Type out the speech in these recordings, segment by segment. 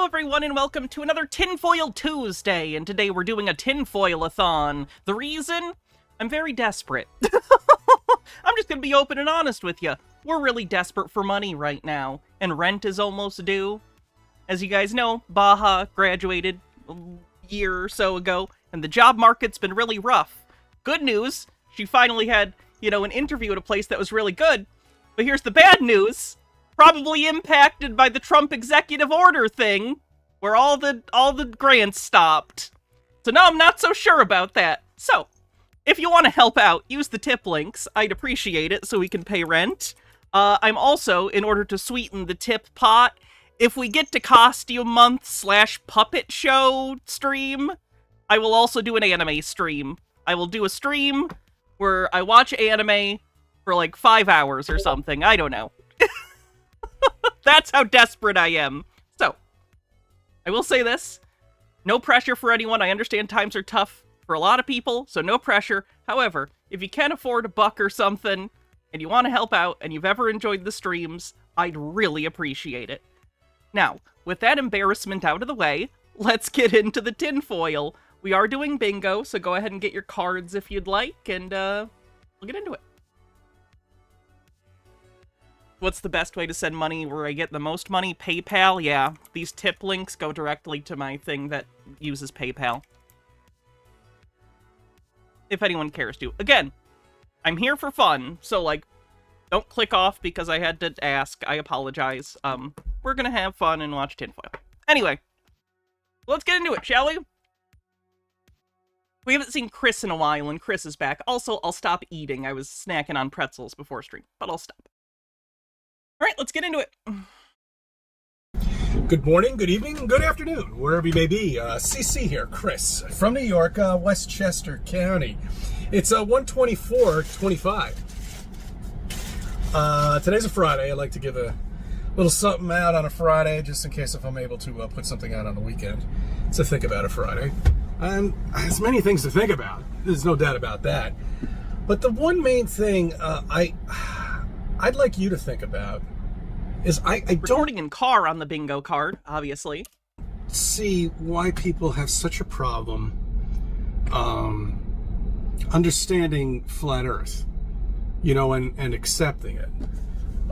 everyone, and welcome to another Tinfoil Tuesday, and today we're doing a Tinfoil-a-Thon. The reason? I'm very desperate. I'm just gonna be open and honest with you. We're really desperate for money right now, and rent is almost due. As you guys know, Baja graduated a year or so ago, and the job market's been really rough. Good news, she finally had, an interview at a place that was really good. But here's the bad news. Probably impacted by the Trump executive order thing, where all the grants stopped. So now I'm not so sure about that. So, if you want to help out, use the tip links. I'd appreciate it so we can pay rent. I'm also, in order to sweeten the tip pot, if we get to costume month / puppet show stream, I will also do an anime stream. I will do a stream where I watch anime for like 5 hours or something. I don't know. That's how desperate I am. So, I will say this. No pressure for anyone. I understand times are tough for a lot of people, so no pressure. However, if you can afford a buck or something, and you want to help out, and you've ever enjoyed the streams, I'd really appreciate it. Now, with that embarrassment out of the way, let's get into the tinfoil. We are doing bingo, so go ahead and get your cards if you'd like, and we'll get into it. What's the best way to send money where I get the most money? PayPal? Yeah, these tip links go directly to my thing that uses PayPal. If anyone cares to. Again, I'm here for fun, so, don't click off because I had to ask. I apologize. We're gonna have fun and watch tinfoil. Anyway, let's get into it, shall we? We haven't seen Chris in a while, and Chris is back. Also, I'll stop eating. I was snacking on pretzels before stream, but I'll stop. All right, let's get into it. Good morning, good evening, good afternoon, wherever you may be. CC here, Chris, from New York, Westchester County. It's 1:24:25. Today's a Friday. I like to give a little something out on a Friday, just in case if I'm able to put something out on the weekend. To think about a Friday. And there's many things to think about. There's no doubt about that. But the one main thing I'd like you to think about is I don't Recording in car on the bingo card, obviously. see why people have such a problem understanding flat Earth, and accepting it.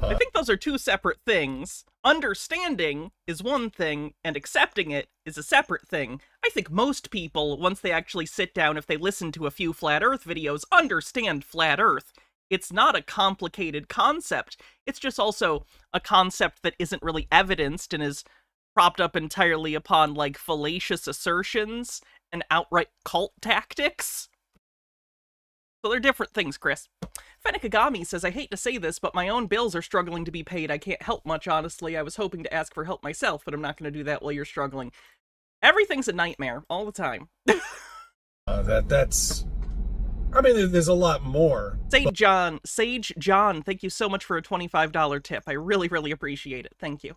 I think those are two separate things. Understanding is one thing, and accepting it is a separate thing. I think most people, once they actually sit down, if they listen to a few Flat Earth videos, understand Flat Earth. It's not a complicated concept. It's just also a concept that isn't really evidenced and is propped up entirely upon, fallacious assertions and outright cult tactics. So they're different things, Chris. Fennikagami says, I hate to say this, but my own bills are struggling to be paid. I can't help much, honestly. I was hoping to ask for help myself, but I'm not going to do that while you're struggling. Everything's a nightmare, all the time. There's a lot more. Sage John, thank you so much for a $25 tip. I really, really appreciate it. Thank you.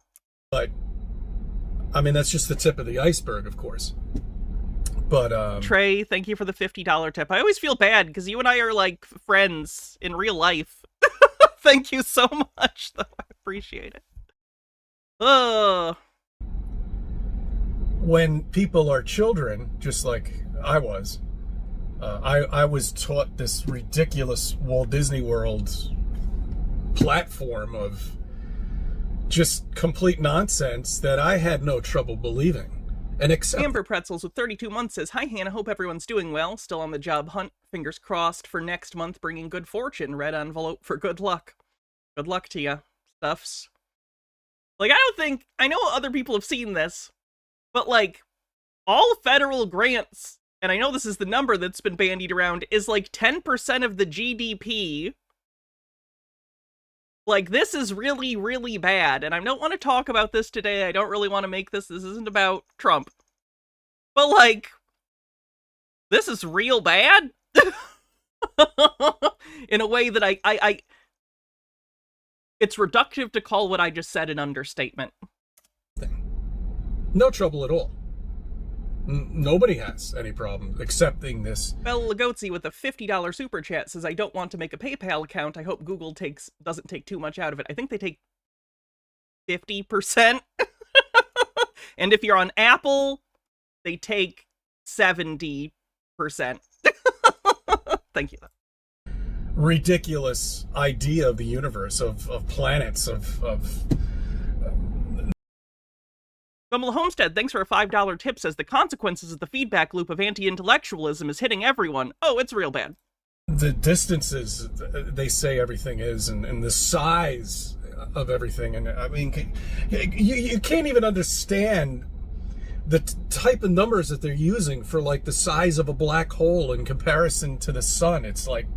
But, that's just the tip of the iceberg, of course. But, Trey, thank you for the $50 tip. I always feel bad, because you and I are, friends in real life. Thank you so much, though. I appreciate it. When people are children, just like I was, I was taught this ridiculous Walt Disney World platform of just complete nonsense that I had no trouble believing. And Amber Pretzels with 32 months says, Hi Hannah, hope everyone's doing well. Still on the job hunt. Fingers crossed for next month bringing good fortune. Red envelope for good luck. Good luck to ya, stuffs. I know other people have seen this, but all federal grants, and I know this is the number that's been bandied around, is 10% of the GDP. This is really, really bad, and I don't want to talk about this today. I don't really want to make this isn't about Trump. But, this is real bad? In a way that I it's reductive to call what I just said an understatement. No trouble at all. Nobody has any problem accepting this. Bella Lagozzi with a $50 super chat says, I don't want to make a PayPal account. I hope Google doesn't take too much out of it. I think they take 50%. And if you're on Apple, they take 70%. Thank you. Ridiculous idea of the universe, of planets, of Bumble Homestead, thanks for a $5 tip, says the consequences of the feedback loop of anti-intellectualism is hitting everyone. Oh, it's real bad. the distances they say everything is, and the size of everything. And I mean, you can't even understand the type of numbers that they're using for like the size of a black hole in comparison to the sun. It's like,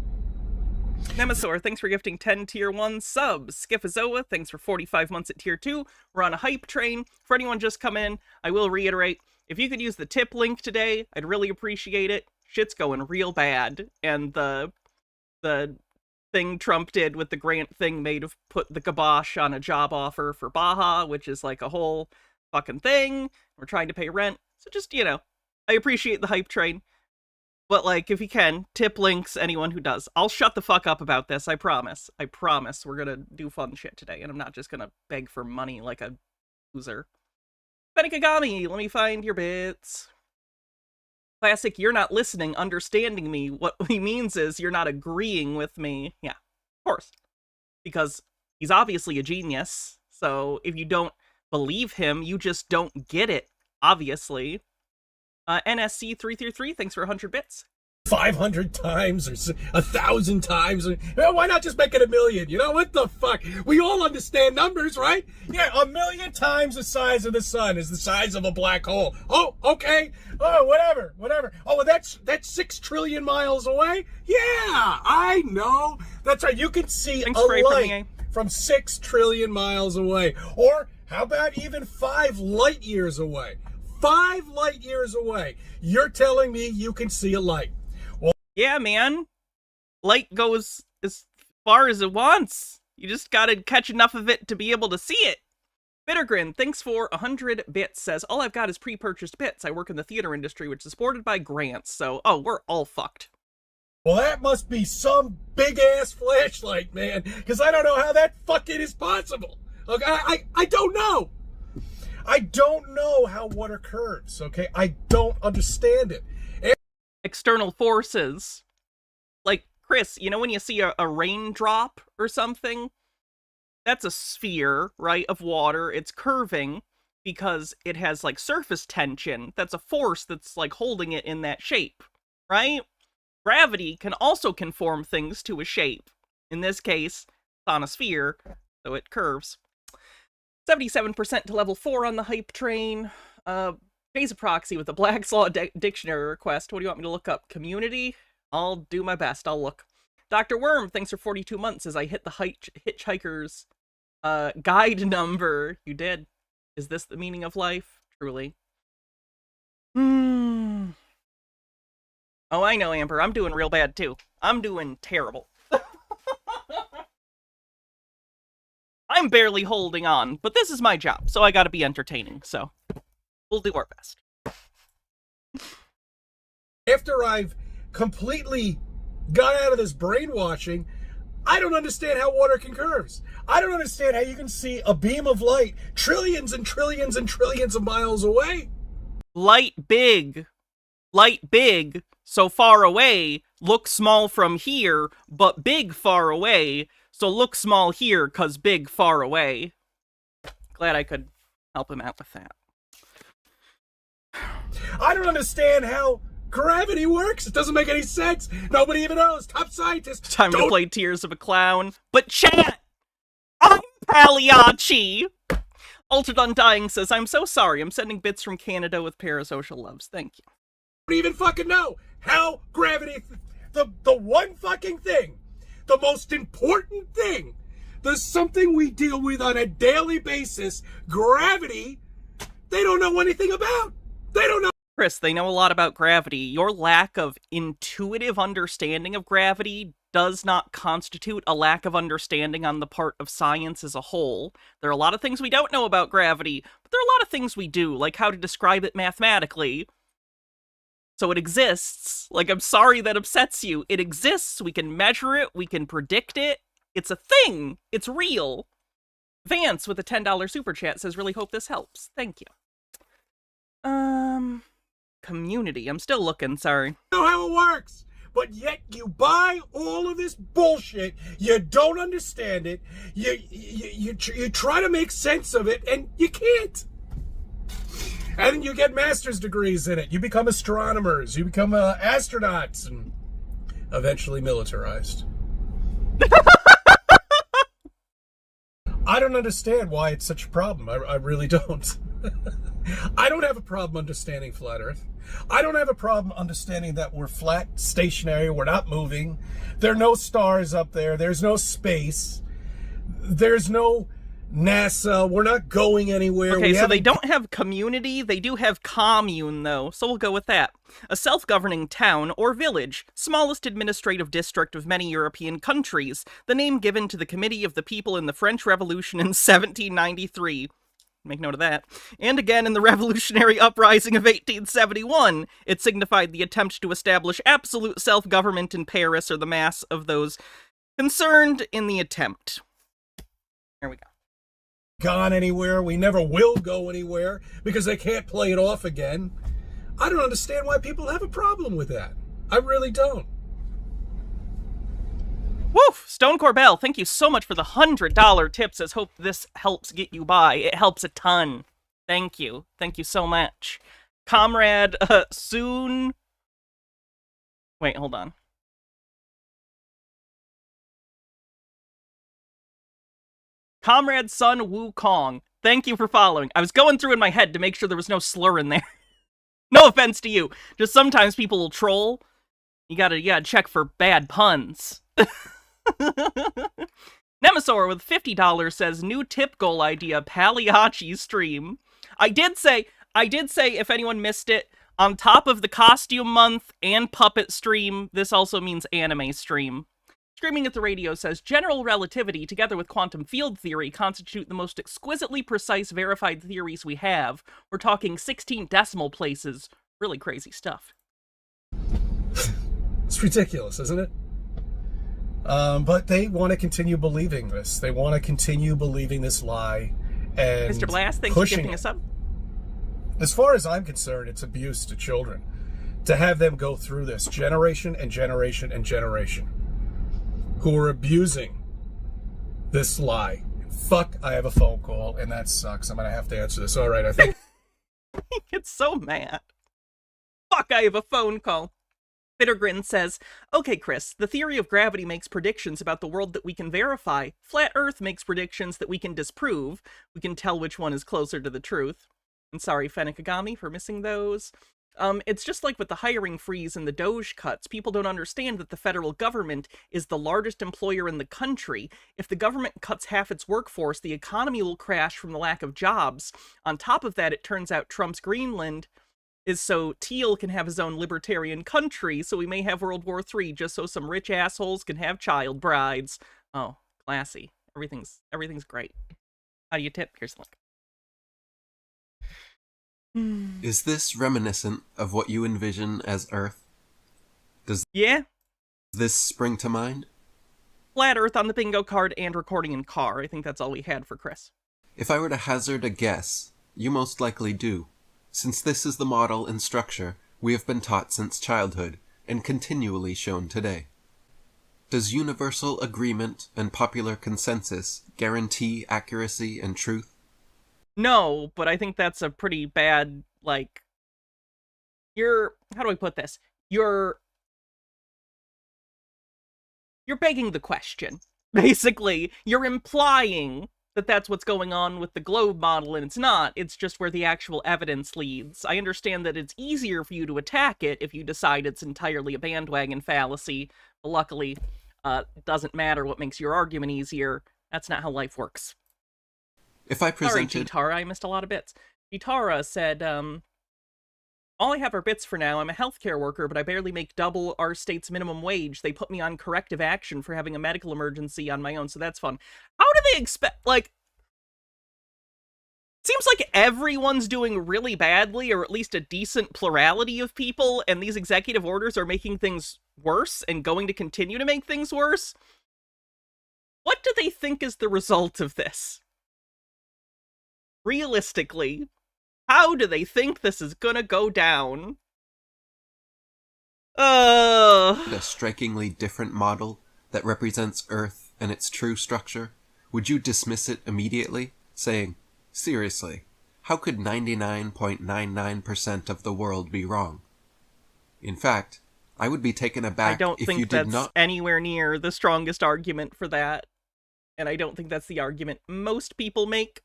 Nemesaur, thanks for gifting 10 tier 1 subs. Skifazoa, thanks for 45 months at tier 2. We're on a hype train. For anyone just come in, I will reiterate, if you could use the tip link today, I'd really appreciate it. Shit's going real bad. And the thing Trump did with the grant thing may have put the kibosh on a job offer for Baja, which is like a whole fucking thing. We're trying to pay rent. So just, you know, I appreciate the hype train. But, like, if you can, tip links, anyone who does. I'll shut the fuck up about this, I promise. I promise we're gonna do fun shit today, and I'm not just gonna beg for money like a loser. Benikagami, let me find your bits. Classic, you're not listening, understanding me. What he means is you're not agreeing with me. Yeah, of course. Because he's obviously a genius, so if you don't believe him, you just don't get it, obviously. NSC333, thanks for 100 bits. 500 times or 1,000 times. Why not just make it 1,000,000? You know, what the fuck? We all understand numbers, right? Yeah, 1,000,000 times the size of the sun is the size of a black hole. Oh, okay. Oh, whatever. Oh, that's 6 trillion miles away? Yeah, I know. That's right. You can see a light from 6 trillion miles away. Or how about even 5 light years away? 5 light years away. You're telling me you can see a light. Well, yeah, man. Light goes as far as it wants. You just gotta catch enough of it to be able to see it. Bittergrin, thanks for 100 bits, says, all I've got is pre-purchased bits. I work in the theater industry, which is supported by grants, so, oh, we're all fucked. Well, that must be some big-ass flashlight, man, because I don't know how that fucking is possible. Okay, I don't know. I don't know how water curves, okay? I don't understand it. External forces. Like, Chris, you know when you see a raindrop or something? That's a sphere, right, of water. It's curving because it has, like, surface tension. That's a force that's, like, holding it in that shape, right? Gravity can also conform things to a shape. In this case, it's on a sphere, so it curves. 77% to level 4 on the hype train. Phase of proxy with a Black's Law dictionary request. What do you want me to look up? Community? I'll do my best. I'll look. Dr. Worm, thanks for 42 months as I hit the hitchhiker's guide number. You did. Is this the meaning of life? Truly. Oh, I know, Amber. I'm doing real bad, too. I'm doing terrible. I'm barely holding on, but this is my job, so I gotta be entertaining, so we'll do our best. After I've completely got out of this brainwashing, I don't understand how water can curve. I don't understand how you can see a beam of light trillions and trillions and trillions of miles away. Light big, so far away, look small from here, but big far away, so look small here, 'cause big far away. Glad I could help him out with that. I don't understand how gravity works. It doesn't make any sense. Nobody even knows. Top scientists. Time to play Tears of a Clown. But chat! I'm Pagliacci! Altered Undying says, I'm so sorry. I'm sending bits from Canada with parasocial loves. Thank you. I don't even fucking know how gravity, the one fucking thing, the most important thing, there's something we deal with on a daily basis, gravity, they don't know anything about. They don't know. Chris, they know a lot about gravity. Your lack of intuitive understanding of gravity does not constitute a lack of understanding on the part of science as a whole. There are a lot of things we don't know about gravity, but there are a lot of things we do, like how to describe it mathematically. So it exists. Like, I'm sorry that upsets you. It exists. We can measure it. We can predict it. It's a thing. It's real. Vance with a $10 super chat says, really hope this helps. Thank you. Community. I'm still looking, sorry. Know how it works, but yet you buy all of this bullshit. You don't understand it. You try to make sense of it, and you can't. And then you get master's degrees in it. You become astronomers. You become astronauts, and eventually militarized. I don't understand why it's such a problem. I really don't. I don't have a problem understanding flat Earth. I don't have a problem understanding that we're flat, stationary, we're not moving. There are no stars up there. There's no space. There's no NASA. We're not going anywhere. Okay, so they don't have community. They do have commune, though, so we'll go with that. A self-governing town or village, smallest administrative district of many European countries, the name given to the Committee of the People in the French Revolution in 1793. Make note of that. And again in the Revolutionary Uprising of 1871. It signified the attempt to establish absolute self-government in Paris or the mass of those concerned in the attempt. There we go. Gone anywhere. We never will go anywhere because they can't play it off again. I don't understand why people have a problem with that. I really don't. Woof! Stone Corbell, thank you so much for the $100 tip. Says, hope this helps get you by. It helps a ton. Thank you. Thank you so much. Comrade, soon... Wait, hold on. Comrade Sun Wukong, thank you for following. I was going through in my head to make sure there was no slur in there. No offense to you. Just sometimes people will troll. You gotta check for bad puns. Nemesaur with $50 says, new tip goal idea, Pagliacci stream. I did say, if anyone missed it, on top of the costume month and puppet stream, this also means anime stream. Screaming at the Radio says, general relativity together with quantum field theory constitute the most exquisitely precise verified theories we have. We're talking 16 decimal places. Really crazy stuff. It's ridiculous, isn't it? But they want to continue believing this. They want to continue believing this lie. And Mr. Blast, thanks for gifting us up. As far as I'm concerned, it's abuse to children. To have them go through this generation and generation and generation. Who are abusing this lie. Fuck, I have a phone call, and that sucks. I'm going to have to answer this. All right, I think... He gets so mad. Fuck, I have a phone call. Bittergrin says, okay, Chris, the theory of gravity makes predictions about the world that we can verify. Flat Earth makes predictions that we can disprove. We can tell which one is closer to the truth. And sorry, Fennikagami, for missing those. It's just like with the hiring freeze and the Doge cuts. People don't understand that the federal government is the largest employer in the country. If the government cuts half its workforce, the economy will crash from the lack of jobs. On top of that, it turns out Trump's Greenland is so Teal can have his own libertarian country, so we may have World War III just so some rich assholes can have child brides. Oh, classy. Everything's great. How do you tip? Here's the link. Is this reminiscent of what you envision as Earth? Does this spring to mind? Flat Earth on the bingo card and recording in car. I think that's all we had for Chris. If I were to hazard a guess, you most likely do, since this is the model and structure we have been taught since childhood and continually shown today. Does universal agreement and popular consensus guarantee accuracy and truth? No, but I think that's a pretty bad, like, how do I put this? You're begging the question. Basically, you're implying that that's what's going on with the globe model, and it's not. It's just where the actual evidence leads. I understand that it's easier for you to attack it if you decide it's entirely a bandwagon fallacy, but luckily, it doesn't matter what makes your argument easier. That's not how life works. If I presented... Sorry, Gitara, I missed a lot of bits. Gitara said, all I have are bits for now. I'm a healthcare worker, but I barely make double our state's minimum wage. They put me on corrective action for having a medical emergency on my own, so that's fun. How do they expect, like... It seems like everyone's doing really badly, or at least a decent plurality of people, and these executive orders are making things worse and going to continue to make things worse. What do they think is the result of this? Realistically, How do they think this is gonna go down? Uh... A strikingly different model that represents Earth and its true structure, would you dismiss it immediately, saying, seriously, how could 99.99% of the world be wrong? In fact, I would be taken aback I don't if think you did that's not anywhere near the strongest argument for that. And I don't think that's the argument most people make.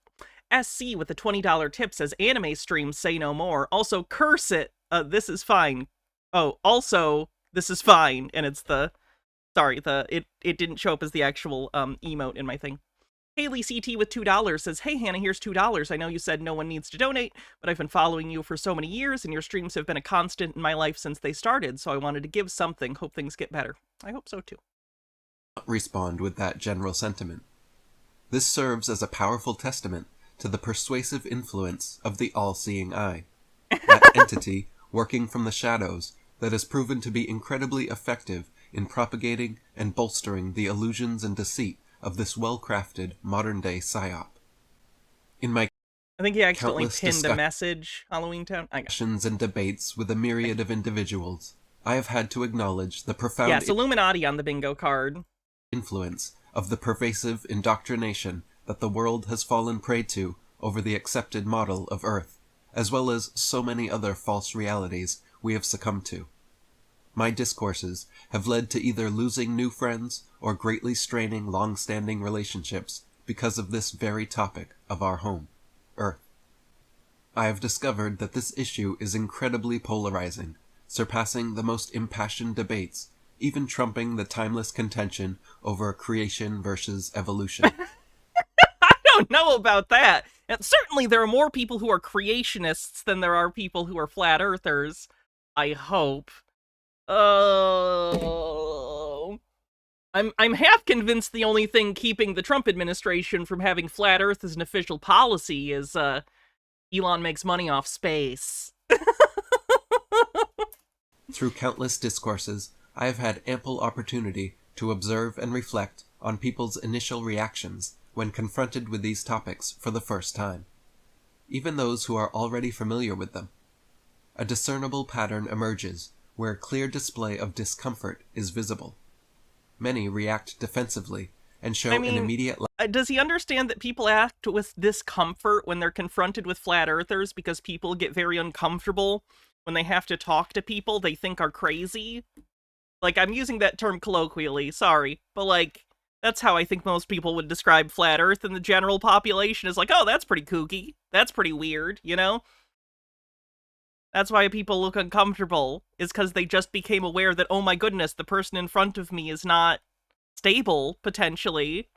SC with the $20 tip says, anime streams say no more. Also, curse it. This is fine. Oh, also, this is fine. And it's the... Sorry, it didn't show up as the actual emote in my thing. Haley CT with $2 says, hey Hannah, here's $2. I know you said no one needs to donate, but I've been following you for so many years, and your streams have been a constant in my life since they started, so I wanted to give something. Hope things get better. I hope so too. respond with that general sentiment. This serves as a powerful testament to the persuasive influence of the all-seeing eye, that entity working from the shadows that has proven to be incredibly effective in propagating and bolstering the illusions and deceit of this well-crafted modern-day psyop. In my I think he accidentally countless pinned a message, Halloween Town. I got it. discussions and debates with a myriad of individuals, I have had to acknowledge the profound Yes, Illuminati on the bingo card. influence of the pervasive indoctrination that the world has fallen prey to over the accepted model of Earth, as well as so many other false realities we have succumbed to. My discourses have led to either losing new friends or greatly straining long-standing relationships because of this very topic of our home, Earth. I have discovered that this issue is incredibly polarizing, surpassing the most impassioned debates, even trumping the timeless contention over creation versus evolution. I don't know about that. And certainly there are more people who are creationists than there are people who are flat earthers. I hope. I'm half convinced the only thing keeping the Trump administration from having flat Earth as an official policy is Elon makes money off space. Through countless discourses, I have had ample opportunity to observe and reflect on people's initial reactions when confronted with these topics for the first time, even those who are already familiar with them. A discernible pattern emerges where a clear display of discomfort is visible. Many react defensively and show an immediate does he understand that people act with discomfort when they're confronted with flat earthers because people get very uncomfortable when they have to talk to people they think are crazy? Like, I'm using that term colloquially, sorry, but like, that's how I think most people would describe flat earth, and the general population is like, oh, that's pretty kooky, that's pretty weird, you know? That's why people look uncomfortable, is because they just became aware that, oh my goodness, the person in front of me is not stable, potentially.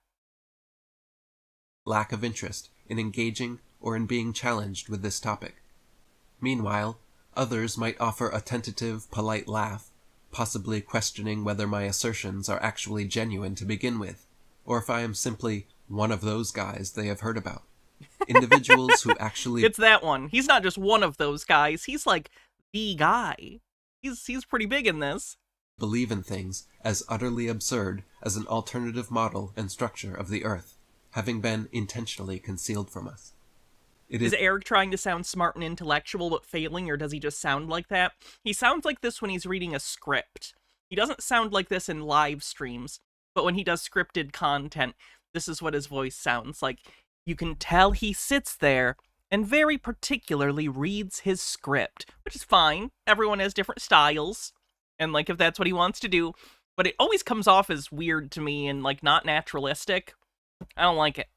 lack of interest in engaging or in being challenged with this topic. Meanwhile, others might offer a tentative, polite laugh, possibly questioning whether my assertions are actually genuine to begin with, or if I am simply one of those guys they have heard about. Individuals who actually It's that one. He's not just one of those guys. He's like the guy. He's pretty big in this. believe in things as utterly absurd as an alternative model and structure of the Earth, having been intentionally concealed from us. It Is is Eric trying to sound smart and intellectual but failing, or does he just sound like that? He sounds like this when he's reading a script. He doesn't sound like this in live streams, but when he does scripted content, this is what his voice sounds like. You can tell he sits there and very particularly reads his script, which is fine. Everyone has different styles, and like if that's what he wants to do, but it always comes off as weird to me and like not naturalistic. I don't like it.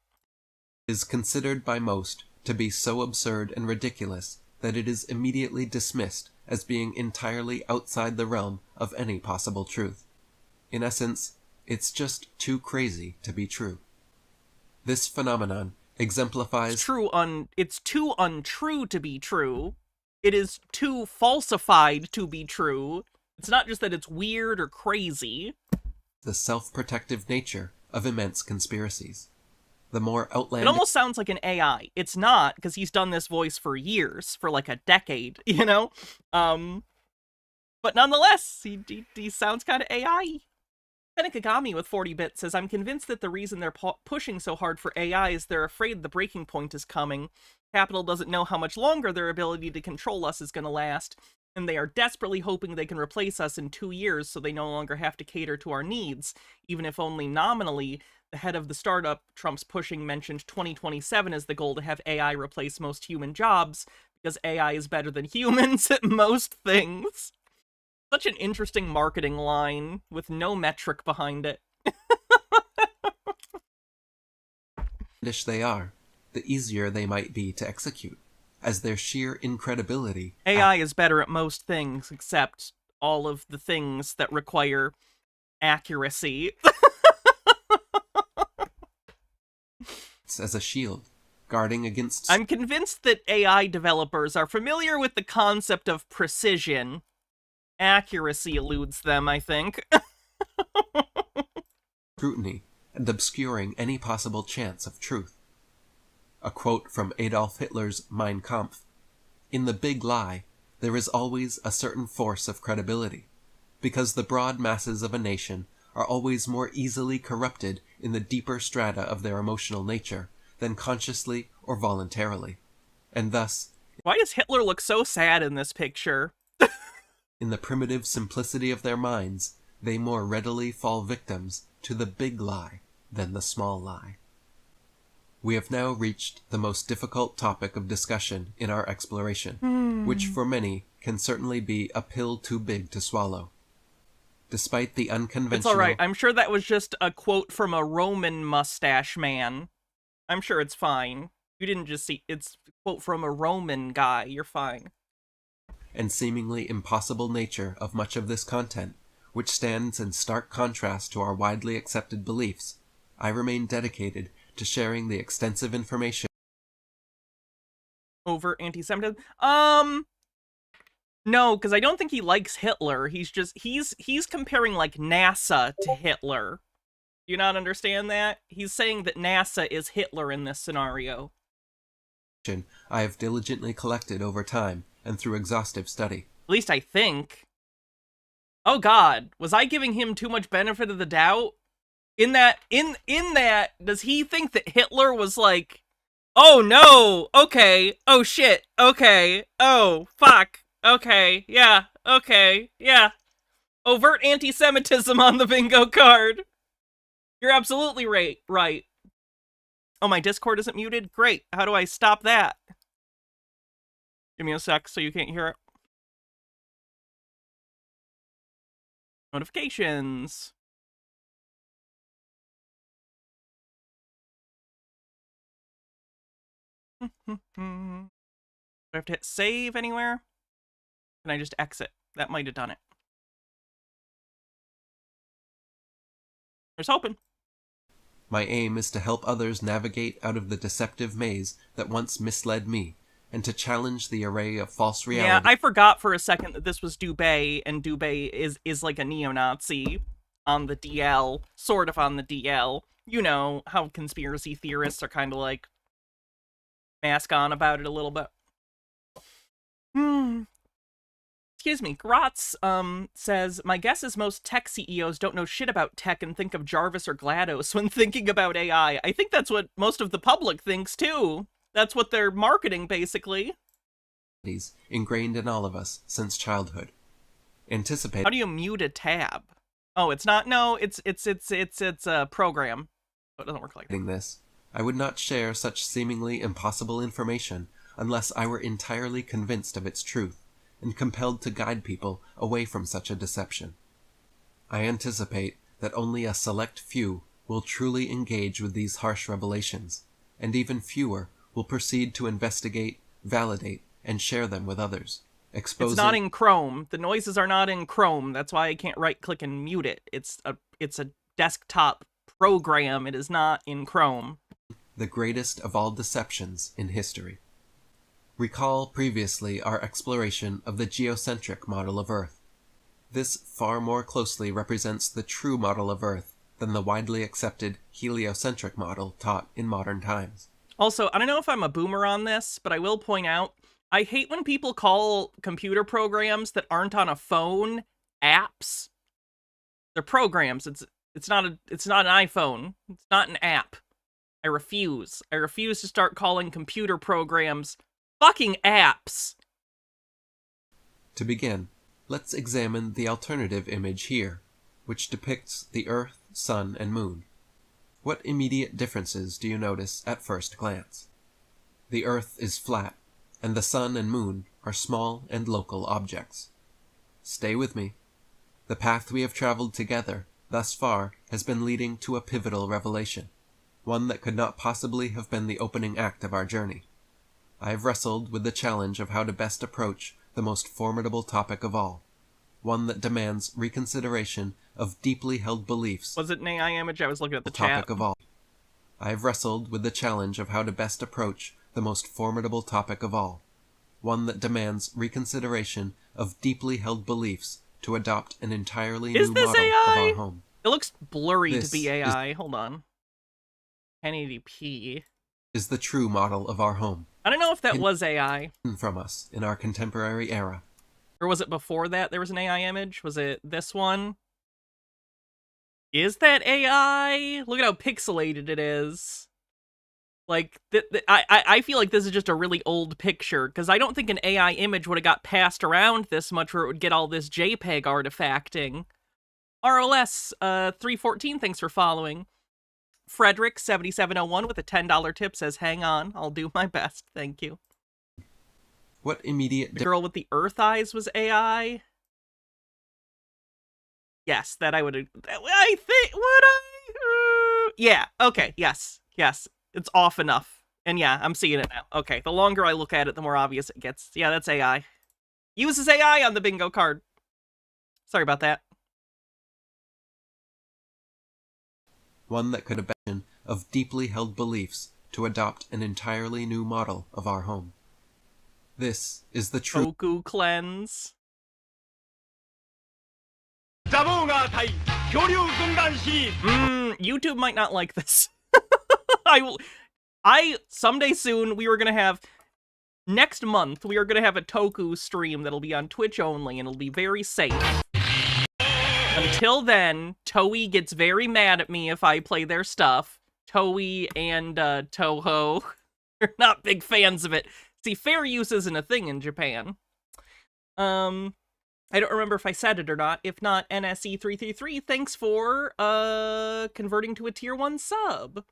is considered by most to be so absurd and ridiculous that it is immediately dismissed as being entirely outside the realm of any possible truth. In essence, it's just too crazy to be true. This phenomenon exemplifies It's too untrue to be true. It is too falsified to be true. It's not just that it's weird or crazy. the self-protective nature of immense conspiracies. The more It outlandish almost sounds like an AI. It's not, because he's done this voice for years, for like a decade, you know? But nonetheless, he sounds kind of AI. Senikagami with 40 bits says, I'm convinced that the reason they're pushing so hard for AI is they're afraid the breaking point is coming. Capital doesn't know how much longer their ability to control us is going to last, and they are desperately hoping they can replace us in 2 years so they no longer have to cater to our needs, even if only nominally. The head of the startup Trump's pushing mentioned 2027 as the goal to have AI replace most human jobs, because AI is better than humans at most things. Such an interesting marketing line with no metric behind it. They are, the easier they might be to execute, as their sheer incredibility. AI is better at most things, except all of the things that require accuracy. As a shield, guarding against... I'm convinced that AI developers are familiar with the concept of precision. Accuracy eludes them, I think. scrutiny and obscuring any possible chance of truth. A quote from Adolf Hitler's Mein Kampf: "In the big lie, there is always a certain force of credibility, because the broad masses of a nation are always more easily corrupted in the deeper strata of their emotional nature than consciously or voluntarily. And thus, why does Hitler look so sad in this picture? in the primitive simplicity of their minds, they more readily fall victims to the big lie than the small lie." We have now reached the most difficult topic of discussion in our exploration, which for many can certainly be a pill too big to swallow. Despite the unconventional... It's alright, I'm sure that was just a quote from a Roman mustache man. I'm sure it's fine. You didn't just see... It's a quote from a Roman guy, you're fine. And seemingly impossible nature of much of this content, which stands in stark contrast to our widely accepted beliefs, I remain dedicated to sharing the extensive information over anti-Semitism? No, because I don't think he likes Hitler. He's just, he's comparing, like, NASA to Hitler. Do you not understand that? He's saying that NASA is Hitler in this scenario. I have diligently collected over time and through exhaustive study. At least I think. Oh god, was I giving him too much benefit of the doubt? In that, does he think that Hitler was like, oh no, okay, oh shit, okay, oh, fuck, okay, yeah, overt anti-Semitism on the bingo card. You're absolutely right. Oh, my Discord isn't muted? Great, how do I stop that? Give me a sec so you can't hear it. Notifications. Do I have to hit save anywhere? Can I just exit? That might have done it. Here's hoping. My aim is to help others navigate out of the deceptive maze that once misled me, and to challenge the array of false reality. Yeah, I forgot for a second that this was Dubé, and Dubé is like a neo-Nazi on the DL, sort of on the DL. You know, how conspiracy theorists are kind of like mask on about it a little bit. Excuse me, Gratz, says, my guess is most tech CEOs don't know shit about tech and think of Jarvis or GLaDOS when thinking about AI. I think that's what most of the public thinks, too. That's what they're marketing, basically. Ingrained in all of us since childhood. Anticipate. How do you mute a tab? Oh, it's not, no, it's a program. So it doesn't work like that. This, I would not share such seemingly impossible information unless I were entirely convinced of its truth, and compelled to guide people away from such a deception. I anticipate that only a select few will truly engage with these harsh revelations, and even fewer will proceed to investigate, validate, and share them with others. Exposing... It's not in Chrome. The noises are not in Chrome. That's why I can't right-click and mute it. It's a desktop program. It is not in Chrome. The greatest of all deceptions in history. Recall previously our exploration of the geocentric model of Earth. This far more closely represents the true model of Earth than the widely accepted heliocentric model taught in modern times. Also, I don't know if I'm a boomer on this, but I will point out, I hate when people call computer programs that aren't on a phone apps. They're programs. It's not an iPhone. It's not an app. I refuse. I refuse to start calling computer programs fucking apps. To begin, let's examine the alternative image here, which depicts the Earth, Sun, and Moon. What immediate differences do you notice at first glance? The Earth is flat, and the Sun and Moon are small and local objects. Stay with me. The path we have traveled together thus far has been leading to a pivotal revelation, one that could not possibly have been the opening act of our journey. I have wrestled with the challenge of how to best approach the most formidable topic of all, one that demands reconsideration of deeply held beliefs. Was it an AI image? I was looking at the chat. Topic of all. I have wrestled with the challenge of how to best approach the most formidable topic of all, one that demands reconsideration of deeply held beliefs to adopt an entirely new model AI? of our home. It looks blurry This to be AI. Hold on. 1080p. Is the true model of our home, I don't know if that was AI. hidden from us in our contemporary era. Or was it before that there was an AI image? Was it this one? Is that AI? Look at how pixelated it is. Like, I feel like this is just a really old picture, because I don't think an AI image would have got passed around this much where it would get all this JPEG artifacting. RLS 314, thanks for following. Frederick 7701 with a $10 tip says, hang on, I'll do my best, thank you. What immediate The girl with the earth eyes was AI? Yes, that I would... I think... Would I? Yeah, okay, yes. It's off enough. And yeah, I'm seeing it now. Okay, the longer I look at it, the more obvious it gets. Yeah, that's AI. Uses AI on the bingo card. Sorry about that. one that could abandon of deeply held beliefs to adopt an entirely new model of our home. This is the true Toku cleanse. YouTube might not like this. Someday soon, next month, we are gonna have a Toku stream that'll be on Twitch only, and it'll be very safe. Until then, Toei gets very mad at me if I play their stuff. Toei and Toho are not big fans of it. See, fair use isn't a thing in Japan. I don't remember if I said it or not. If not, NSE333, thanks for converting to a tier 1 sub.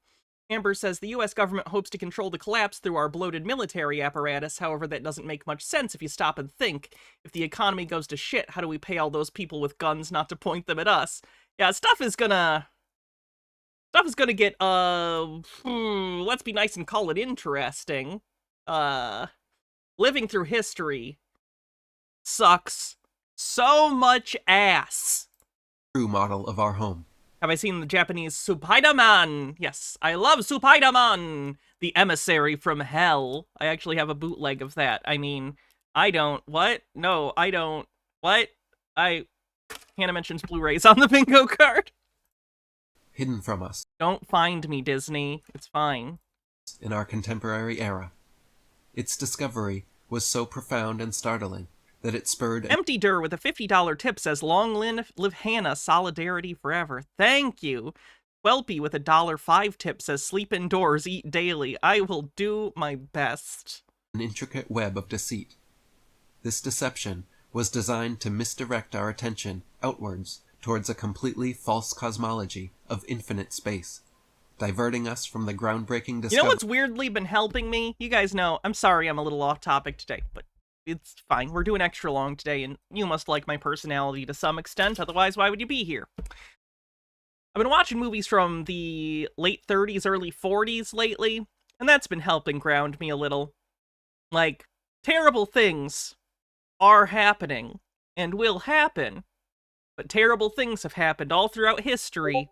Amber says, the US government hopes to control the collapse through our bloated military apparatus. However, that doesn't make much sense if you stop and think. If the economy goes to shit, how do we pay all those people with guns not to point them at us? Yeah, stuff is gonna get, let's be nice and call it interesting. Living through history sucks so much ass. true model of our home. Have I seen the Japanese Supaidaman? Yes, I love Supaidaman, the emissary from hell. I actually have a bootleg of that. I mean, I don't. What? No, I don't. What? Hannah mentions Blu-rays on the bingo card. Hidden from us Don't find me, Disney. It's fine. in our contemporary era. Its discovery was so profound and startling that it spurred Empty Dur with a $50 tip says, long live Hannah, solidarity forever. Thank you. Welpy with a $5 tip says, sleep indoors, eat daily. I will do my best. an intricate web of deceit. This deception was designed to misdirect our attention outwards towards a completely false cosmology of infinite space, diverting us from the groundbreaking discovery. You know what's weirdly been helping me? You guys know, I'm sorry I'm a little off topic today, but it's fine. We're doing extra long today, and you must like my personality to some extent, otherwise why would you be here? I've been watching movies from the late 30s, early 40s lately, and that's been helping ground me a little. Like, terrible things are happening, and will happen, but terrible things have happened all throughout history,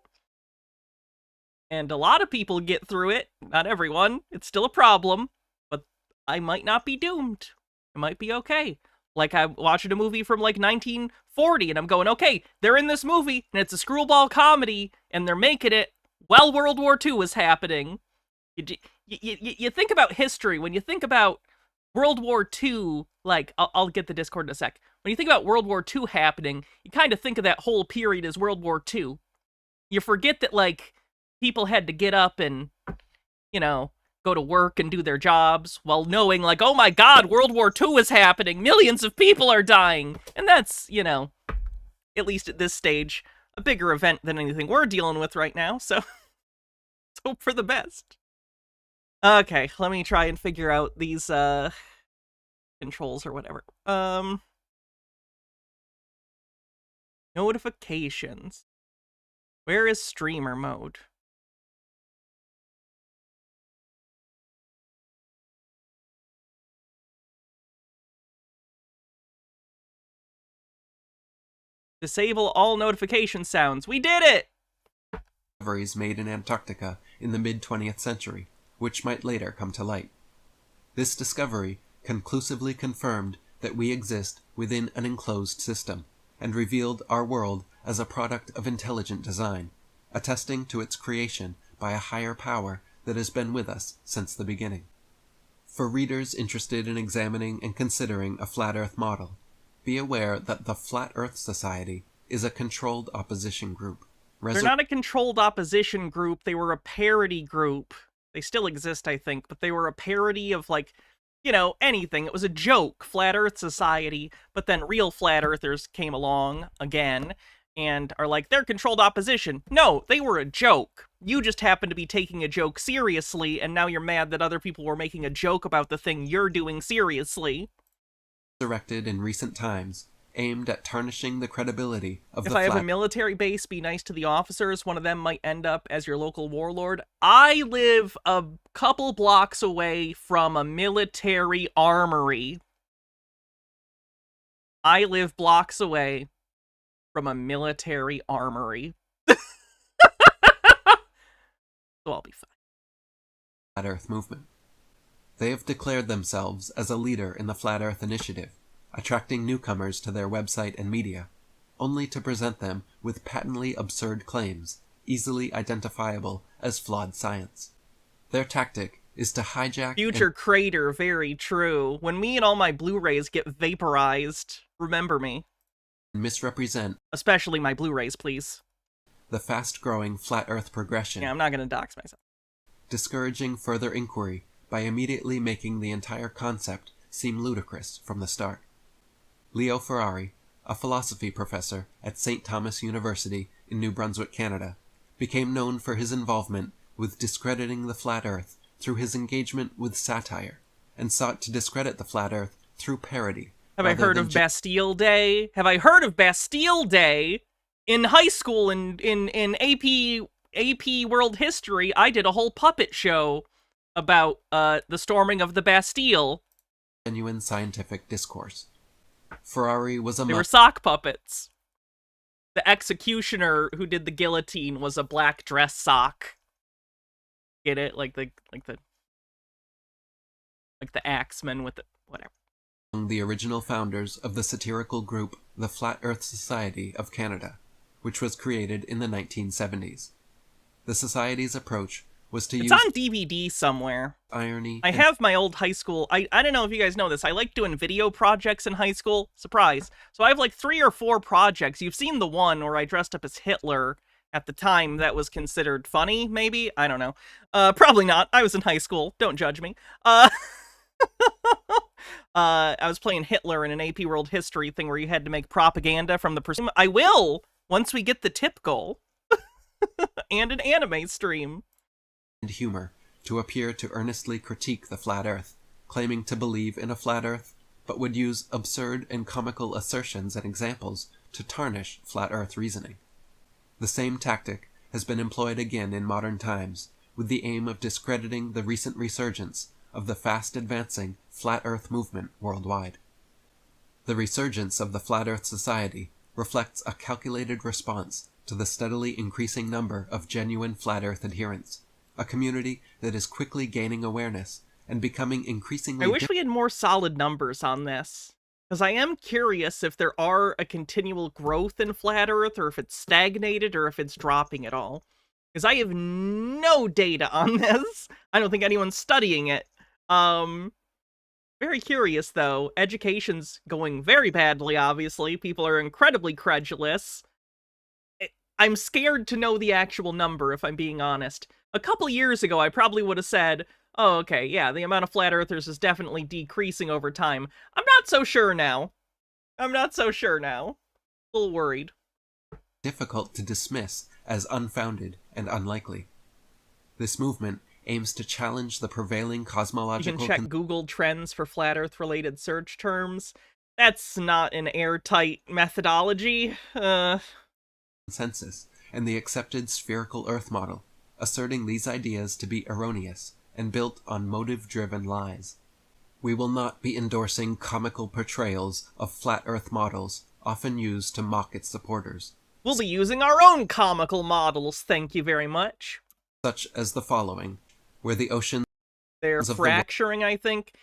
and a lot of people get through it. Not everyone. It's still a problem, but I might not be doomed. It might be okay. Like, I'm watching a movie from, like, 1940, and I'm going, okay, they're in this movie, and it's a screwball comedy, and they're making it while World War II is happening. You think about history, when you think about World War II, like, I'll get the Discord in a sec. When you think about World War II happening, you kind of think of that whole period as World War II. You forget that, like, people had to get up and, you know, go to work and do their jobs while knowing, like, oh my god, World War II is happening, millions of people are dying. And that's, you know, at least at this stage, a bigger event than anything we're dealing with right now, so let's hope for the best. Okay, let me try and figure out these, controls or whatever. Notifications. Where is streamer mode? Disable all notification sounds. We did it! Discoveries made in Antarctica in the mid-20th century, which might later come to light. This discovery conclusively confirmed that we exist within an enclosed system, and revealed our world as a product of intelligent design, attesting to its creation by a higher power that has been with us since the beginning. For readers interested in examining and considering a flat Earth model, be aware that the Flat Earth Society is a controlled opposition group. They're not a controlled opposition group, they were a parody group. They still exist, I think, but they were a parody of, like, you know, anything. It was a joke, Flat Earth Society, but then real Flat Earthers came along again and are like, they're controlled opposition. No, they were a joke. You just happened to be taking a joke seriously, and now you're mad that other people were making a joke about the thing you're doing seriously. Resurrected in recent times, aimed at tarnishing the credibility of the If I have a military base, be nice to the officers. One of them might end up as your local warlord. I live a couple blocks away from a military armory. I live blocks away from a military armory. So I'll be fine. Flat Earth movement. They have declared themselves as a leader in the Flat Earth Initiative, attracting newcomers to their website and media, only to present them with patently absurd claims, easily identifiable as flawed science. Their tactic is to hijack... Future crater, very true. When me and all my Blu-rays get vaporized, remember me. Misrepresent... Especially my Blu-rays, please. ...the fast-growing Flat Earth progression. Yeah, I'm not gonna dox myself. Discouraging further inquiry by immediately making the entire concept seem ludicrous from the start. Leo Ferrari, a philosophy professor at St. Thomas University in New Brunswick, Canada, became known for his involvement with discrediting the Flat Earth through his engagement with satire, and sought to discredit the Flat Earth through parody. Have I heard of Bastille Day? Have I heard of Bastille Day? In high school, in AP World History, I did a whole puppet show about the storming of the Bastille. Genuine scientific discourse. Ferrari was a... They were sock puppets. The executioner who did the guillotine was a black dress sock. Get it? Like the axeman with the whatever. Among the original founders of the satirical group the Flat Earth Society of Canada, which was created in the 1970s. The Society's approach was to use... It's on DVD somewhere. Irony... I have my old high school... I don't know if you guys know this. I like doing video projects in high school. Surprise. So I have like 3 or 4 projects. You've seen the one where I dressed up as Hitler. At the time, that was considered funny, maybe? I don't know. Probably not. I was in high school. Don't judge me. I was playing Hitler in an AP World History thing where you had to make propaganda from the perspective. I will, once we get the tip goal. And an anime stream. And humor to appear to earnestly critique the Flat Earth, claiming to believe in a Flat Earth, but would use absurd and comical assertions and examples to tarnish Flat Earth reasoning. The same tactic has been employed again in modern times, with the aim of discrediting the recent resurgence of the fast-advancing Flat Earth movement worldwide. The resurgence of the Flat Earth Society reflects a calculated response to the steadily increasing number of genuine Flat Earth adherents, a community that is quickly gaining awareness and becoming increasingly... I wish we had more solid numbers on this, because I am curious if there are a continual growth in Flat Earth, or if it's stagnated, or if it's dropping at all. Because I have no data on this. I don't think anyone's studying it. Very curious, though. Education's going very badly, obviously. People are incredibly credulous. I'm scared to know the actual number, if I'm being honest. A couple years ago, I probably would have said, oh, okay, yeah, the amount of flat earthers is definitely decreasing over time. I'm not so sure now. A little worried. difficult to dismiss as unfounded and unlikely. This movement aims to challenge the prevailing You cosmological can check Google Trends for flat earth related search terms. That's not an airtight methodology. consensus and the accepted spherical Earth model, asserting these ideas to be erroneous and built on motive-driven lies. We will not be endorsing comical portrayals of flat Earth models often used to mock its supporters, We'll be using our own comical models, thank you very much. such as the following, where the oceans They're of the fracturing, I think.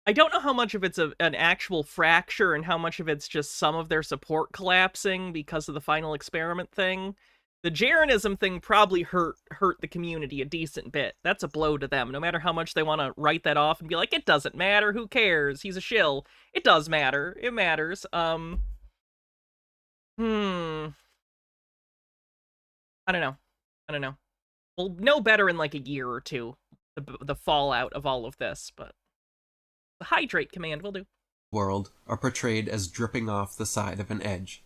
I don't know how much of it's an actual fracture and how much of it's just some of their support collapsing because of the final experiment thing. The Jeranism thing probably hurt the community a decent bit. That's a blow to them, no matter how much they want to write that off and be like, it doesn't matter, who cares, he's a shill. It does matter, it matters. I don't know. We'll know better in like a year or two, the fallout of all of this, but the hydrate command will do. world are portrayed as dripping off the side of an edge.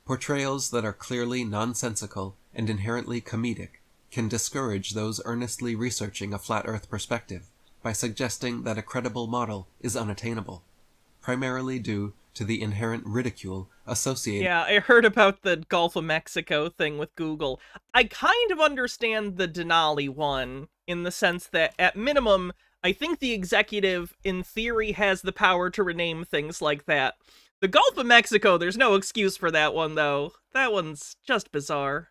Portrayals that are clearly nonsensical and inherently comedic can discourage those earnestly researching a flat Earth perspective by suggesting that a credible model is unattainable, primarily due to the inherent ridicule associated. Yeah, I heard about the Gulf of Mexico thing with Google. I kind of understand the Denali one, in the sense that, at minimum, I think the executive, in theory, has the power to rename things like that. The Gulf of Mexico, there's no excuse for that one, though. That one's just bizarre.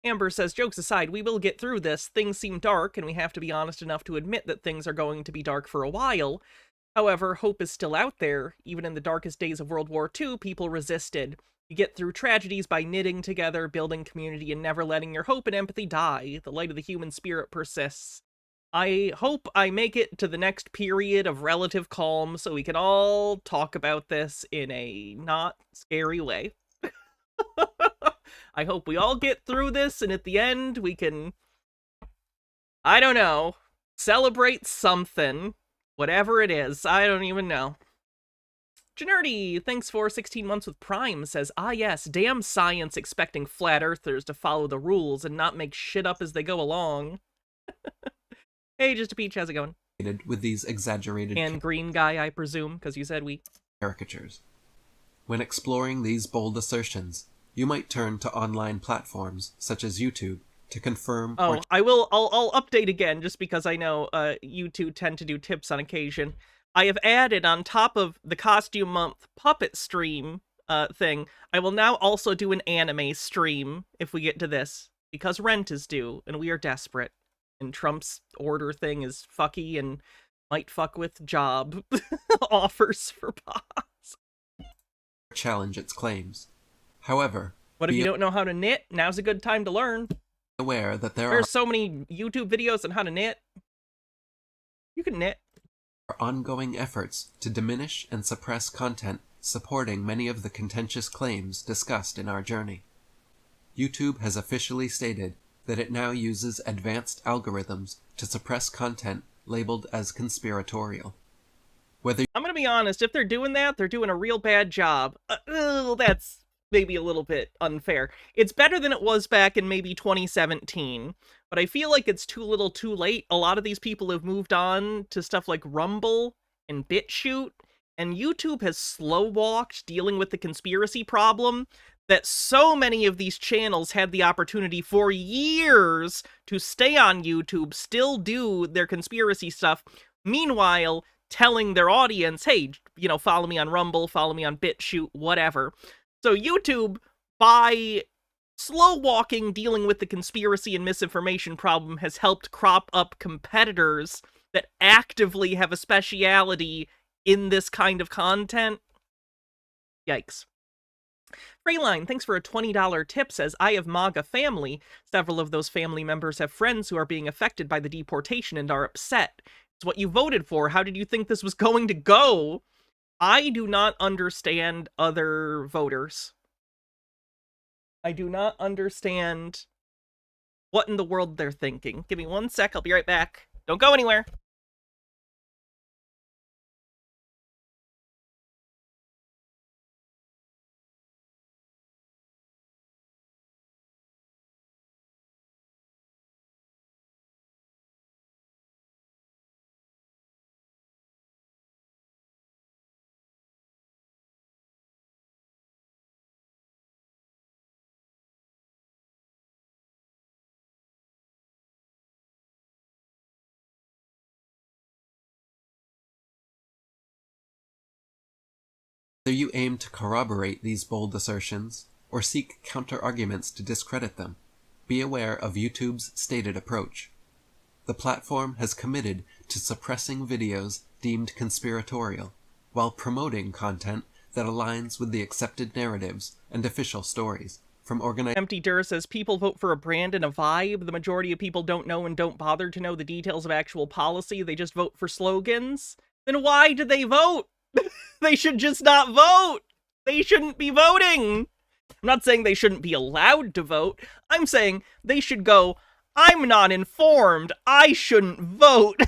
Amber says, jokes aside, we will get through this. Things seem dark, and we have to be honest enough to admit that things are going to be dark for a while. However, hope is still out there. Even in the darkest days of World War II, people resisted. You get through tragedies by knitting together, building community, and never letting your hope and empathy die. The light of the human spirit persists. I hope I make it to the next period of relative calm so we can all talk about this in a not scary way. I hope we all get through this, and at the end we can, I don't know, celebrate something. Whatever it is, I don't even know. Generty, thanks for 16 months with Prime, says, ah yes, damn science expecting flat earthers to follow the rules and not make shit up as they go along. Hey, Just a Peach, how's it going? With these exaggerated And green guy, I presume, because you said we. caricatures. When exploring these bold assertions, you might turn to online platforms such as YouTube to confirm or I'll update again, just because I know you two tend to do tips on occasion. I have added, on top of the Costume Month puppet stream thing, I will now also do an anime stream if we get to this, because rent is due, and we are desperate. And Trump's order thing is fucky and might fuck with job offers for boss. challenge its claims. However, What if be you don't know how to knit? Now's a good time to learn. aware that there There's so many YouTube videos on how to knit. You can knit. are ongoing efforts to diminish and suppress content supporting many of the contentious claims discussed in our journey. YouTube has officially stated that it now uses advanced algorithms to suppress content labeled as conspiratorial. Whether I'm gonna be honest, if they're doing that, they're doing a real bad job. That's maybe a little bit unfair. It's better than it was back in maybe 2017, but I feel like it's too little too late. A lot of these people have moved on to stuff like Rumble and BitChute, and YouTube has slow-walked dealing with the conspiracy problem that so many of these channels had the opportunity for years to stay on YouTube, still do their conspiracy stuff, meanwhile telling their audience, hey, you know, follow me on Rumble, follow me on BitChute, whatever. So YouTube, by slow-walking dealing with the conspiracy and misinformation problem, has helped crop up competitors that actively have a speciality in this kind of content. Yikes. Freyline, thanks for a $20 tip, says, I have MAGA family. Several of those family members have friends who are being affected by the deportation and are upset. It's what you voted for. How did you think this was going to go? I do not understand other voters. I do not understand what in the world they're thinking. Give me 1 sec, I'll be right back. Don't go anywhere. Whether you aim to corroborate these bold assertions, or seek counter-arguments to discredit them, be aware of YouTube's stated approach. The platform has committed to suppressing videos deemed conspiratorial, while promoting content that aligns with the accepted narratives and official stories from organizations. Empty Dur says, people vote for a brand and a vibe. The majority of people don't know and don't bother to know the details of actual policy. They just vote for slogans. Then why do they vote? They should just not vote! They shouldn't be voting! I'm not saying they shouldn't be allowed to vote. I'm saying they should go, I'm not informed. I shouldn't vote.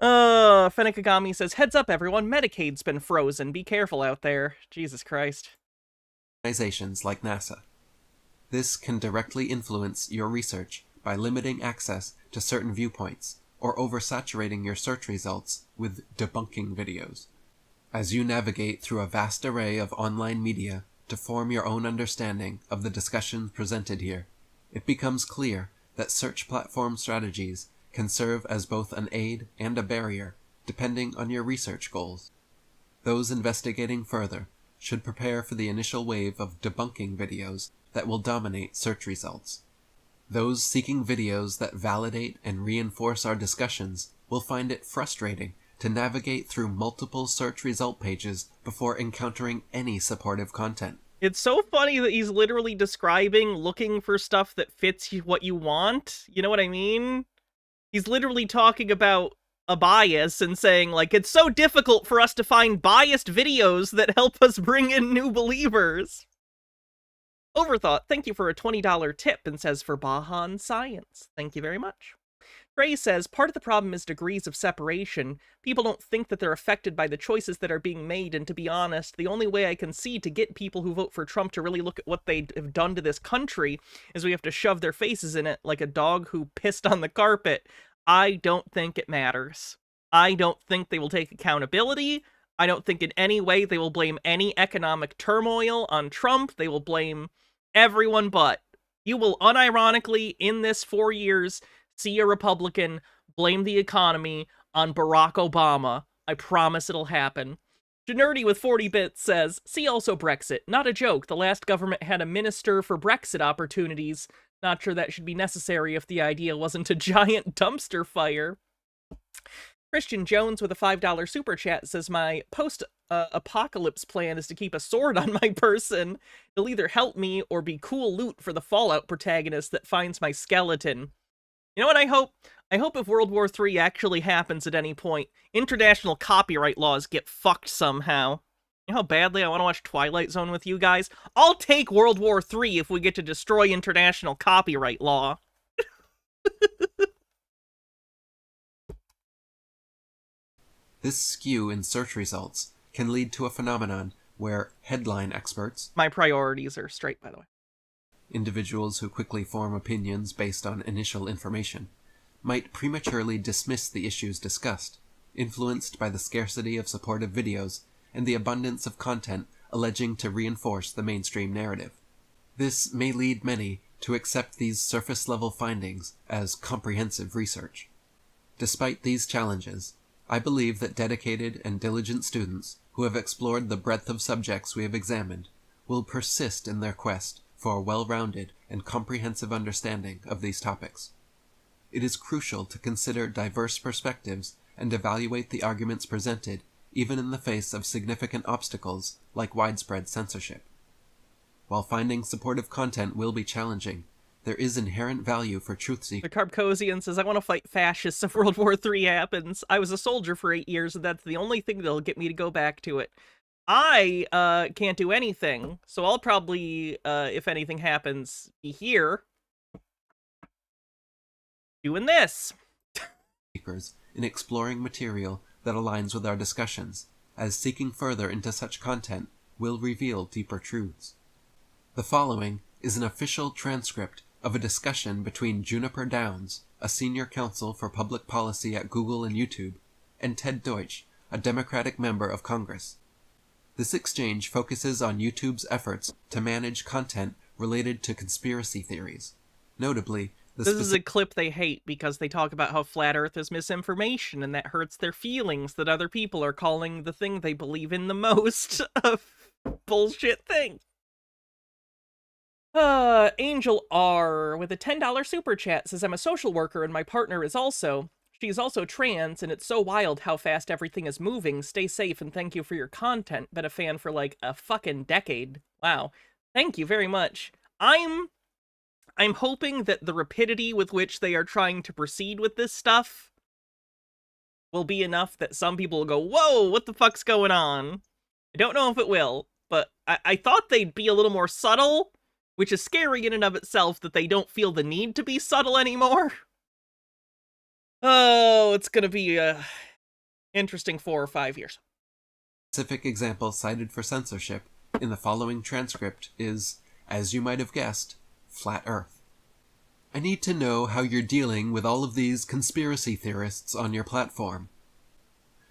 Fenekagami says, heads up everyone, Medicaid's been frozen. Be careful out there. Jesus Christ. Organizations like NASA. This can directly influence your research by limiting access to certain viewpoints, or oversaturating your search results with debunking videos. As you navigate through a vast array of online media to form your own understanding of the discussions presented here, it becomes clear that search platform strategies can serve as both an aid and a barrier, depending on your research goals. Those investigating further should prepare for the initial wave of debunking videos that will dominate search results. Those seeking videos that validate and reinforce our discussions will find it frustrating to navigate through multiple search result pages before encountering any supportive content. It's so funny that he's literally describing looking for stuff that fits what you want. You know what I mean? He's literally talking about a bias and saying, like, it's so difficult for us to find biased videos that help us bring in new believers. Overthought, thank you for a $20 tip, and says for Bahan Science. Thank you very much. Trey says, part of the problem is degrees of separation. People don't think that they're affected by the choices that are being made, and to be honest, the only way I can see to get people who vote for Trump to really look at what they have done to this country is we have to shove their faces in it like a dog who pissed on the carpet. I don't think it matters. I don't think they will take accountability. I don't think in any way they will blame any economic turmoil on Trump. They will blame everyone but. You will unironically, in this 4 years, see a Republican blame the economy on Barack Obama. I promise it'll happen. Generdy with 40 bits says, see also Brexit. Not a joke. The last government had a minister for Brexit opportunities. Not sure that should be necessary if the idea wasn't a giant dumpster fire. Christian Jones with a $5 super chat says, my post-apocalypse plan is to keep a sword on my person. It'll either help me or be cool loot for the Fallout protagonist that finds my skeleton. You know what I hope? I hope if World War III actually happens at any point, international copyright laws get fucked somehow. You know how badly I want to watch Twilight Zone with you guys? I'll take World War III if we get to destroy international copyright law. This skew in search results can lead to a phenomenon where headline experts, my priorities are straight, by the way, individuals who quickly form opinions based on initial information, might prematurely dismiss the issues discussed, influenced by the scarcity of supportive videos and the abundance of content alleging to reinforce the mainstream narrative. This may lead many to accept these surface-level findings as comprehensive research. Despite these challenges, I believe that dedicated and diligent students who have explored the breadth of subjects we have examined will persist in their quest for a well-rounded and comprehensive understanding of these topics. It is crucial to consider diverse perspectives and evaluate the arguments presented even in the face of significant obstacles like widespread censorship. While finding supportive content will be challenging, there is inherent value for truth seekers. The Carpcosian says, I want to fight fascists if World War III happens. I was a soldier for 8 years, and that's the only thing that'll get me to go back to it. I can't do anything, so I'll probably, if anything happens, be here doing this. In exploring material that aligns with our discussions, as seeking further into such content will reveal deeper truths. The following is an official transcript of a discussion between Juniper Downs, a senior counsel for public policy at Google and YouTube, and Ted Deutsch, a Democratic member of Congress. This exchange focuses on YouTube's efforts to manage content related to conspiracy theories. Notably, this is a clip they hate because they talk about how Flat Earth is misinformation and that hurts their feelings that other people are calling the thing they believe in the most a bullshit thing. Angel R with a $10 super chat says, I'm a social worker and my partner is also. She's also trans, and it's so wild how fast everything is moving. Stay safe and thank you for your content. Been a fan for like a fucking decade. Wow. Thank you very much. I'm hoping that the rapidity with which they are trying to proceed with this stuff will be enough that some people will go, whoa, what the fuck's going on? I don't know if it will, but I thought they'd be a little more subtle, which is scary in and of itself that they don't feel the need to be subtle anymore. Oh, it's gonna be a interesting 4 or 5 years. Specific example cited for censorship in the following transcript is, as you might have guessed, Flat Earth. I need to know how you're dealing with all of these conspiracy theorists on your platform.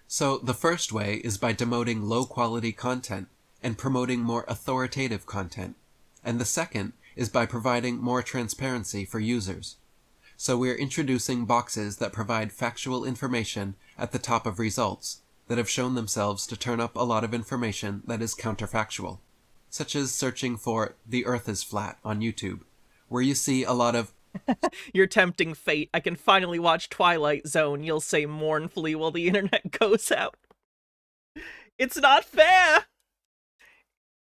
So the first way is by demoting low-quality content and promoting more authoritative content, and the second is by providing more transparency for users. So we're introducing boxes that provide factual information at the top of results that have shown themselves to turn up a lot of information that is counterfactual, such as searching for "the Earth is flat" on YouTube, where you see a lot of Your tempting fate. I can finally watch Twilight Zone, you'll say mournfully while the internet goes out. It's not fair!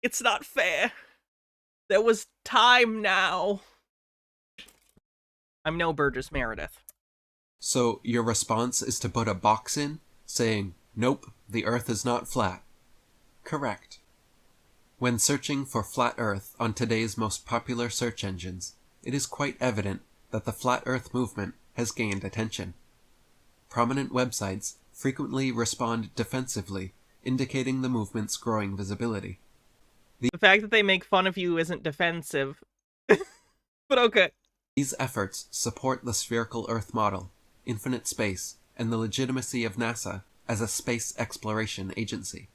It's not fair. There was time now. I'm no Burgess Meredith. So your response is to put a box in, saying, nope, the Earth is not flat. Correct. When searching for Flat Earth on today's most popular search engines, it is quite evident that the Flat Earth movement has gained attention. Prominent websites frequently respond defensively, indicating the movement's growing visibility. The fact that they make fun of you isn't defensive. But okay. These efforts support the spherical Earth model, infinite space, and the legitimacy of NASA as a space exploration agency.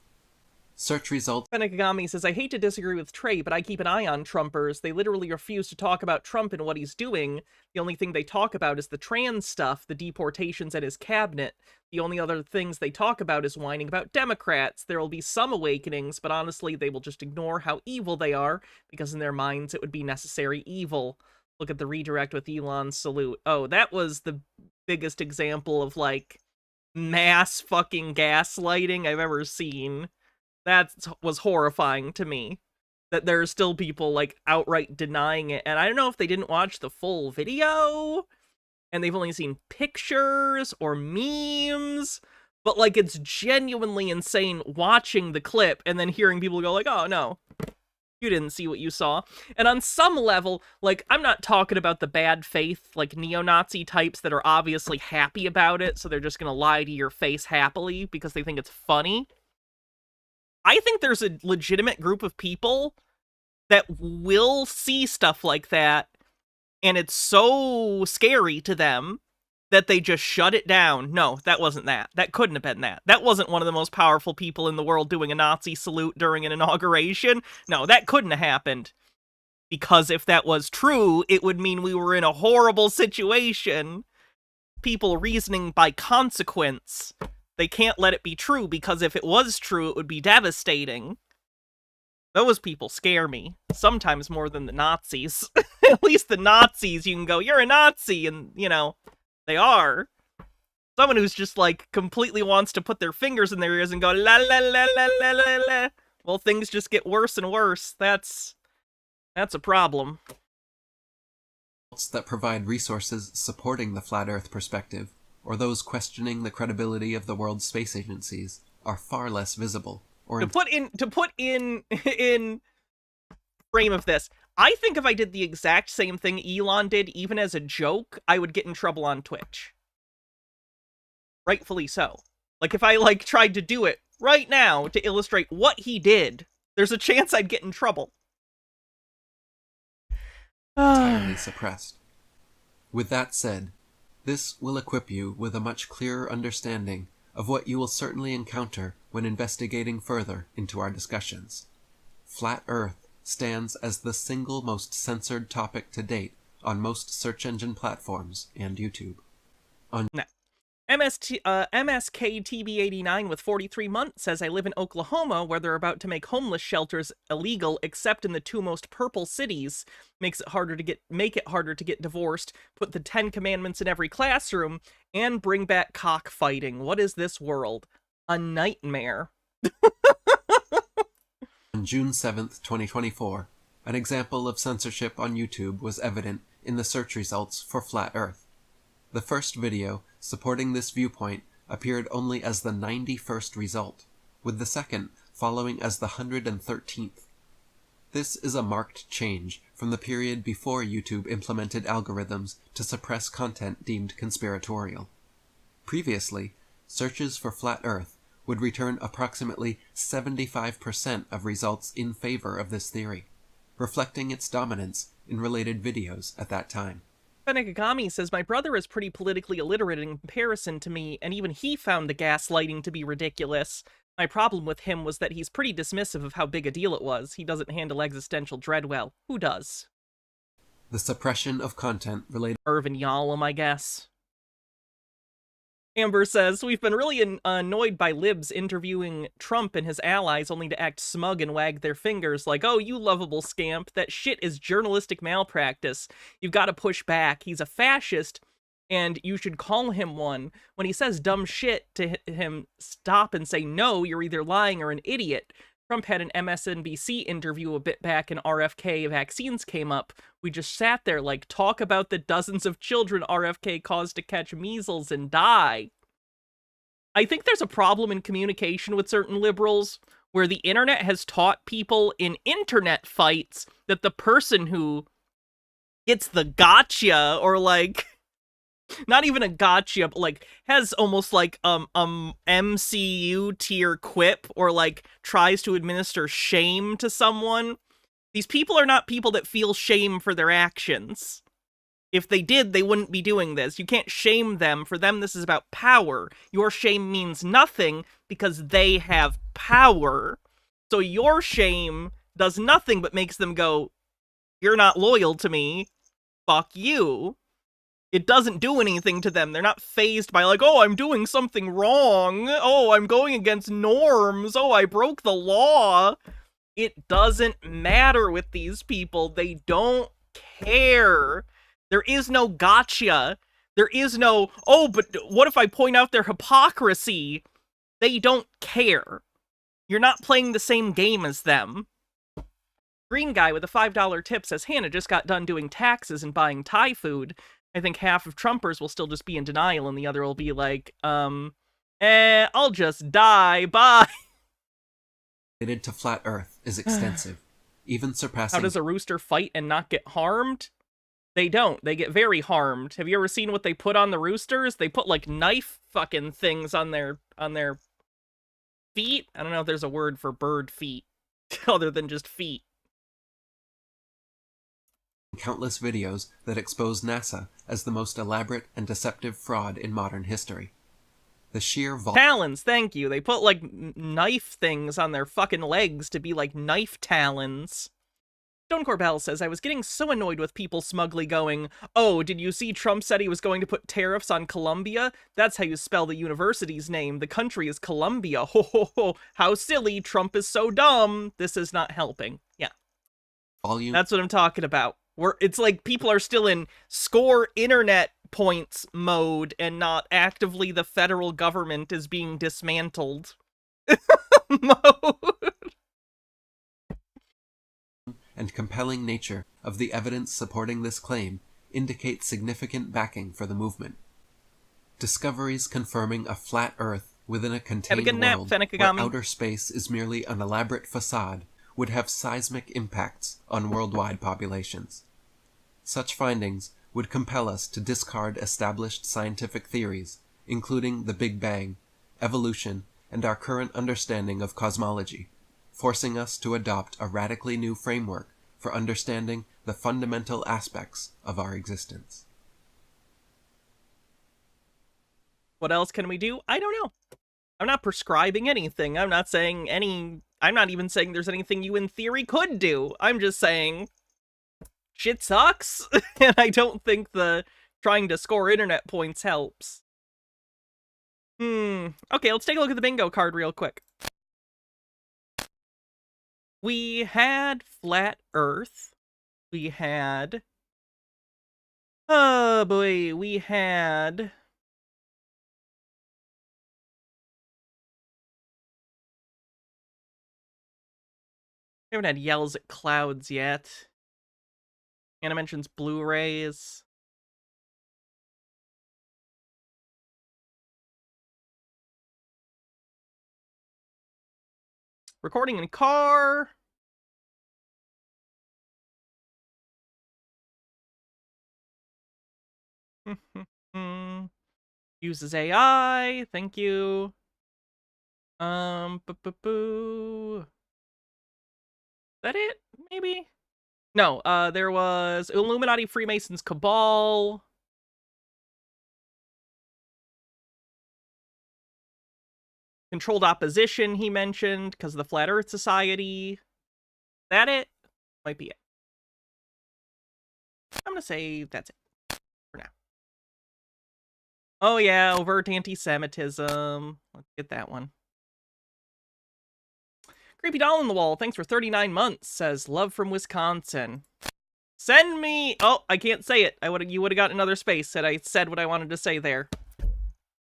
Search results. Benekagami says, I hate to disagree with Trey, but I keep an eye on Trumpers. They literally refuse to talk about Trump and what he's doing. The only thing they talk about is the trans stuff, the deportations at his cabinet. The only other things they talk about is whining about Democrats. There will be some awakenings, but honestly, they will just ignore how evil they are, because in their minds it would be necessary evil. Look at the redirect with Elon's salute. Oh, that was the biggest example of, like, mass fucking gaslighting I've ever seen. That was horrifying to me. That there are still people, like, outright denying it. And I don't know if they didn't watch the full video, and they've only seen pictures or memes, but, like, it's genuinely insane watching the clip and then hearing people go, like, oh, no. You didn't see what you saw. And on some level, like, I'm not talking about the bad faith, like, neo-Nazi types that are obviously happy about it, so they're just gonna lie to your face happily because they think it's funny. I think there's a legitimate group of people that will see stuff like that, and it's so scary to them that they just shut it down. No, that wasn't that. That couldn't have been that. That wasn't one of the most powerful people in the world doing a Nazi salute during an inauguration. No, that couldn't have happened. Because if that was true, it would mean we were in a horrible situation. People reasoning by consequence. They can't let it be true, because if it was true, it would be devastating. Those people scare me. Sometimes more than the Nazis. At least the Nazis, you can go, you're a Nazi, and, you know, they are. Someone who's just, like, completely wants to put their fingers in their ears and go, la la la la la la la. Well, things just get worse and worse. That's a problem. That provide resources supporting the flat Earth perspective, or those questioning the credibility of the world's space agencies, are far less visible, or To put in in frame of this, I think if I did the exact same thing Elon did, even as a joke, I would get in trouble on Twitch. Rightfully so. Like, if I, like, tried to do it right now to illustrate what he did, there's a chance I'd get in trouble. entirely suppressed. With that said, this will equip you with a much clearer understanding of what you will certainly encounter when investigating further into our discussions. Flat Earth stands as the single most censored topic to date on most search engine platforms and YouTube. MSKTB89 with 43 months says, I live in Oklahoma where they're about to make homeless shelters illegal except in the two most purple cities. Make it harder to get divorced, put the 10 commandments in every classroom, and bring back cockfighting. What is this world? A nightmare. On June 7th, 2024, an example of censorship on YouTube was evident in the search results for Flat Earth. The first video supporting this viewpoint appeared only as the 91st result, with the second following as the 113th. This is a marked change from the period before YouTube implemented algorithms to suppress content deemed conspiratorial. Previously, searches for Flat Earth would return approximately 75% of results in favor of this theory, reflecting its dominance in related videos at that time. Benegagami says, my brother is pretty politically illiterate in comparison to me, and even he found the gaslighting to be ridiculous. My problem with him was that he's pretty dismissive of how big a deal it was. He doesn't handle existential dread well. Who does? The suppression of content related Irvin Yalom, I guess. Amber says, we've been really annoyed by libs interviewing Trump and his allies only to act smug and wag their fingers like, oh, you lovable scamp, that shit is journalistic malpractice. You've got to push back. He's a fascist, and you should call him one. When he says dumb shit to him, stop and say, no, you're either lying or an idiot. Trump had an MSNBC interview a bit back and RFK vaccines came up. We just sat there like, talk about the dozens of children RFK caused to catch measles and die. I think there's a problem in communication with certain liberals where the internet has taught people in internet fights that the person who gets the gotcha, or like, not even a gotcha, but like has almost like MCU tier quip, or like tries to administer shame to someone. These people are not people that feel shame for their actions. If they did, they wouldn't be doing this. You can't shame them. For them, this is about power. Your shame means nothing because they have power. So your shame does nothing but makes them go, you're not loyal to me. Fuck you. It doesn't do anything to them. They're not fazed by like, oh, I'm doing something wrong. Oh, I'm going against norms. Oh, I broke the law. It doesn't matter with these people. They don't care. There is no gotcha. There is no, oh, but what if I point out their hypocrisy? They don't care. You're not playing the same game as them. Green guy with a $5 tip says, Hannah just got done doing taxes and buying Thai food. I think half of Trumpers will still just be in denial and the other will be like, I'll just die, bye. related to Flat Earth is extensive, even surpassing... How does a rooster fight and not get harmed? They don't. They get very harmed. Have you ever seen what they put on the roosters? They put, like, knife fucking things on their feet? I don't know if there's a word for bird feet, other than just feet. Countless videos that expose NASA as the most elaborate and deceptive fraud in modern history. The sheer talons, thank you. They put, like, knife things on their fucking legs to be, like, knife talons. Stone Corbell says, I was getting so annoyed with people smugly going, oh, did you see Trump said he was going to put tariffs on Colombia? That's how you spell the university's name. The country is Colombia. Ho ho ho. How silly. Trump is so dumb. This is not helping. Yeah. volume. That's what I'm talking about. It's like people are still in score internet points mode and not actively the federal government is being dismantled mode. And compelling nature of the evidence supporting this claim indicate significant backing for the movement. Discoveries confirming a flat Earth within a contained good nap, world where Fenekagami. outer space is merely an elaborate facade would have seismic impacts on worldwide populations. Such findings would compel us to discard established scientific theories, including the Big Bang, evolution, and our current understanding of cosmology, forcing us to adopt a radically new framework for understanding the fundamental aspects of our existence. What else can we do? I don't know. I'm not prescribing anything. I'm not even saying there's anything you in theory could do. I'm just saying shit sucks, and I don't think the trying to score internet points helps. Okay, let's take a look at the bingo card real quick. We had Flat Earth. We had... Oh boy, we had... We haven't had yells at clouds yet. Anna mentions Blu-rays. Recording in car. Uses AI. Thank you. Boo. Is that it? Maybe? No, there was Illuminati, Freemasons, Cabal. Controlled opposition, he mentioned, because of the Flat Earth Society. Is that it? Might be it. I'm gonna say that's it for now. Oh yeah, overt anti-Semitism. Let's get that one. Creepy Doll on the Wall, thanks for 39 months, says, love from Wisconsin. Send me... Oh, I can't say it. You would have got another space had I said what I wanted to say there.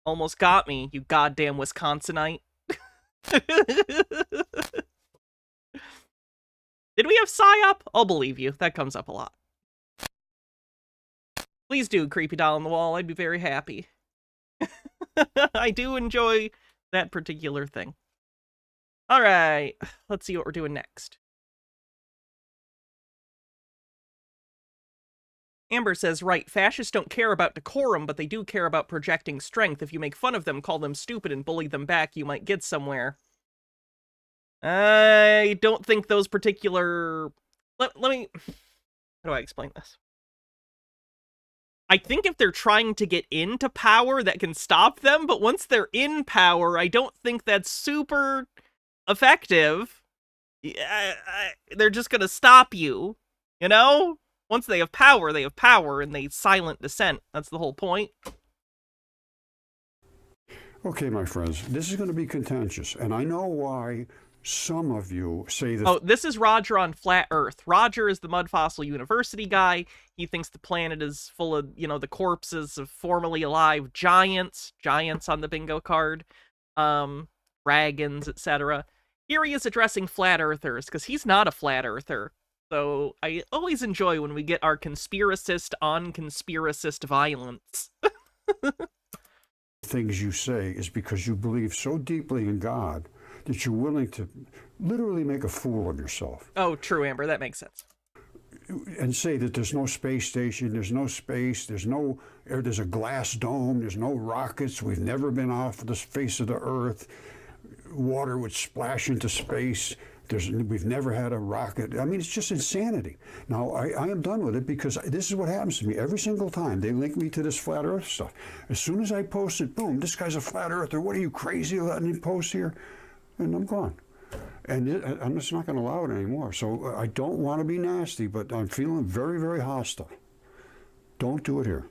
Almost got me, you goddamn Wisconsinite. Did we have PSYOP? I'll believe you. That comes up a lot. Please do, Creepy Doll on the Wall. I'd be very happy. I do enjoy that particular thing. Alright, let's see what we're doing next. Amber says, right, fascists don't care about decorum, but they do care about projecting strength. If you make fun of them, call them stupid, and bully them back, you might get somewhere. I don't think those particular... Let me... How do I explain this? I think if they're trying to get into power, that can stop them, but once they're in power, I don't think that's super effective. They're just gonna stop you, you know? Once they have power, and they silent dissent. That's the whole point. Okay, my friends, this is going to be contentious, and I know why some of you say that... Oh, this is Roger on Flat Earth. Roger is the Mud Fossil University guy. He thinks the planet is full of, you know, the corpses of formerly alive giants. Giants on the bingo card. Dragons, etc. Here he is addressing flat earthers, because he's not a flat earther. So I always enjoy when we get our conspiracist on conspiracist violence. Things you say is because you believe so deeply in God that you're willing to literally make a fool of yourself. Oh, true, Amber. That makes sense. And say that there's no space station, there's no space, there's a glass dome, there's no rockets, we've never been off the face of the earth, water would splash into space, we've never had a rocket. I mean, it's just insanity. Now, I am done with it because this is what happens to me every single time. They link me to this flat earth stuff. As soon as I post it, boom, this guy's a flat earther. What are you, crazy, letting me post here? And I'm gone. And I'm just not going to allow it anymore. So I don't want to be nasty, but I'm feeling very, very hostile. Don't do it here.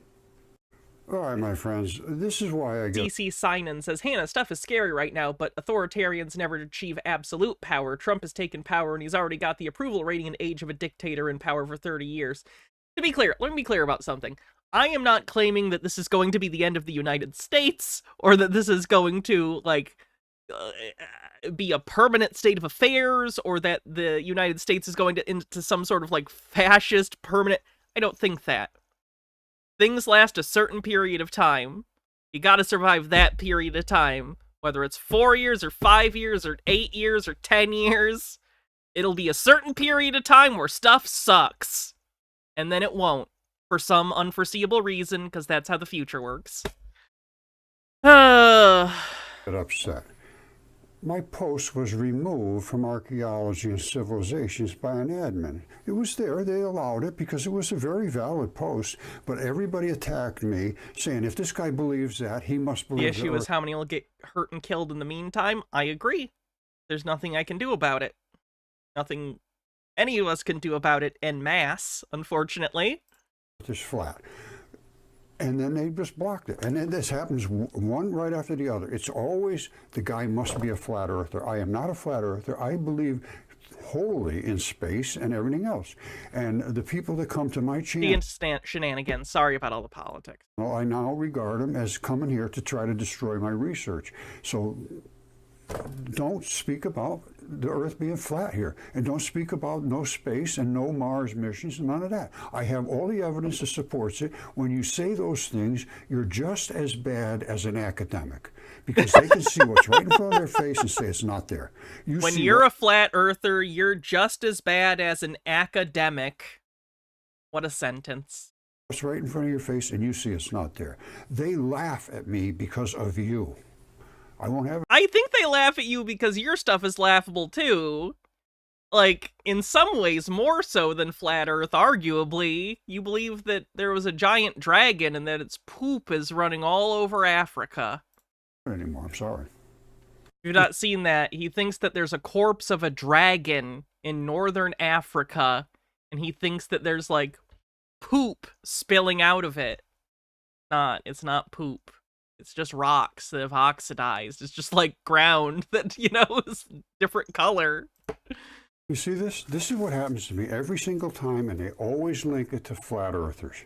All right, my friends, this is why I get... DC Sinan says, Hannah, stuff is scary right now, but authoritarians never achieve absolute power. Trump has taken power, and he's already got the approval rating and age of a dictator in power for 30 years. To be clear, let me be clear about something. I am not claiming that this is going to be the end of the United States, or that this is going to, like... be a permanent state of affairs, or that the United States is going to into some sort of like fascist permanent... I don't think that. Things last a certain period of time. You gotta survive that period of time, Whether it's 4 years or 5 years or 8 years or 10 years, it'll be a certain period of time where stuff sucks. And then it won't, for some unforeseeable reason, because that's how the future works. Get upset. My post was removed from Archaeology and Civilizations by an admin. It was there, they allowed it because it was a very valid post, but everybody attacked me saying if this guy believes that, he must believe The issue is how many will get hurt and killed in the meantime. I agree. There's nothing I can do about it. Nothing any of us can do about it en masse, unfortunately. It's flat. And then they just blocked it. And then this happens one right after the other. It's always the guy must be a flat earther. I am not a flat earther. I believe wholly in space and everything else. And the people that come to my channel... The instant shenanigans. Sorry about all the politics. Well, I now regard them as coming here to try to destroy my research. So don't speak about the Earth being flat here. And don't speak about no space and no Mars missions, none of that. I have all the evidence that supports it. When you say those things, you're just as bad as an academic. Because they can see what's right in front of their face and say it's not there. When you're a flat earther, you're just as bad as an academic. What a sentence. What's right in front of your face and you see it's not there. They laugh at me because of you. I won't have it. I think they laugh at you because your stuff is laughable too. Like, in some ways more so than Flat Earth, arguably. You believe that there was a giant dragon and that its poop is running all over Africa. Anymore, I'm sorry. You've not seen that. He thinks that there's a corpse of a dragon in northern Africa, and he thinks that there's, like, poop spilling out of it. It's not poop. It's just rocks that have oxidized. It's just like ground that, you know, is different color. You see this? This is what happens to me every single time, and they always link it to flat earthers.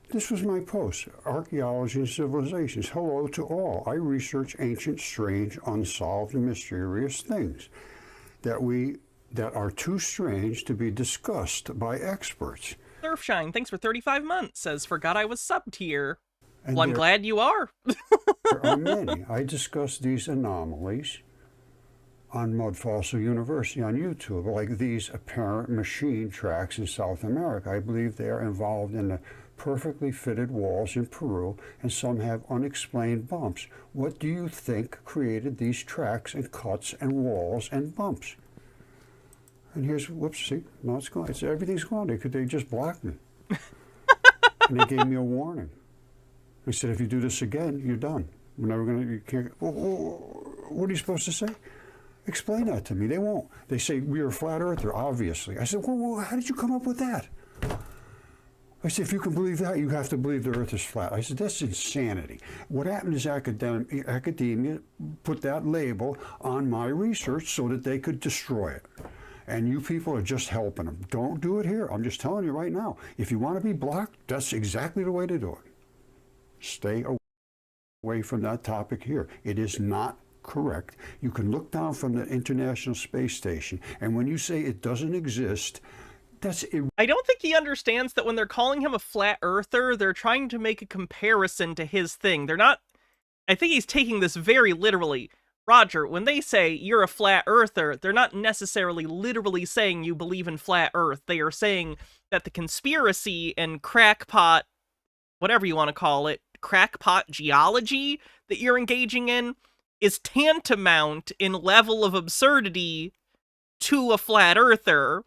This was my post, Archaeology and Civilizations. Hello to all. I research ancient, strange, unsolved, and mysterious things that are too strange to be discussed by experts. Surfshine, thanks for 35 months, says, forgot I was subbed here. And well, I'm glad you are. There are many. I discuss these anomalies on Mud Fossil University on YouTube, like these apparent machine tracks in South America. I believe they are involved in the perfectly fitted walls in Peru, and some have unexplained bumps. What do you think created these tracks and cuts and walls and bumps? And here's, whoops, see, now it's gone. Everything's gone. They just blocked me. And they gave me a warning. They said, if you do this again, you're done. We're never going to, you can't, what are you supposed to say? Explain that to me. They won't. They say, we're a flat earther, obviously. I said, well, how did you come up with that? I said, if you can believe that, you have to believe the earth is flat. I said, that's insanity. What happened is academia put that label on my research so that they could destroy it. And you people are just helping them. Don't do it here. I'm just telling you right now. If you want to be blocked, that's exactly the way to do it. Stay away from that topic here. It is not correct. You can look down from the International Space Station, and when you say it doesn't exist, that's I don't think he understands that when they're calling him a flat earther, they're trying to make a comparison to his thing. They're not... I think he's taking this very literally. Roger, when they say you're a flat earther, they're not necessarily literally saying you believe in flat earth. They are saying that the conspiracy and crackpot, whatever you want to call it, crackpot geology that you're engaging in is tantamount in level of absurdity to a flat earther.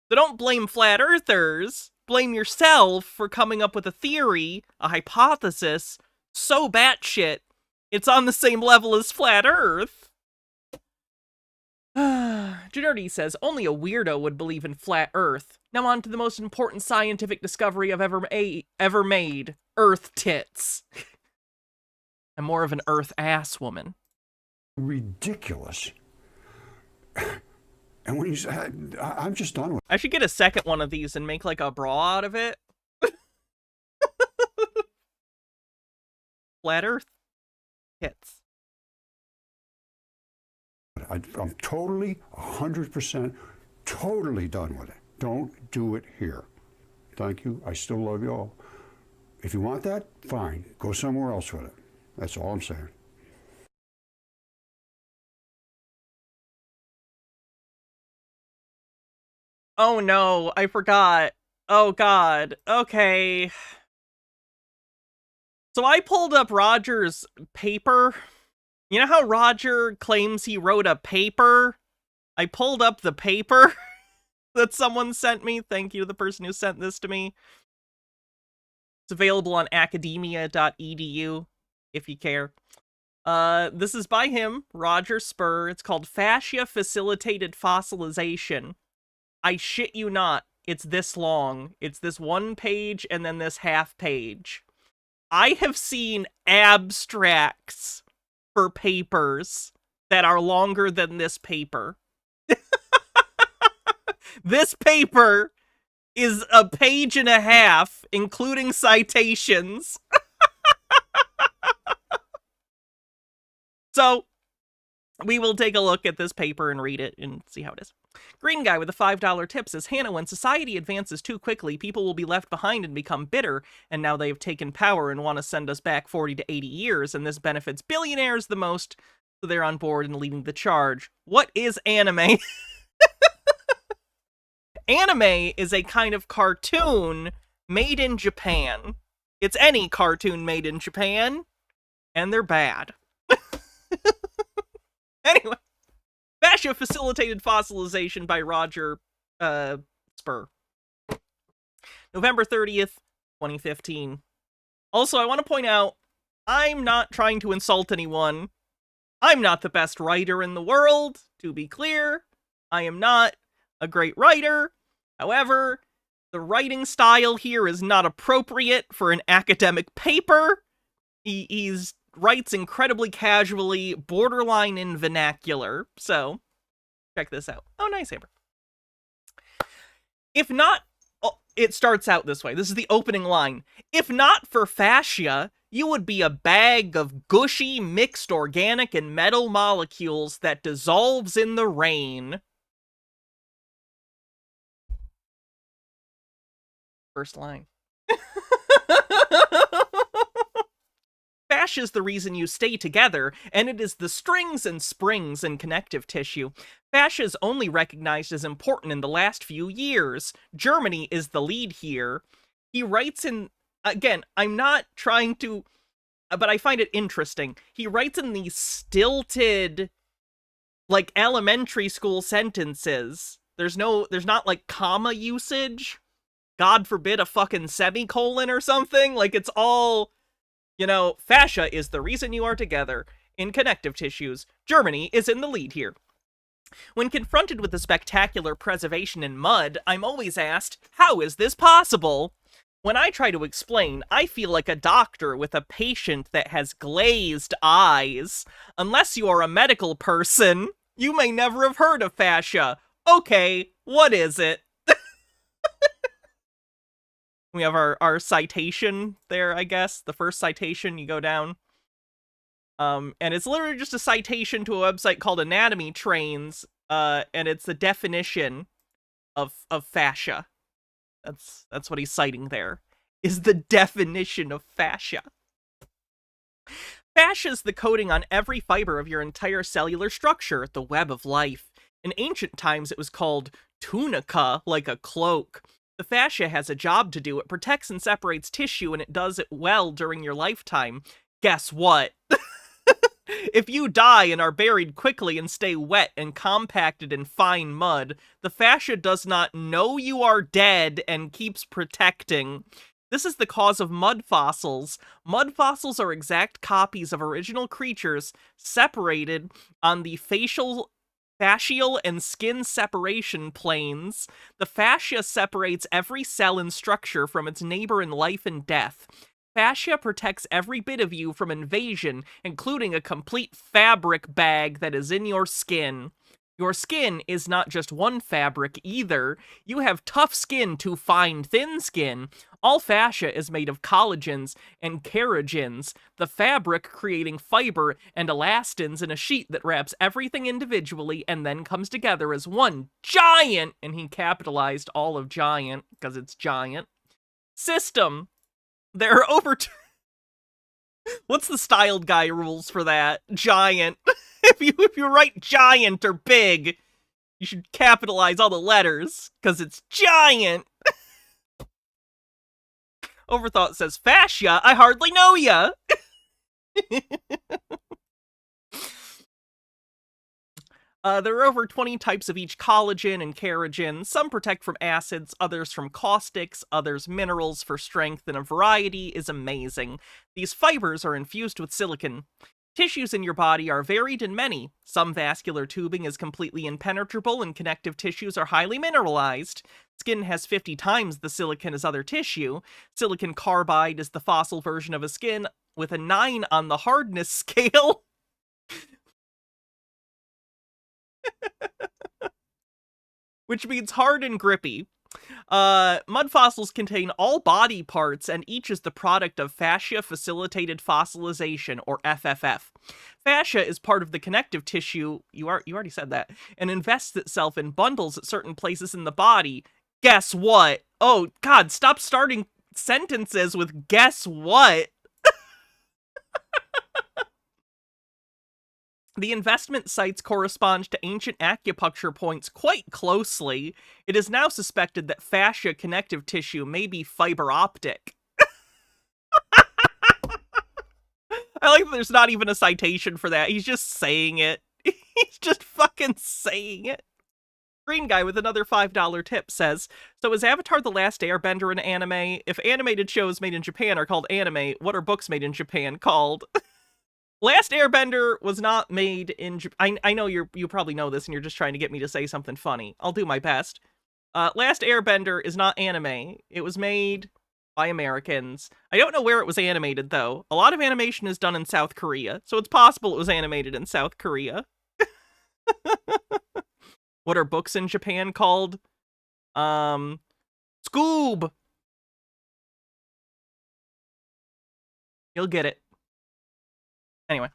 So don't blame flat earthers, blame yourself for coming up with a theory, a hypothesis, so batshit it's on the same level as flat earth. Ginerdi says, only a weirdo would believe in flat earth. Now on to the most important scientific discovery I've ever made. Earth tits. I'm more of an earth ass woman. Ridiculous. And when you say, I'm just done with it. I should get a second one of these and make like a bra out of it. Flat earth tits. I'm totally, 100%, totally done with it. Don't do it here. Thank you. I still love you all. If you want that, fine. Go somewhere else with it. That's all I'm saying. Oh no, I forgot. Oh god. Okay. So I pulled up Roger's paper. You know how Roger claims he wrote a paper? I pulled up the paper that someone sent me. Thank you to the person who sent this to me. It's available on academia.edu if you care. This is by him, Roger Spur. It's called Fascia Facilitated Fossilization. I shit you not, it's this long. It's this one page and then this half page. I have seen abstracts for papers that are longer than this paper. This paper is a page and a half, including citations. So, we will take a look at this paper and read it and see how it is. Green Guy with a $5 tip says, Hannah, when society advances too quickly, people will be left behind and become bitter, and now they've taken power and want to send us back 40 to 80 years, and this benefits billionaires the most, so they're on board and leading the charge. What is anime? Anime is a kind of cartoon made in Japan. It's any cartoon made in Japan, and they're bad. Anyway, Fascia Facilitated Fossilization by Roger Spur. November 30th, 2015. Also, I want to point out, I'm not trying to insult anyone. I'm not the best writer in the world, to be clear. I am not a great writer. However, the writing style here is not appropriate for an academic paper. He's writes incredibly casually, borderline in vernacular. So, check this out. Oh, nice, Amber. If not, it starts out this way. This is the opening line. If not for fascia, you would be a bag of gushy, mixed organic and metal molecules that dissolves in the rain. First line. Fascia is the reason you stay together, and it is the strings and springs in connective tissue. Fascia is only recognized as important in the last few years. Germany is the lead here. He writes in, again, I'm not trying to, but I find it interesting. He writes in these stilted, like, elementary school sentences. There's not, like, comma usage. God forbid a fucking semicolon or something. Like, it's all, you know, fascia is the reason you are together. In connective tissues, Germany is in the lead here. When confronted with the spectacular preservation in mud, I'm always asked, how is this possible? When I try to explain, I feel like a doctor with a patient that has glazed eyes. Unless you are a medical person, you may never have heard of fascia. Okay, what is it? We have our citation there, I guess. The first citation, you go down. And it's literally just a citation to a website called Anatomy Trains, and it's the definition of fascia. That's what he's citing there, is the definition of fascia. Fascia is the coating on every fiber of your entire cellular structure, the web of life. In ancient times, it was called tunica, like a cloak. The fascia has a job to do. It protects and separates tissue, and it does it well during your lifetime. Guess what? If you die and are buried quickly and stay wet and compacted in fine mud, the fascia does not know you are dead and keeps protecting. This is the cause of mud fossils. Mud fossils are exact copies of original creatures separated on the fascial and skin separation planes. The fascia separates every cell and structure from its neighbor in life and death. Fascia protects every bit of you from invasion, including a complete fabric bag that is in your skin. Your skin is not just one fabric either. You have tough skin to fine thin skin. All fascia is made of collagens and keragens, the fabric creating fiber and elastins in a sheet that wraps everything individually and then comes together as one giant, and he capitalized all of giant because it's giant, system. There are over what's the styled guy rules for that? Giant. If you write giant or big, You should capitalize all the letters, because it's giant. Overthought says, fascia? I hardly know ya. There are over 20 types of each collagen and keratin. Some protect from acids, others from caustics, others minerals for strength, and a variety is amazing. These fibers are infused with silicon. Tissues in your body are varied and many. Some vascular tubing is completely impenetrable and connective tissues are highly mineralized. Skin has 50 times the silicon as other tissue. Silicon carbide is the fossil version of a skin with a 9 on the hardness scale. Which means hard and grippy. Mud fossils contain all body parts, and each is the product of fascia-facilitated fossilization, or FFF. Fascia is part of the connective tissue, you already said that, and invests itself in bundles at certain places in the body. Guess what? Oh, God, stop starting sentences with guess what? The investment sites correspond to ancient acupuncture points quite closely. It is now suspected that fascia connective tissue may be fiber optic. I like that there's not even a citation for that. He's just saying it. He's just fucking saying it. Green guy with another $5 tip says, so is Avatar The Last Airbender an anime? If animated shows made in Japan are called anime, what are books made in Japan called? Last Airbender was not made in Japan. I know you probably know this and you're just trying to get me to say something funny. I'll do my best. Last Airbender is not anime. It was made by Americans. I don't know where it was animated, though. A lot of animation is done in South Korea, so it's possible it was animated in South Korea. What are books in Japan called? Scoob! You'll get it. Anyway.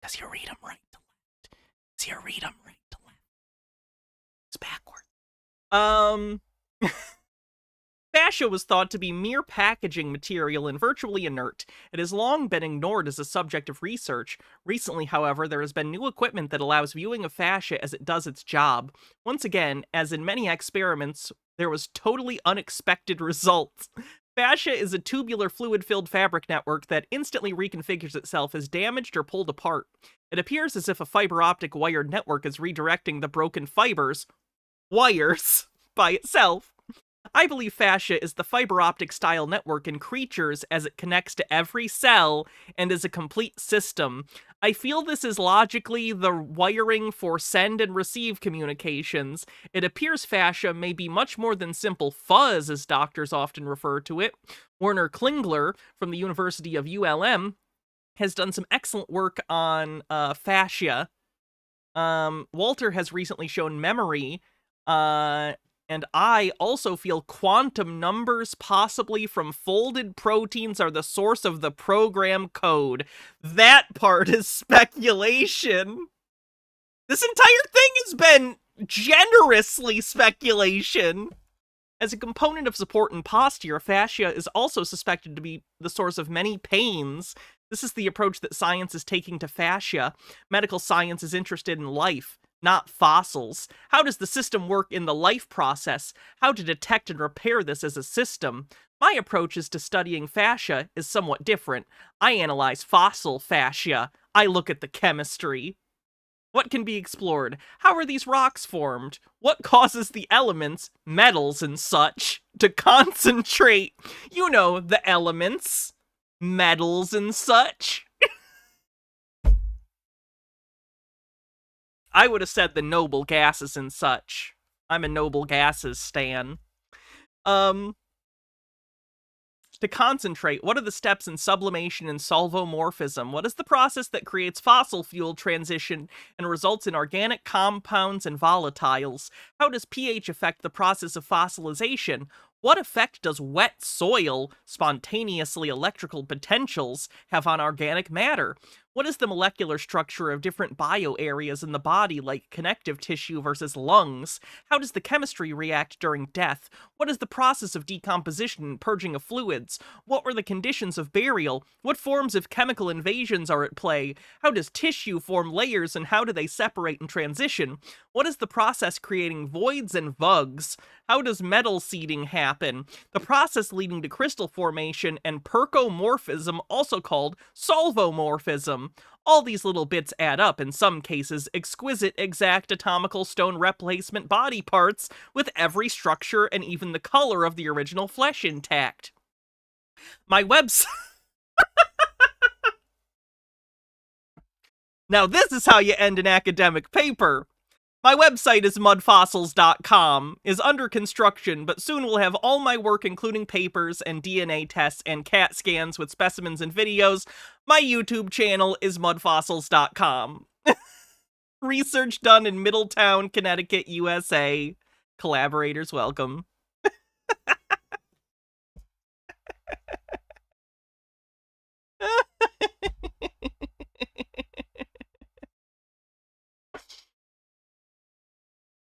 Because you read them right to left. Because you read them right to left. It's backward. Fascia was thought to be mere packaging material and virtually inert. It has long been ignored as a subject of research. Recently, however, there has been new equipment that allows viewing of fascia as it does its job. Once again, as in many experiments, there was totally unexpected results. Fascia is a tubular fluid-filled fabric network that instantly reconfigures itself as damaged or pulled apart. It appears as if a fiber optic wired network is redirecting the broken wires, by itself. I believe fascia is the fiber optic style network in creatures as it connects to every cell and is a complete system. I feel this is logically the wiring for send and receive communications. It appears fascia may be much more than simple fuzz, as doctors often refer to it. Werner Klingler from the University of ULM has done some excellent work on fascia. Walter has recently shown memory, and I also feel quantum numbers, possibly from folded proteins, are the source of the program code. That part is speculation. This entire thing has been generously speculation. As a component of support and posture, fascia is also suspected to be the source of many pains. This is the approach that science is taking to fascia. Medical science is interested in life, not fossils. How does the system work in the life process? How to detect and repair this as a system? My approach is to studying fascia is somewhat different. I analyze fossil fascia. I look at the chemistry. What can be explored? How are these rocks formed? What causes the elements, metals and such, to concentrate? You know, the elements, metals and such. I would have said the noble gases and such. I'm a noble gases stan. To concentrate, what are the steps in sublimation and solvomorphism? What is the process that creates fossil fuel transition and results in organic compounds and volatiles? How does pH affect the process of fossilization? What effect does wet soil, spontaneously electrical potentials, have on organic matter? What is the molecular structure of different bio areas in the body, like connective tissue versus lungs? How does the chemistry react during death? What is the process of decomposition and purging of fluids? What were the conditions of burial? What forms of chemical invasions are at play? How does tissue form layers and how do they separate and transition? What is the process creating voids and vugs? How does metal seeding happen? The process leading to crystal formation and percomorphism, also called solvomorphism. All these little bits add up, in some cases, exquisite, exact atomical stone replacement body parts with every structure and even the color of the original flesh intact. My website... Now this is how you end an academic paper. My website is mudfossils.com, is under construction, but soon will have all my work including papers and DNA tests and CAT scans with specimens and videos. My YouTube channel is mudfossils.com. Research done in Middletown, Connecticut, USA. Collaborators welcome.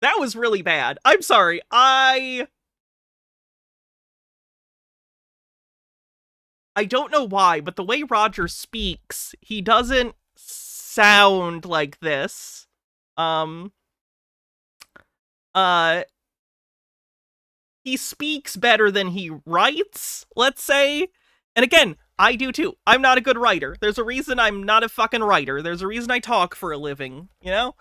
That was really bad. I'm sorry. I don't know why, but the way Roger speaks, he doesn't sound like this. He speaks better than he writes, let's say. And again, I do too. I'm not a good writer. There's a reason I'm not a fucking writer. There's a reason I talk for a living, you know?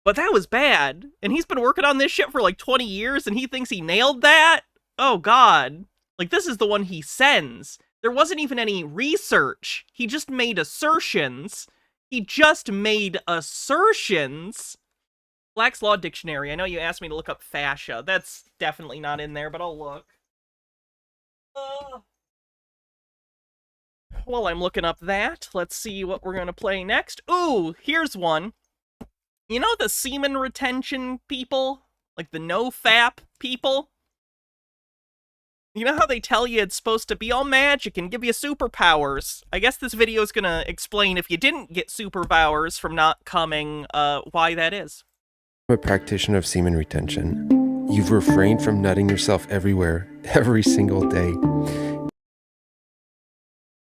But that was bad. And he's been working on this shit for like 20 years and he thinks he nailed that? Oh god. Like, this is the one he sends. There wasn't even any research. He just made assertions. Black's Law Dictionary. I know you asked me to look up fascia. That's definitely not in there, but I'll look. While I'm looking up that, let's see what we're gonna play next. Ooh, here's one. You know the semen retention people? Like the no-fap people? You know how they tell you it's supposed to be all magic and give you superpowers? I guess this video is gonna explain, if you didn't get superpowers from not coming, why that is. I'm a practitioner of semen retention. You've refrained from nutting yourself everywhere, every single day.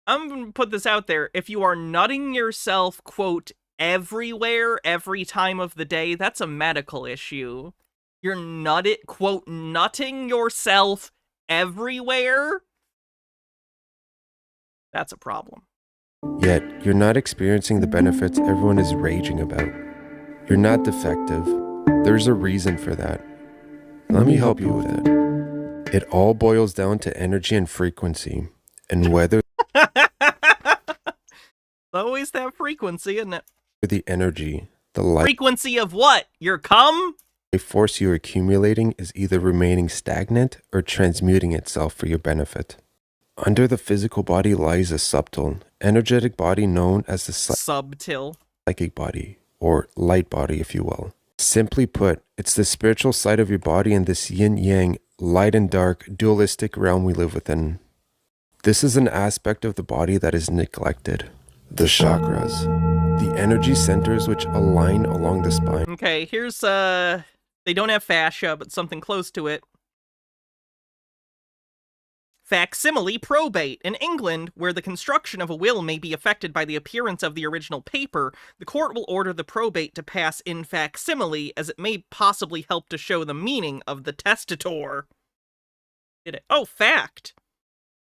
I'm gonna put this out there. If you are nutting yourself, quote, everywhere, every time of the day, that's a medical issue. You're nutting yourself everywhere? That's a problem. Yet, you're not experiencing the benefits everyone is raging about. You're not defective. There's a reason for that. Let me help you with it. It all boils down to energy and frequency, and whether Always that frequency, isn't it? the energy, the life Frequency of what? Your cum? force you're accumulating is either remaining stagnant or transmuting itself for your benefit. Under the physical body lies a subtle, energetic body known as the Subtil. psychic body, or light body, if you will. Simply put, it's the spiritual side of your body in this yin-yang, light and dark, dualistic realm we live within. This is an aspect of the body that is neglected. The chakras, the energy centers which align along the spine. Okay, here's, they don't have fascia, but something close to it. Facsimile probate. In England, where the construction of a will may be affected by the appearance of the original paper, the court will order the probate to pass in facsimile, as it may possibly help to show the meaning of the testator. Did it? Oh, fact.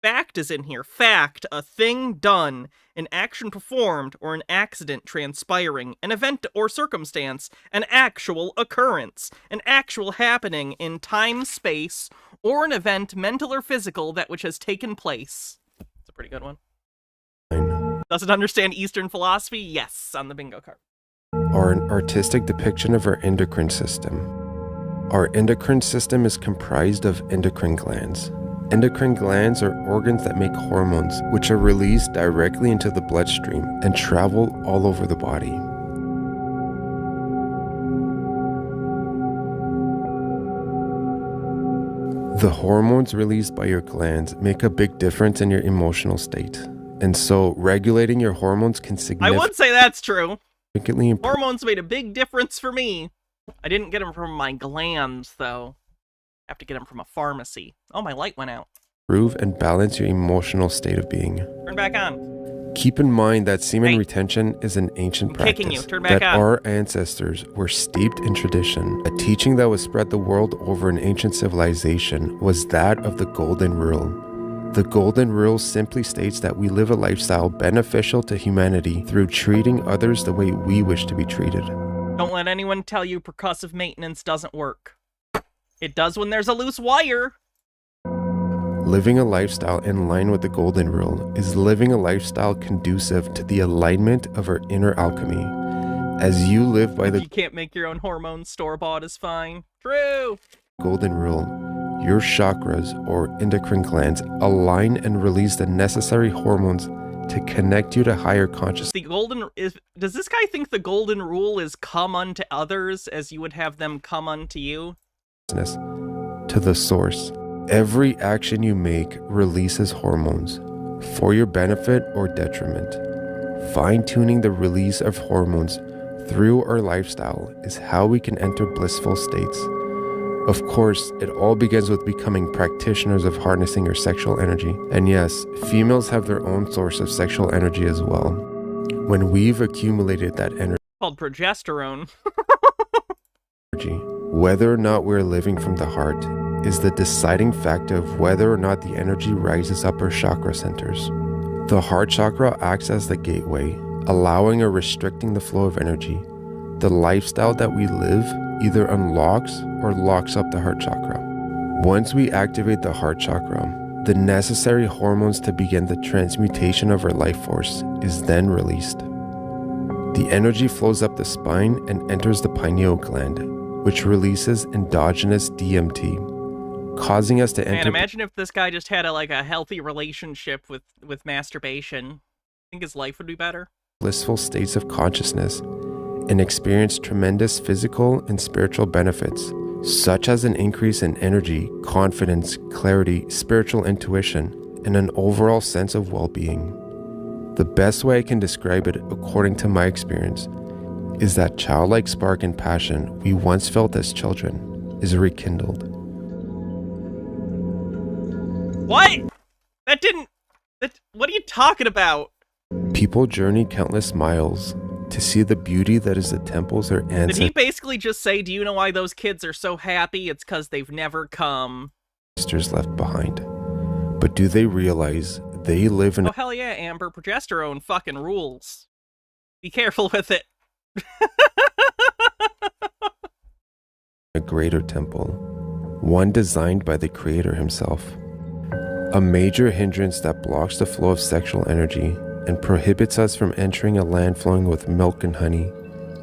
Fact is in here. Fact, a thing done, an action performed, or an accident transpiring, an event or circumstance, an actual occurrence, an actual happening in time, space, or an event, mental or physical, that which has taken place. It's a pretty good one. Does it understand Eastern philosophy? Yes, on the bingo card. Are an artistic depiction of our endocrine system. Our endocrine system is comprised of endocrine glands. Endocrine glands are organs that make hormones, which are released directly into the bloodstream and travel all over the body. The hormones released by your glands make a big difference in your emotional state. And so regulating your hormones can I would say that's true. significantly improve Hormones made a big difference for me. I didn't get them from my glands, though. I have to get them from a pharmacy. Oh, my light went out. and balance your emotional state of being. Turn back on. Keep in mind that semen Hey. retention is an ancient I'm practice kicking you. Turn back that on. our ancestors were steeped in tradition. A teaching that was spread the world over in ancient civilization was that of the Golden Rule. The Golden Rule simply states that we live a lifestyle beneficial to humanity through treating others the way we wish to be treated. Don't let anyone tell you percussive maintenance doesn't work. It does when there's a loose wire. Living a lifestyle in line with the Golden Rule is living a lifestyle conducive to the alignment of our inner alchemy. As you live by If the you can't make your own hormones, store-bought is fine. True. Golden Rule, your chakras or endocrine glands align and release the necessary hormones to connect you to higher consciousness. Does this guy think the golden rule is come unto others as you would have them come unto you? To the source. Every action you make releases hormones for your benefit or detriment. Fine-tuning the release of hormones through our lifestyle is how we can enter blissful states. Of course, it all begins with becoming practitioners of harnessing your sexual energy. And yes, females have their own source of sexual energy as well. When we've accumulated that Called progesterone. energy, whether or not we're living from the heart is the deciding factor of whether or not the energy rises up our chakra centers. The heart chakra acts as the gateway, allowing or restricting the flow of energy. The lifestyle that we live either unlocks or locks up the heart chakra. Once we activate the heart chakra, the necessary hormones to begin the transmutation of our life force is then released. The energy flows up the spine and enters the pineal gland, which releases endogenous DMT, causing us to Man, enter imagine if this guy just had a healthy relationship with masturbation. Think his life would be better? blissful states of consciousness and experience tremendous physical and spiritual benefits, such as an increase in energy, confidence, clarity, spiritual intuition, and an overall sense of well-being. The best way I can describe it, according to my experience, is that childlike spark and passion we once felt as children is rekindled. What? What are you talking about? People journey countless miles to see the beauty that is the temples their Did he ancestors basically just say, do you know why those kids are so happy? It's because they've never come. left behind. But do they realize they live in Oh, hell yeah, Amber. Progesterone fucking rules. Be careful with it. a greater temple, one designed by the Creator himself? A major hindrance that blocks the flow of sexual energy and prohibits us from entering a land flowing with milk and honey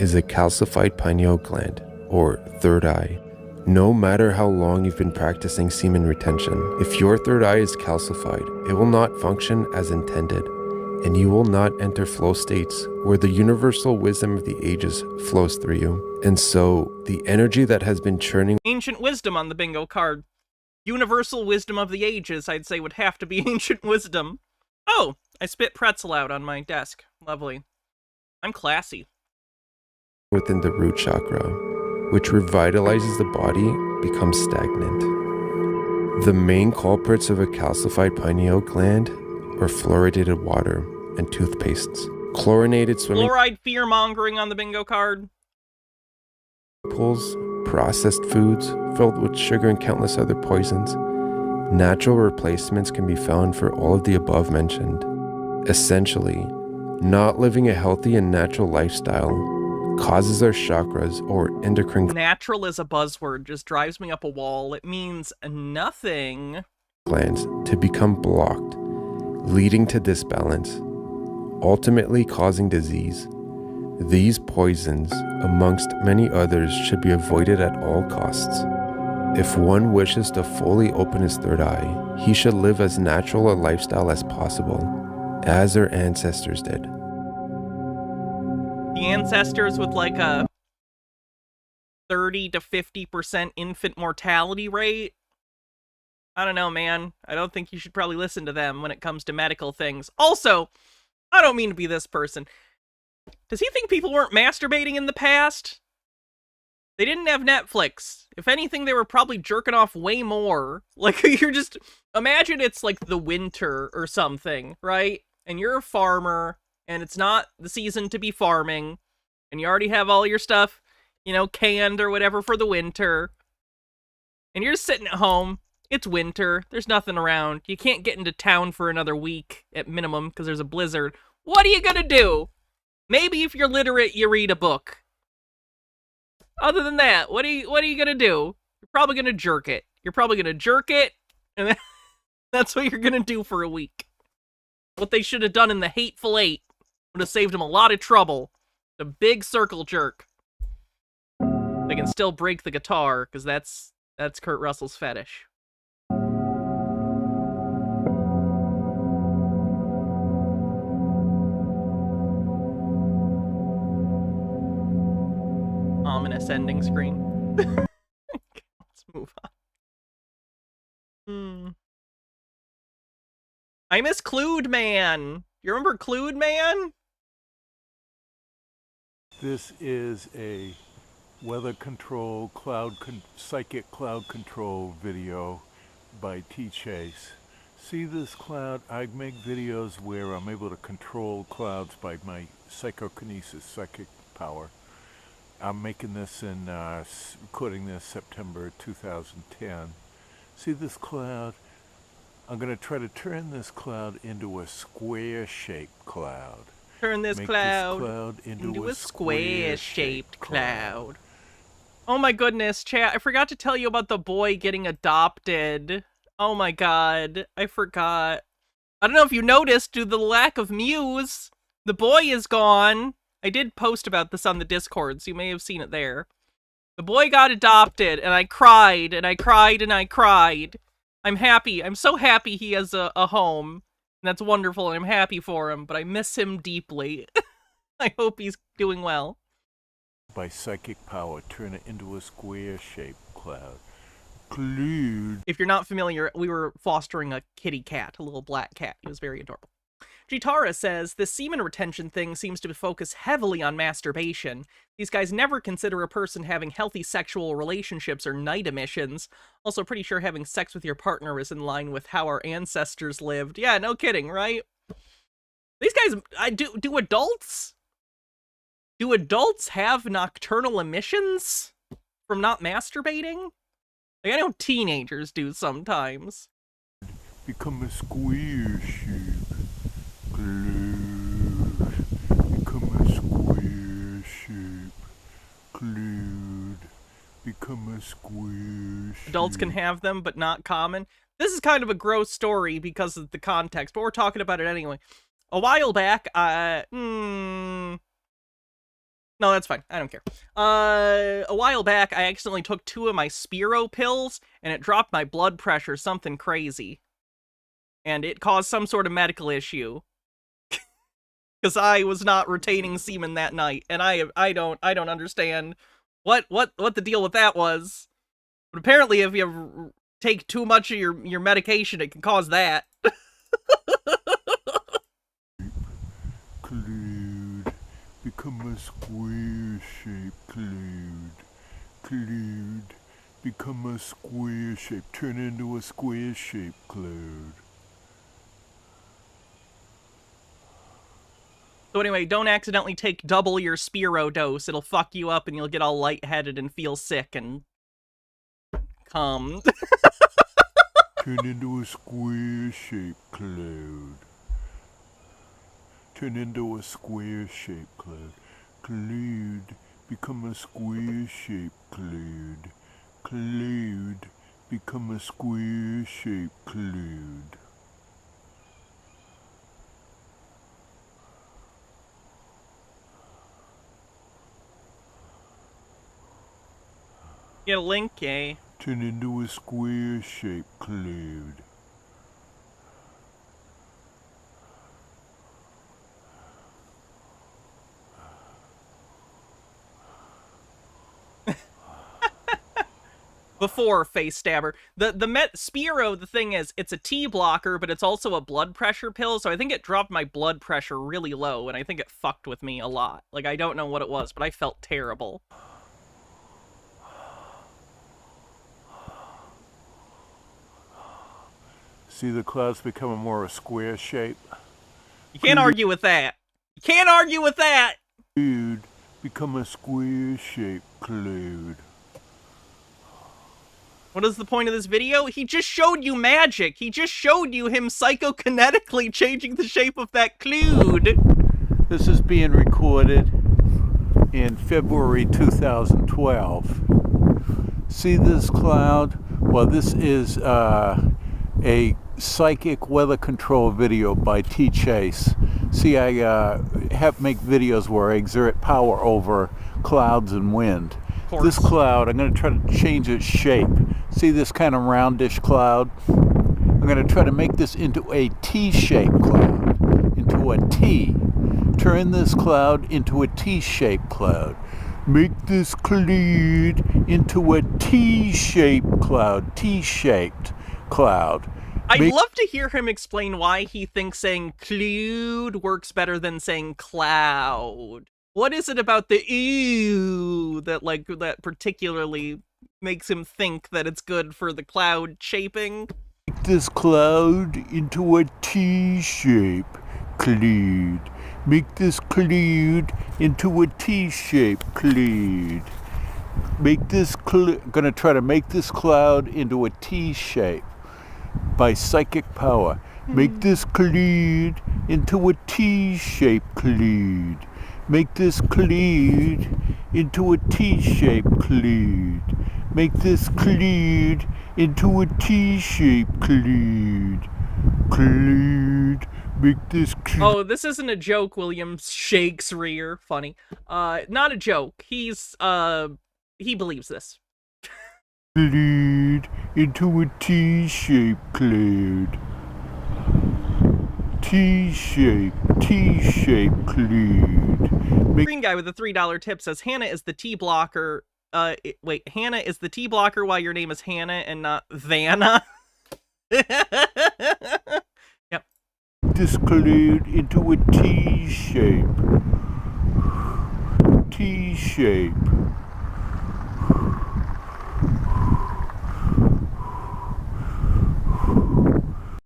is a calcified pineal gland, or third eye. No matter how long you've been practicing semen retention, if your third eye is calcified, it will not function as intended, and you will not enter flow states where the universal wisdom of the ages flows through you. And so, the energy that has been churning Ancient wisdom on the bingo card. Universal wisdom of the ages, I'd say, would have to be ancient wisdom. Oh, I spit pretzel out on my desk. Lovely. I'm classy. within the root chakra, which revitalizes the body, becomes stagnant. The main culprits of a calcified pineal gland are fluoridated water and toothpastes, chlorinated swimming Fluoride fear-mongering on the bingo card. pools, processed foods filled with sugar and countless other poisons. Natural replacements can be found for all of the above mentioned. Essentially, not living a healthy and natural lifestyle causes our chakras or endocrine Natural is a buzzword, just drives me up a wall. It means nothing. glands to become blocked, leading to disbalance, ultimately causing disease. These poisons, amongst many others, should be avoided at all costs. If one wishes to fully open his third eye, he should live as natural a lifestyle as possible, as our ancestors did. The ancestors with like a 30 to 50% infant mortality rate. I don't know, man. I don't think you should probably listen to them when it comes to medical things. Also, I don't mean to be this person. Does he think people weren't masturbating in the past? They didn't have Netflix. If anything, they were probably jerking off way more. Like, you're just... Imagine it's like the winter or something, right? And you're a farmer, and it's not the season to be farming, and you already have all your stuff, you know, canned or whatever for the winter. And you're just sitting at home. It's winter. There's nothing around. You can't get into town for another week at minimum because there's a blizzard. What are you gonna do? Maybe if you're literate, you read a book. Other than that, what are you gonna do? You're probably gonna jerk it. You're probably gonna jerk it, and that's what you're gonna do for a week. What they should have done in the Hateful Eight would have saved them a lot of trouble. A big circle jerk. They can still break the guitar, because that's Kurt Russell's fetish. Ominous ending screen. Let's move on. I miss Clued Man. You remember Clued Man? This is a weather control psychic cloud control video by T. Chase. See this cloud? I make videos where I'm able to control clouds by my psychokinesis, psychic power. I'm making this and recording this September 2010. See this cloud? I'm going to try to turn this cloud into a square-shaped cloud. Turn this Make cloud, this cloud into a square-shaped cloud. Oh my goodness, chat, I forgot to tell you about the boy getting adopted. Oh my god, I forgot. I don't know if you noticed, due to the lack of Muse, the boy is gone. I did post about this on the Discord, so you may have seen it there. The boy got adopted, and I cried, and I cried, and I cried. I'm happy. I'm so happy he has a home. And that's wonderful, and I'm happy for him, but I miss him deeply. I hope he's doing well. By psychic power, turn it into a square-shaped cloud. Clued. If you're not familiar, we were fostering a kitty cat, a little black cat. He was very adorable. Jitara says, this semen retention thing seems to focus heavily on masturbation. These guys never consider a person having healthy sexual relationships or night emissions. Also pretty sure having sex with your partner is in line with how our ancestors lived. Yeah, no kidding, right? These guys, do adults? Do adults have nocturnal emissions from not masturbating? Like, I know teenagers do sometimes. Become a square shape. Become a square shape. Clued. Become a square shape. Adults can have them, but not common. This is kind of a gross story because of the context, but we're talking about it anyway. A while back, no, that's fine. I don't care. A while back, I accidentally took 2 of my Spiro pills, and it dropped my blood pressure something crazy. And it caused some sort of medical issue. Because I was not retaining semen that night, and I don't understand what the deal with that was. But apparently, if you take too much of your medication, it can cause that. Clued. Become a square shape. Clued. Clued. Become a square shape. Turn into a square shape. Clued. So anyway, don't accidentally take double your Spiro dose. It'll fuck you up and you'll get all lightheaded and feel sick and come. Turn into a square shaped cloud. Turn into a square shaped cloud. Cloud. Become a square shaped cloud. Cloud. Become a square shaped cloud. Get a link, eh? Turn into a square shaped cloud. Before face stabber. The Spiro, the thing is, it's a T blocker, but it's also a blood pressure pill, so I think it dropped my blood pressure really low, and I think it fucked with me a lot. Like, I don't know what it was, but I felt terrible. See the clouds becoming more a square shape? You can't argue with that. You can't argue with that! Cloud become a square shape cloud. What is the point of this video? He just showed you magic. He just showed you him psychokinetically changing the shape of that cloud. This is being recorded in February 2012. See this cloud? Well, this is a psychic weather control video by T. Chase. See, I make videos where I exert power over clouds and wind. This cloud, I'm going to try to change its shape. See this kind of roundish cloud? I'm going to try to make this into a T-shaped cloud, into a T. Turn this cloud into a T-shaped cloud. Make this cloud into a T-shaped cloud, T-shaped cloud. I'd love to hear him explain why he thinks saying cloud works better than saying cloud. What is it about the ew that particularly makes him think that it's good for the cloud shaping? Make this cloud into a T-shape cloud. Make this cloud into a T-shaped cloud. Gonna try to make this cloud into a T-shape by psychic power. Make this cloud into a T-shaped cloud. Make this cloud into a T-shaped cloud. Make this cloud into a T-shaped cloud. Cloud. Make this cloud. Oh, this isn't a joke, William Shakespeare. Funny. Not a joke. He believes this. Cloud into a T-shaped cloud. T-shaped cloud. Green guy with a $3 tip says, Hannah is the T blocker. Hannah is the T blocker while your name is Hannah and not Vanna. Yep. This cloud into a T-shape. T-shape.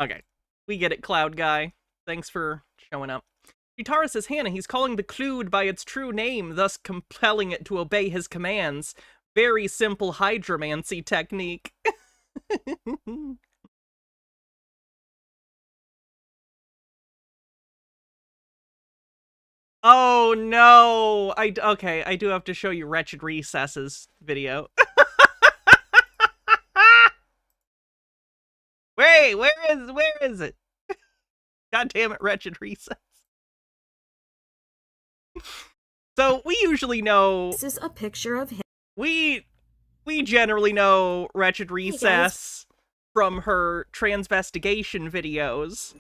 Okay. We get it, Cloud Guy. Thanks for showing up. Utara says, Hannah, he's calling the Cloud by its true name, thus compelling it to obey his commands. Very simple hydromancy technique. Oh no! Okay, I do have to show you Wretched Recesses video. Wait, where is it? God damn it, Wretched Recess. So we usually know. This is a picture of him. We generally know Wretched Recess from her transvestigation videos.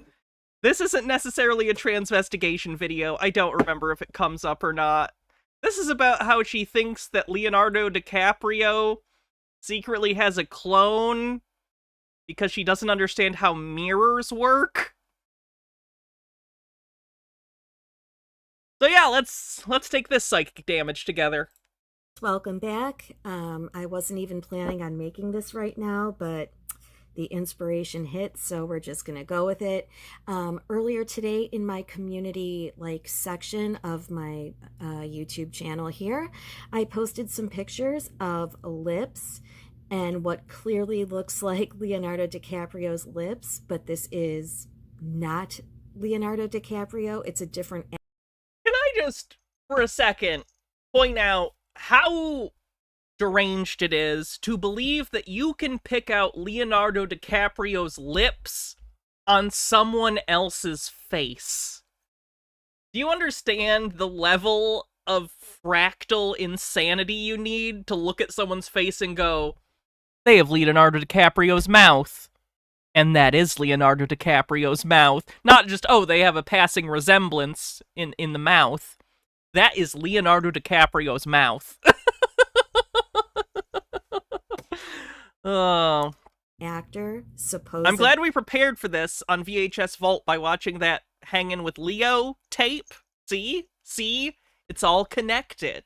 This isn't necessarily a transvestigation video. I don't remember if it comes up or not. This is about how she thinks that Leonardo DiCaprio secretly has a clone because she doesn't understand how mirrors work. So yeah, let's take this psychic damage together. Welcome back. I wasn't even planning on making this right now, but the inspiration hit, so we're just gonna go with it. Earlier today in my community section of my YouTube channel here, I posted some pictures of lips and what clearly looks like Leonardo DiCaprio's lips, but this is not Leonardo DiCaprio. It's a different. Can I just, for a second, point out how deranged it is to believe that you can pick out Leonardo DiCaprio's lips on someone else's face? Do you understand the level of fractal insanity you need to look at someone's face and go, they have Leonardo DiCaprio's mouth, and that is Leonardo DiCaprio's mouth. Not just, oh, they have a passing resemblance in the mouth. That is Leonardo DiCaprio's mouth. Oh. actor, supposed. I'm glad we prepared for this on VHS Vault by watching that Hangin' with Leo tape. See? It's all connected.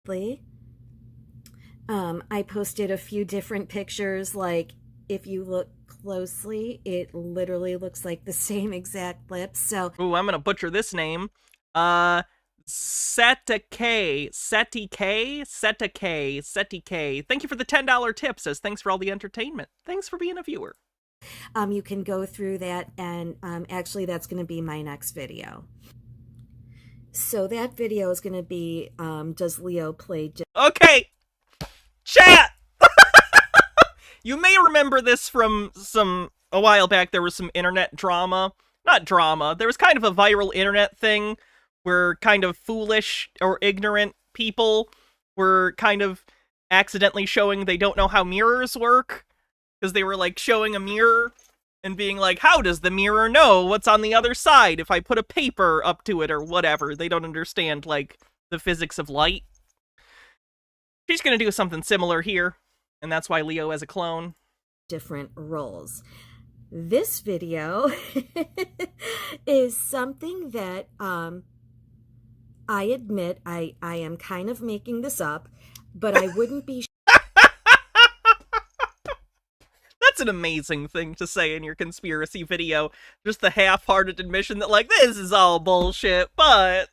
I posted a few different pictures. Like, if you look closely, it literally looks like the same exact lips. So, Ooh, I'm gonna butcher this name. Setike. Thank you for the $10 tip. Says thanks for all the entertainment. Thanks for being a viewer. you can go through that, and actually, that's going to be my next video. So that video is going to be, does Leo play? Okay, chat. You may remember this from a while back. There was some internet drama. Not drama. There was kind of a viral internet thing where kind of foolish or ignorant people were kind of accidentally showing they don't know how mirrors work, because they were like showing a mirror and being like, how does the mirror know what's on the other side if I put a paper up to it or whatever? They don't understand, like, the physics of light. She's gonna do something similar here, and that's why Leo has a clone. Different roles. This video is something that I admit I am kind of making this up, but I wouldn't be That's an amazing thing to say in your conspiracy video. Just the half-hearted admission that, like, this is all bullshit, but...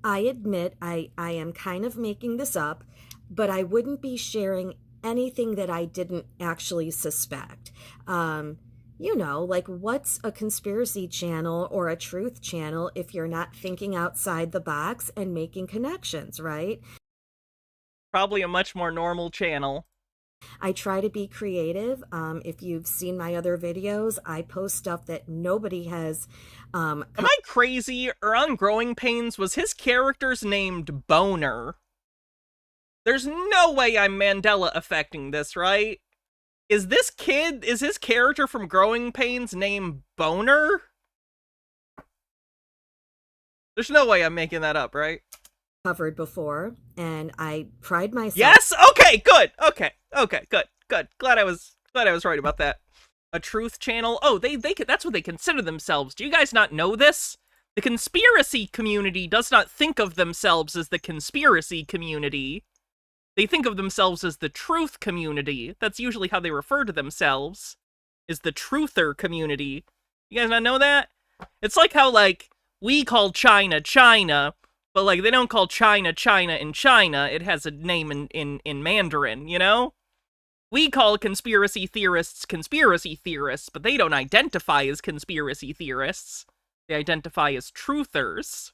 I admit I am kind of making this up, but I wouldn't be sharing anything that I didn't actually suspect. You know, like, what's a conspiracy channel or a truth channel if you're not thinking outside the box and making connections, right? Probably a much more normal channel. I try to be creative. If you've seen my other videos, I post stuff that nobody has. Am I crazy? Or on Growing Pains, was his character's named Boner? There's no way I'm Mandela affecting this, right? Is his character from Growing Pains named Boner? There's no way I'm making that up, right? Covered before, and I pride myself. Yes. Okay. Good. Okay. Good. Glad I was right about that. A truth channel. Oh, they that's what they consider themselves. Do you guys not know this? The conspiracy community does not think of themselves as the conspiracy community. They think of themselves as the truth community. That's usually how they refer to themselves, is the truther community. You guys not know that? It's like how, like, we call China, China, but, like, they don't call China, China in China. It has a name in Mandarin, you know? We call conspiracy theorists, but they don't identify as conspiracy theorists. They identify as truthers.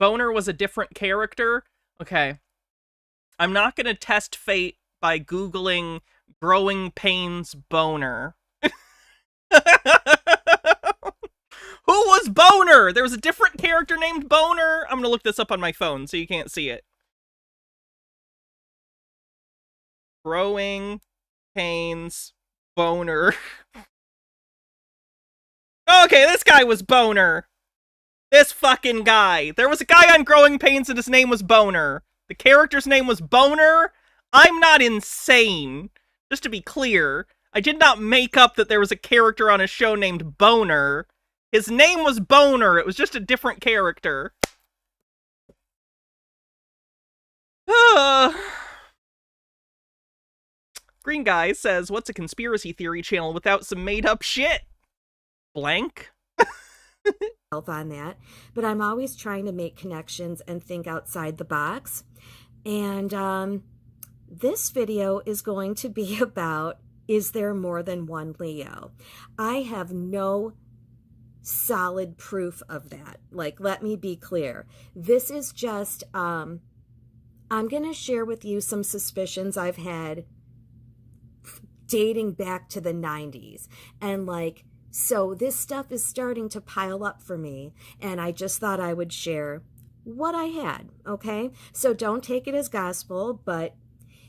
Boner was a different character? Okay. I'm not gonna test fate by Googling Growing Pains Boner. Who was Boner? There was a different character named Boner? I'm gonna look this up on my phone so you can't see it. Growing Pains Boner. Okay, this guy was Boner. This fucking guy. There was a guy on Growing Pains and his name was Boner. The character's name was Boner. I'm not insane. Just to be clear, I did not make up that there was a character on a show named Boner. His name was Boner. It was just a different character. Green Guy says, what's a conspiracy theory channel without some made-up shit? Blank? On that, but I'm always trying to make connections and think outside the box. And this video is going to be about, is there more than one Leo? I have no solid proof of that. Like, let me be clear. This is just, I'm going to share with you some suspicions I've had dating back to the 90s. And, like, so this stuff is starting to pile up for me, and I just thought I would share what I had, okay? So don't take it as gospel, but,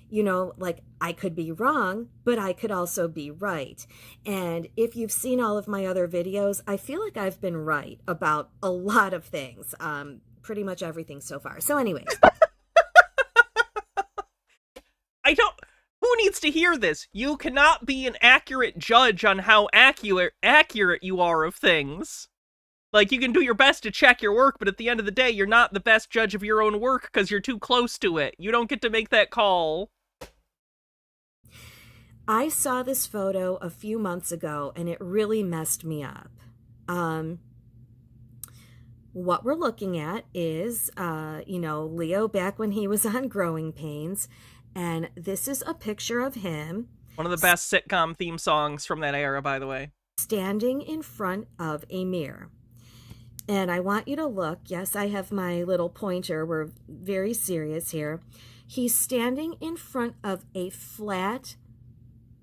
you know, like, I could be wrong, but I could also be right. And if you've seen all of my other videos, I feel like I've been right about a lot of things, pretty much everything so far. So anyways. Who needs to hear this? You cannot be an accurate judge on how accurate you are of things. Like, you can do your best to check your work, but at the end of the day, you're not the best judge of your own work because you're too close to it. You don't get to make that call. I saw this photo a few months ago, and it really messed me up. What we're looking at is, Leo back when he was on Growing Pains, and this is a picture of him. One of the best sitcom theme songs from that era, by the way. Standing in front of a mirror. And I want you to look. Yes, I have my little pointer. We're very serious here. He's standing in front of a flat,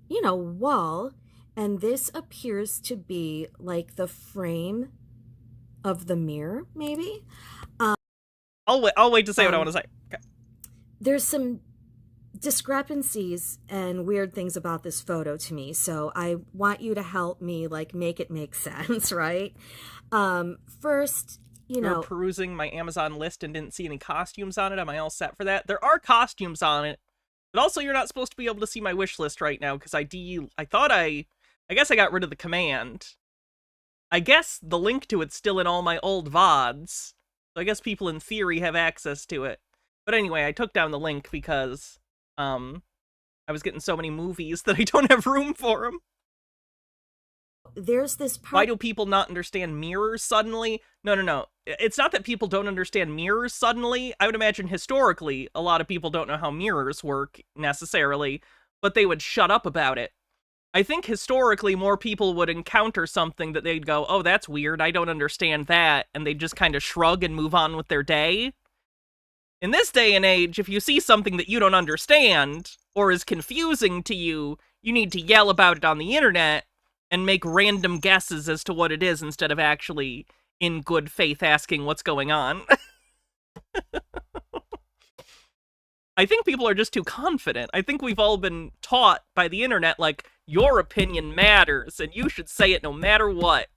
wall. And this appears to be like the frame of the mirror, maybe. I'll wait to say what I want to say. Okay. There's some discrepancies and weird things about this photo to me, so I want you to help me make it make sense, right? First, You're perusing my Amazon list and didn't see any costumes on it. Am I all set for that? There are costumes on it, but also you're not supposed to be able to see my wish list right now because I guess I got rid of the command. I guess the link to it's still in all my old VODs, so I guess people in theory have access to it. But anyway, I took down the link because I was getting so many movies that I don't have room for them. There's this part. Why do people not understand mirrors suddenly? No. It's not that people don't understand mirrors suddenly. I would imagine historically, a lot of people don't know how mirrors work necessarily, but they would shut up about it. I think historically more people would encounter something that they'd go, oh, that's weird, I don't understand that, and they'd just kind of shrug and move on with their day. In this day and age, if you see something that you don't understand, or is confusing to you, you need to yell about it on the internet and make random guesses as to what it is instead of actually, in good faith, asking what's going on. I think people are just too confident. I think we've all been taught by the internet, your opinion matters, and you should say it no matter what.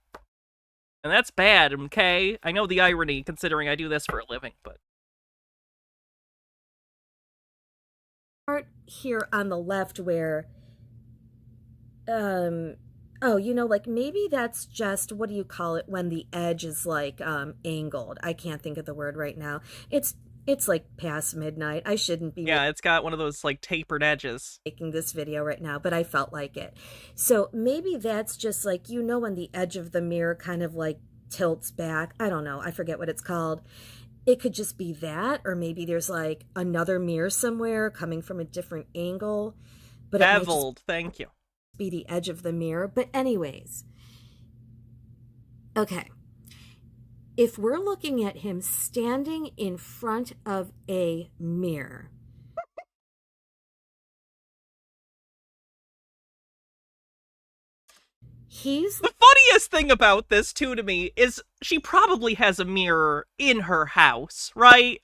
And that's bad, okay? I know the irony, considering I do this for a living, but... Part here on the left where, maybe that's just, what do you call it, when the edge is, angled. I can't think of the word right now. It's past midnight. I shouldn't be... Yeah, it's got one of those, tapered edges. Making this video right now, but I felt like it. So maybe that's just, when the edge of the mirror kind of, tilts back. I don't know. I forget what it's called. It could just be that, or maybe there's, another mirror somewhere coming from a different angle. But Beveled, thank you. Be the edge of the mirror. But anyways. Okay. If we're looking at him standing in front of a mirror, the funniest thing about this, too, to me, is she probably has a mirror in her house, right?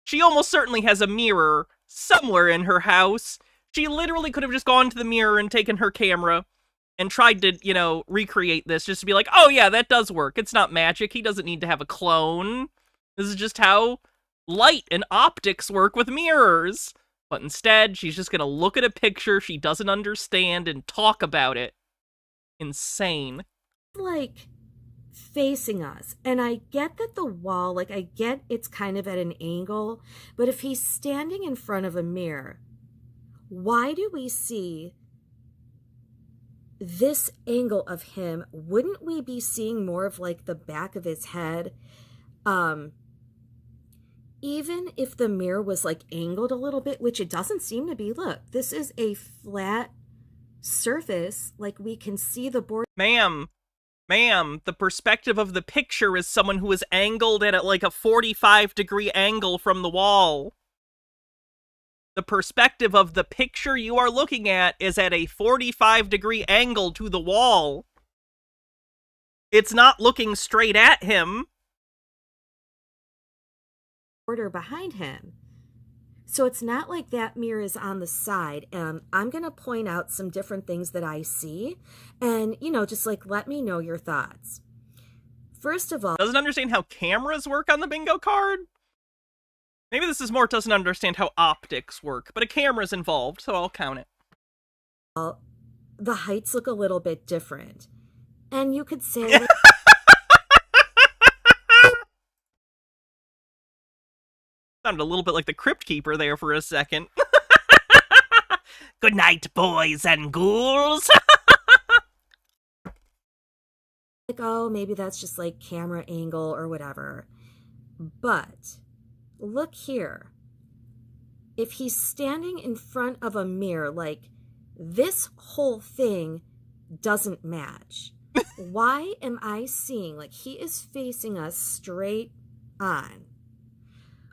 She almost certainly has a mirror somewhere in her house. She literally could have just gone to the mirror and taken her camera and tried to, recreate this just to be like, oh yeah, that does work. It's not magic. He doesn't need to have a clone. This is just how light and optics work with mirrors. But instead, she's just gonna look at a picture she doesn't understand and talk about it. Insane. Facing us. And I get that the wall, I get it's kind of at an angle, but if he's standing in front of a mirror, why do we see this angle of him? Wouldn't we be seeing more of the back of his head? Even if the mirror was angled a little bit, which it doesn't seem to be. Look, this is a flat surface. We can see the board. Ma'am, the perspective of the picture is someone who is angled at a 45-degree angle from the wall. The perspective of the picture you are looking at is at a 45-degree angle to the wall. It's not looking straight at him. Border behind him. So it's not like that mirror is on the side. I'm going to point out some different things that I see. And, just let me know your thoughts. First of all... Doesn't understand how cameras work on the bingo card? Maybe this is more doesn't understand how optics work, but a camera's involved, so I'll count it. The heights look a little bit different. And you could say... Sounded a little bit like the Crypt Keeper there for a second. Good night, boys and ghouls. like, oh, maybe that's just like camera angle or whatever. But look here. If he's standing in front of a mirror, like, this whole thing doesn't match. Why am I seeing, like, he is facing us straight on?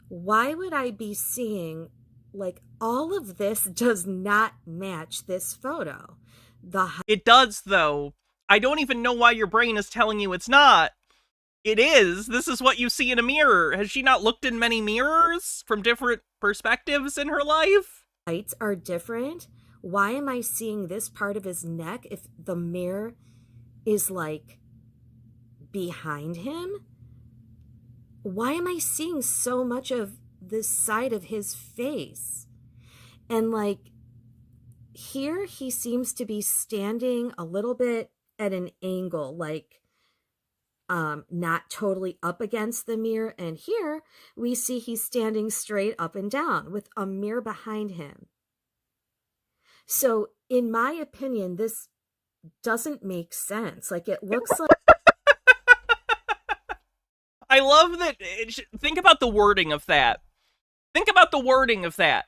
Why would I be seeing, like, all of this does not match this photo? It does, though. I don't even know why your brain is telling you it's not. It is. This is what you see in a mirror. Has she not looked in many mirrors from different perspectives in her life? Heights are different. Why am I seeing this part of his neck if the mirror is, like, behind him? Why am I seeing so much of this side of his face? And, like, here he seems to be standing a little bit at an angle, like, not totally up against the mirror. And here we see he's standing straight up and down with a mirror behind him. So, in my opinion, this doesn't make sense. Like, it looks like... I love that. Think about the wording of that. Think about the wording of that.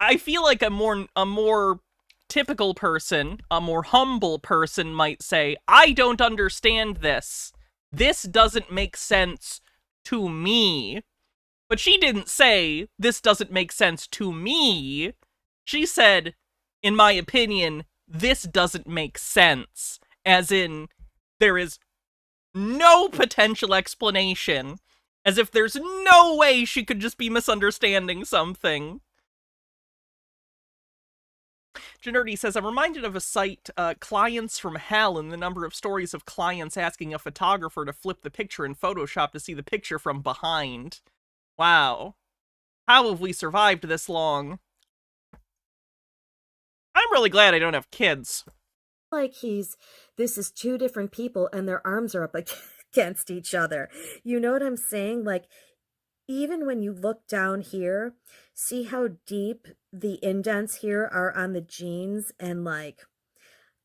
I feel like a more typical person, a more humble person might say, I don't understand this. This doesn't make sense to me. But she didn't say, this doesn't make sense to me. She said, in my opinion, this doesn't make sense. As in, there is no potential explanation, as if there's no way she could just be misunderstanding something. Generty says, I'm reminded of a site, Clients from Hell, and the number of stories of clients asking a photographer to flip the picture in Photoshop to see the picture from behind. Wow. How have we survived this long? I'm really glad I don't have kids. Like this is two different people and their arms are up against each other. You know what I'm saying? Like, even when you look down here, see how deep the indents here are on the jeans? And, like,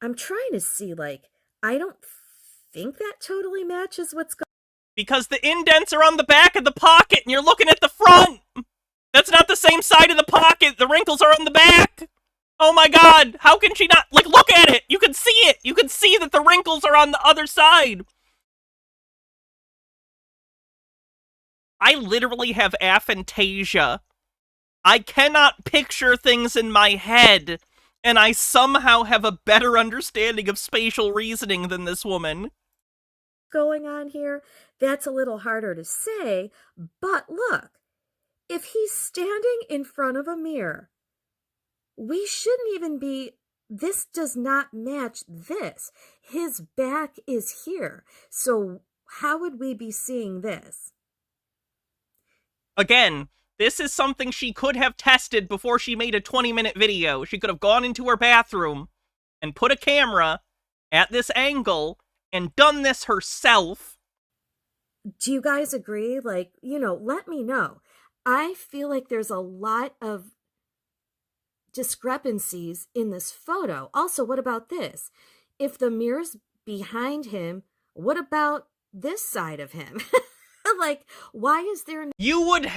I'm trying to see, like, I don't think that totally matches what's going on. Because the indents are on the back of the pocket and you're looking at the front. That's not the same side of the pocket. The wrinkles are on the back. Oh my god, how can she not? Like, look at it! You can see it! You can see that the wrinkles are on the other side! I literally have aphantasia. I cannot picture things in my head, and I somehow have a better understanding of spatial reasoning than this woman. Going on here, that's a little harder to say, but look, if he's standing in front of a mirror, we shouldn't even be, this does not match this. His back is here. So how would we be seeing this? Again, this is something she could have tested before she made a 20-minute video. She could have gone into her bathroom and put a camera at this angle and done this herself. Do you guys agree? Like, let me know. I feel like there's a lot of discrepancies in this photo. Also, what about this? If the mirror's behind him, what about this side of him? Like, why is there... You would...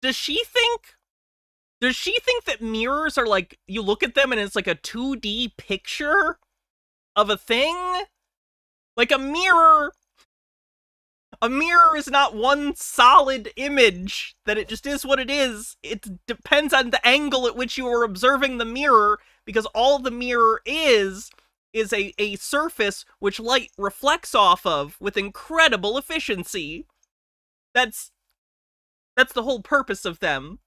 Does she think that mirrors are like, you look at them and it's like a 2D picture of a thing? Like, a mirror is not one solid image, that it just is what it is. It depends on the angle at which you are observing the mirror, because all the mirror is a surface which light reflects off of with incredible efficiency. That's the whole purpose of them.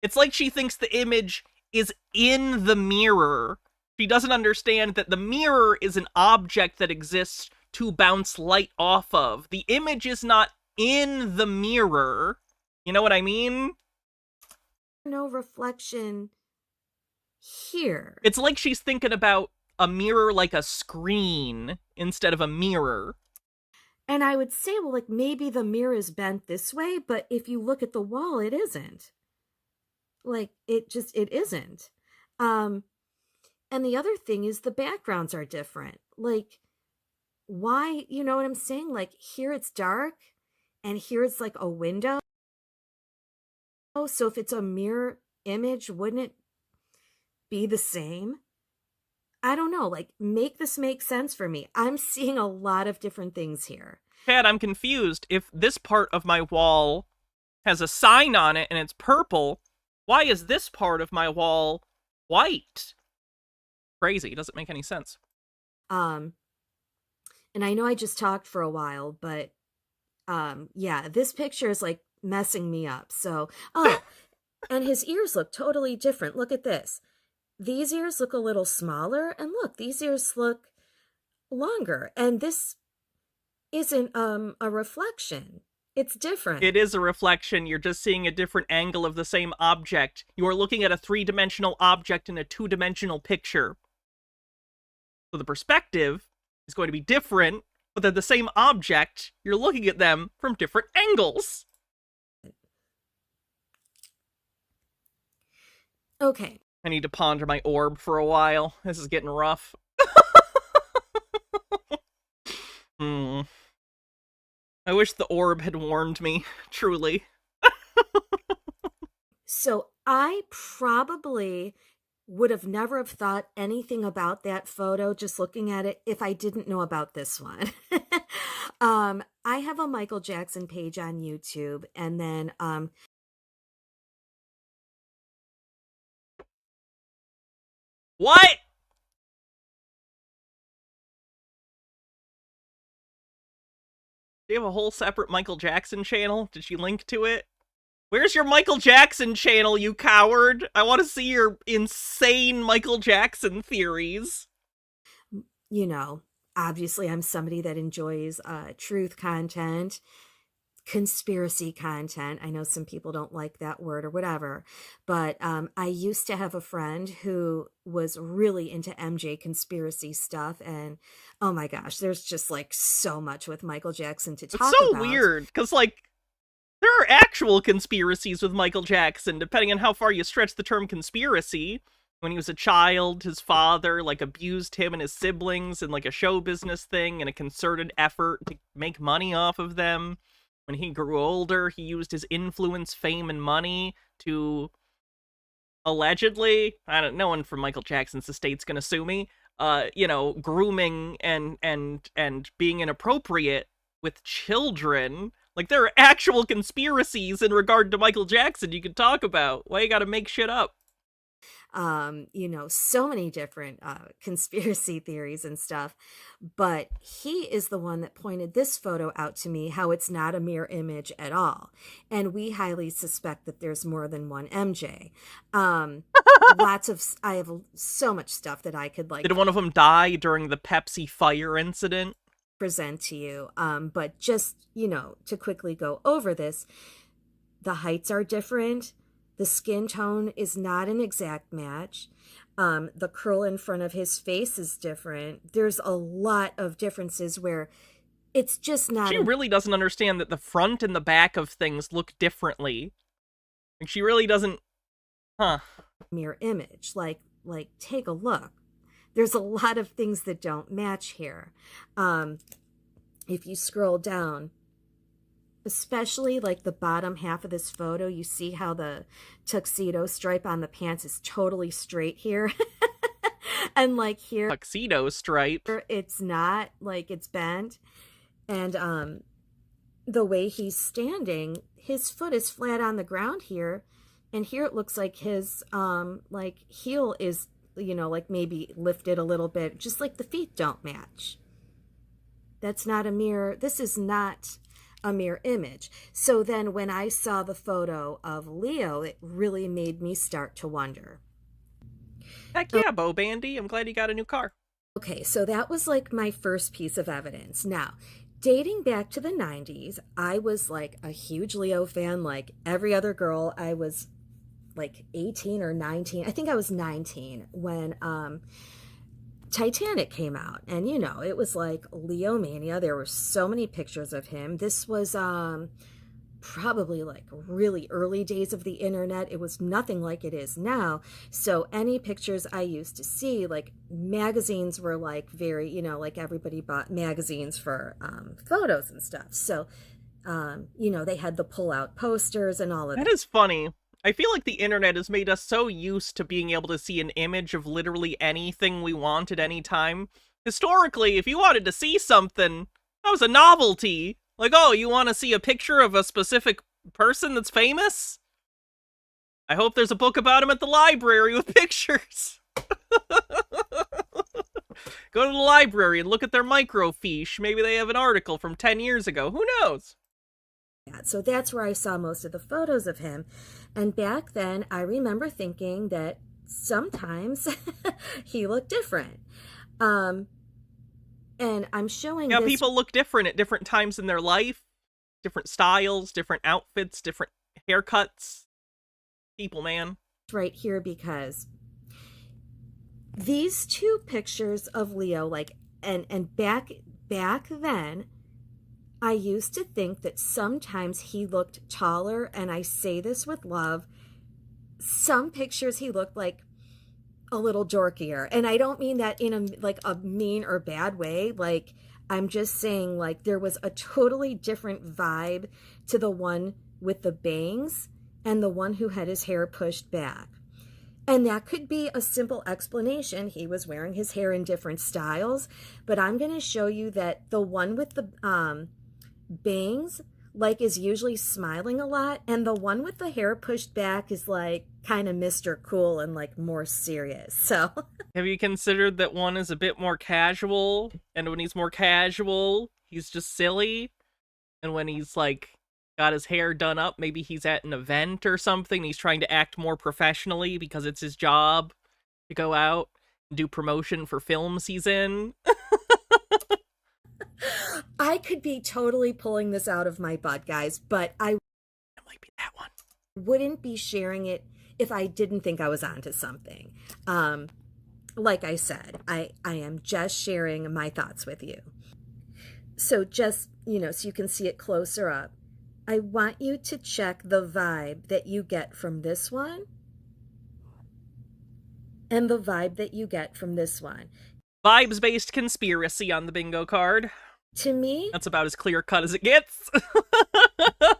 It's like she thinks the image is in the mirror. She doesn't understand that the mirror is an object that exists to bounce light off of. The image is not in the mirror. You know what I mean? No reflection here. It's like she's thinking about a mirror like a screen instead of a mirror. And I would say, well, like, maybe the mirror is bent this way, but if you look at the wall, it isn't. Like, it isn't. And the other thing is the backgrounds are different. Like, why, you know what I'm saying? Like, here it's dark, and here it's like a window. So if it's a mirror image, wouldn't it be the same? I don't know, like, make this make sense for me. I'm seeing a lot of different things here. Chad, I'm confused. If this part of my wall has a sign on it and it's purple, why is this part of my wall white? Crazy. It doesn't make any sense. And I know I just talked for a while, but yeah, this picture is like messing me up. So, and his ears look totally different. Look at this. These ears look a little smaller, and look, these ears look longer. And this isn't a reflection. It's different. It is a reflection. You're just seeing a different angle of the same object. You are looking at a 3-dimensional object in a 2-dimensional picture. So the perspective is going to be different, but they're the same object. You're looking at them from different angles. Okay. I need to ponder my orb for a while. This is getting rough. I wish the orb had warned me, truly. So I probably would have never have thought anything about that photo just looking at it if I didn't know about this one. I have a Michael Jackson page on YouTube, and then What? Do you have a whole separate Michael Jackson channel? Did she link to it? Where's your Michael Jackson channel, you coward? I want to see your insane Michael Jackson theories. You know, obviously I'm somebody that enjoys truth content, conspiracy content. I know some people don't like that word or whatever, but I used to have a friend who was really into MJ conspiracy stuff, and oh my gosh, there's just like so much with Michael Jackson to talk about. It's so weird, because like, there are actual conspiracies with Michael Jackson, depending on how far you stretch the term conspiracy. When he was a child, his father, like, abused him and his siblings in, like, a show business thing and a concerted effort to make money off of them. When he grew older, he used his influence, fame, and money to, allegedly, no one from Michael Jackson's estate's gonna sue me, grooming and being inappropriate with children. Like, there are actual conspiracies in regard to Michael Jackson you can talk about. Why you gotta make shit up? So many different conspiracy theories and stuff, but he is the one that pointed this photo out to me, how it's not a mirror image at all, and we highly suspect that there's more than one MJ. I have so much stuff that I could like. Did one of them die during the Pepsi fire incident? Present to you, but just to quickly go over this, the heights are different. The skin tone is not an exact match. The curl in front of his face is different. There's a lot of differences where it's just not. She really doesn't understand that the front and the back of things look differently. Like, she really doesn't. Mirror image. Like take a look. There's a lot of things that don't match here. If you scroll down, especially like the bottom half of this photo, you see how the tuxedo stripe on the pants is totally straight here. And like here, tuxedo stripe, it's not, like, it's bent. And the way he's standing, his foot is flat on the ground here, and here it looks like his heel is like maybe lifted a little bit, just like the feet don't match. That's not a mirror. This is not a mirror image. So then when I saw the photo of Leo, it really made me start to wonder. Heck yeah, Bo Bandy. I'm glad you got a new car. Okay, so that was like my first piece of evidence. Now, dating back to the 90s, I was like a huge Leo fan, like every other girl. I was like 18 or 19. I think I was 19 when Titanic came out. And it was like Leo mania. There were so many pictures of him. This was probably like really early days of the internet. It was nothing like it is now. So any pictures I used to see, like magazines were like very, like everybody bought magazines for photos and stuff. So, they had the pull-out posters and all of that. That is funny. I feel like the internet has made us so used to being able to see an image of literally anything we want at any time. Historically, if you wanted to see something, that was a novelty. Like, oh, you want to see a picture of a specific person that's famous? I hope there's a book about him at the library with pictures. Go to the library and look at their microfiche. Maybe they have an article from 10 years ago. Who knows? So that's where I saw most of the photos of him. And back then, I remember thinking that sometimes he looked different. And I'm showing Yeah, this people look different at different times in their life. Different styles, different outfits, different haircuts. People, man. right here because these two pictures of Leo, like, and back then, I used to think that sometimes he looked taller, and I say this with love. Some pictures he looked like a little dorkier, and I don't mean that in a mean or bad way. Like, I'm just saying, like, there was a totally different vibe to the one with the bangs and the one who had his hair pushed back. And that could be a simple explanation. He was wearing his hair in different styles, but I'm going to show you that the one with the bangs like is usually smiling a lot, and the one with the hair pushed back is like kind of Mr. Cool and like more serious. So Have you considered that one is a bit more casual, and when he's more casual, he's just silly, and when he's like got his hair done up, maybe he's at an event or something, he's trying to act more professionally because it's his job to go out and do promotion for films he's in? I could be totally pulling this out of my butt, guys, but I It might be that one. wouldn't be sharing it if I didn't think I was onto something. Like I said, I am just sharing my thoughts with you. So just, so you can see it closer up. I want you to check the vibe that you get from this one and the vibe that you get from this one. Vibes-based conspiracy on the bingo card. To me, That's about as clear-cut as it gets.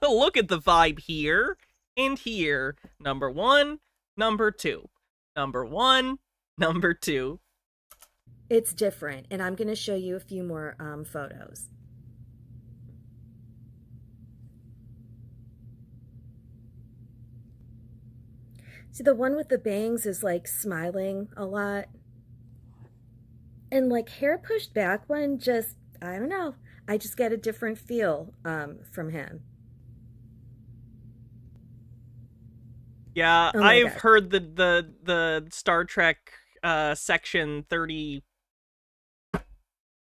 Look at the vibe here and here. Number 1, number 2. Number 1, number 2. it's different, and I'm going to show you a few more photos. See, the one with the bangs is like smiling a lot. And like hair pushed back one, just, I don't know. I just get a different feel from him. Yeah, Oh my I've gosh. heard the Star Trek section 30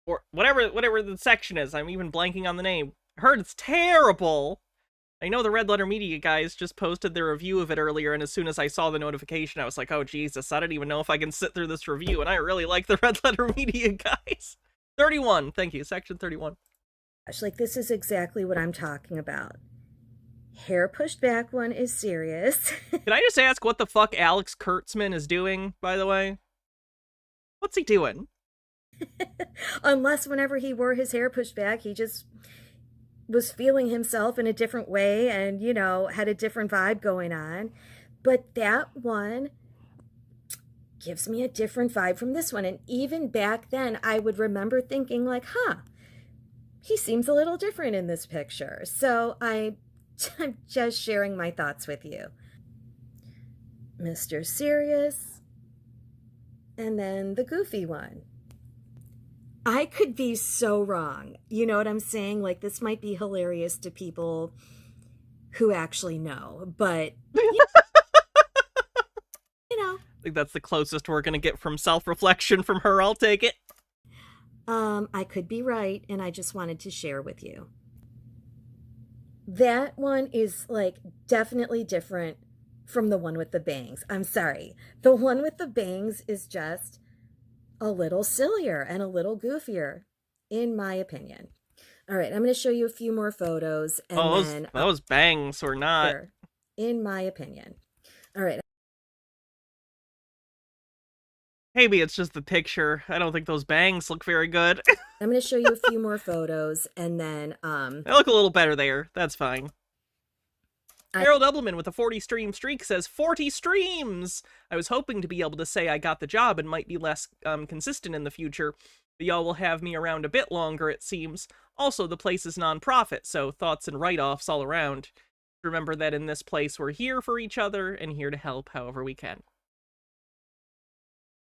or whatever the section is. I'm even blanking on the name. I heard it's terrible. I know the Red Letter Media guys just posted their review of it earlier, and as soon as I saw the notification, I was like, oh Jesus, I don't even know if I can sit through this review, and I really like the Red Letter Media guys. 31, thank you, section 31. Gosh, like this is exactly what I'm talking about. Hair pushed back one is serious. Can I just ask what the fuck Alex Kurtzman is doing, by the way? What's he doing? Unless whenever he wore his hair pushed back, he just was feeling himself in a different way and, had a different vibe going on. But that one gives me a different vibe from this one. And even back then, I would remember thinking like, he seems a little different in this picture. So I'm just sharing my thoughts with you. Mr. Serious, and then the goofy one. I could be so wrong. You know what I'm saying? Like, this might be hilarious to people who actually know, but, I think that's the closest we're gonna get from self-reflection from her, I'll take it. I could be right, and I just wanted to share with you. That one is like definitely different from the one with the bangs. I'm sorry. The one with the bangs is just a little sillier and a little goofier, in my opinion. All right, I'm going to show you a few more photos and Oh, then those bangs were not. In my opinion. All right. Maybe it's just the picture. I don't think those bangs look very good. I'm going to show you a few more photos and then They look a little better there. That's fine. Harold Ebbleman with a 40 stream streak says 40 streams! I was hoping to be able to say I got the job and might be less consistent in the future, but y'all will have me around a bit longer, it seems. Also, the place is non-profit, so thoughts and write-offs all around. Remember that in this place we're here for each other and here to help however we can.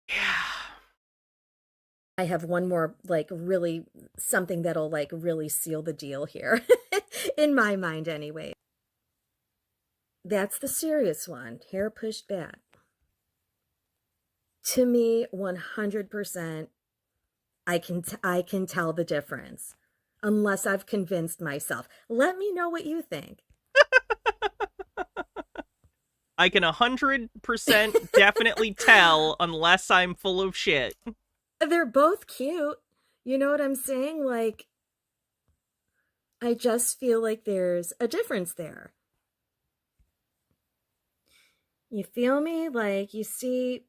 Yeah. I have one more, like, really, something that'll, like, really seal the deal here. In my mind, anyway. That's the serious one. Hair pushed back. To me, 100%, I can tell the difference. Unless I've convinced myself. Let me know what you think. I can 100% definitely tell unless I'm full of shit. They're both cute. You know what I'm saying? Like, I just feel like there's a difference there. You feel me? Like, you see,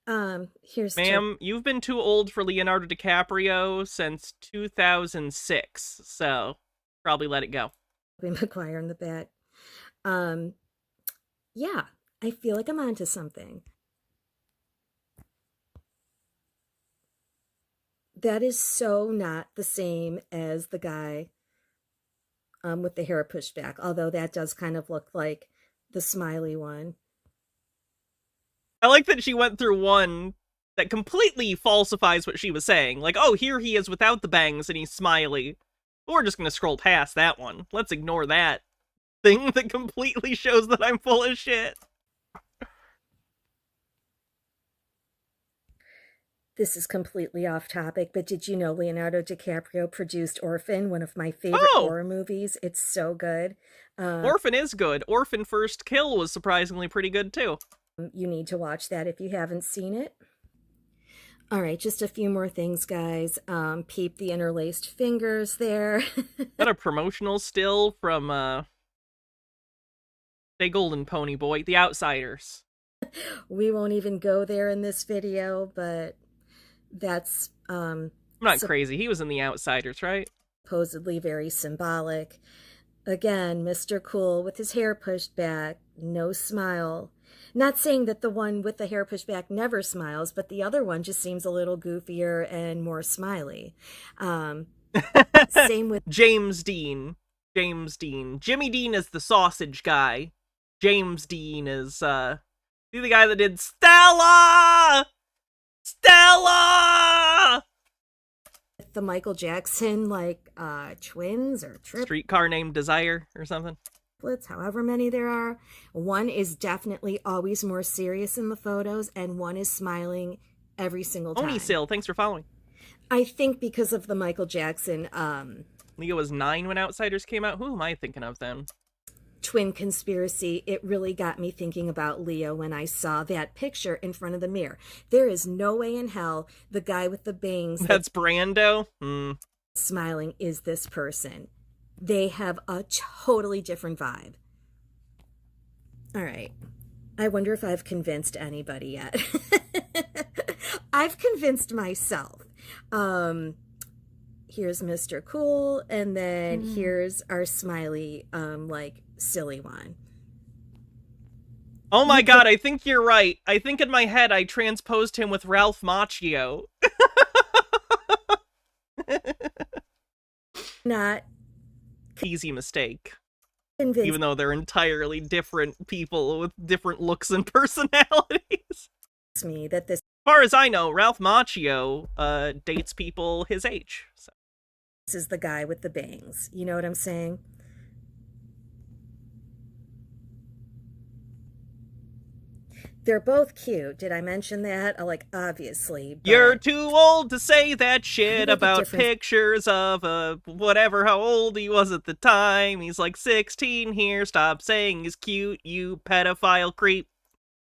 here's... Ma'am, you've been too old for Leonardo DiCaprio since 2006, so probably let it go. McGuire in the back. Yeah, I feel like I'm onto something. That is so not the same as the guy with the hair pushed back, although that does kind of look like the smiley one. I like that she went through one that completely falsifies what she was saying. Like, oh, here he is without the bangs and he's smiley. We're just going to scroll past that one. Let's ignore that thing that completely shows that I'm full of shit. This is completely off topic, but did you know Leonardo DiCaprio produced Orphan, one of my favorite horror movies? It's so good. Orphan is good. Orphan First Kill was surprisingly pretty good, too. You need to watch that if you haven't seen it. All right, just a few more things, guys. Peep the interlaced fingers there. Is that a promotional still from, say Golden Pony Boy, The Outsiders? We won't even go there in this video, but that's... I'm not crazy. He was in The Outsiders, right? Supposedly very symbolic. Again, Mr. Cool with his hair pushed back, no smile. Not saying that the one with the hair pushed back never smiles, but the other one just seems a little goofier and more smiley. Same with James Dean. Jimmy Dean is the sausage guy. James Dean is, the guy that did Stella! the Michael Jackson, like, twins or Streetcar Named Desire or something. However many there are. One is definitely always more serious in the photos, and one is smiling every single time. Onisil, thanks for following. I think because of the Michael Jackson, Leo was 9 when Outsiders came out. Who am I thinking of then? twin conspiracy, it really got me thinking about Leo when I saw that picture in front of the mirror. There is no way in hell the guy with the bangs that's Brando smiling is this person. They have a totally different vibe. All right. I wonder if I've convinced anybody yet. I've convinced myself. Here's Mr. Cool, and then here's our smiley, like, silly one. Oh my god, I think you're right. I think in my head I transposed him with Ralph Macchio. Not easy mistake. convinced. Even though they're entirely different people with different looks and personalities. Me that this As far as I know, Ralph Macchio dates people his age. So. is the guy with the bangs. You know what I'm saying? They're both cute. Did I mention that? Like, obviously. But You're too old to say that shit make a about difference. pictures of whatever how old he was at the time. He's like 16 here. Stop saying he's cute, you pedophile creep.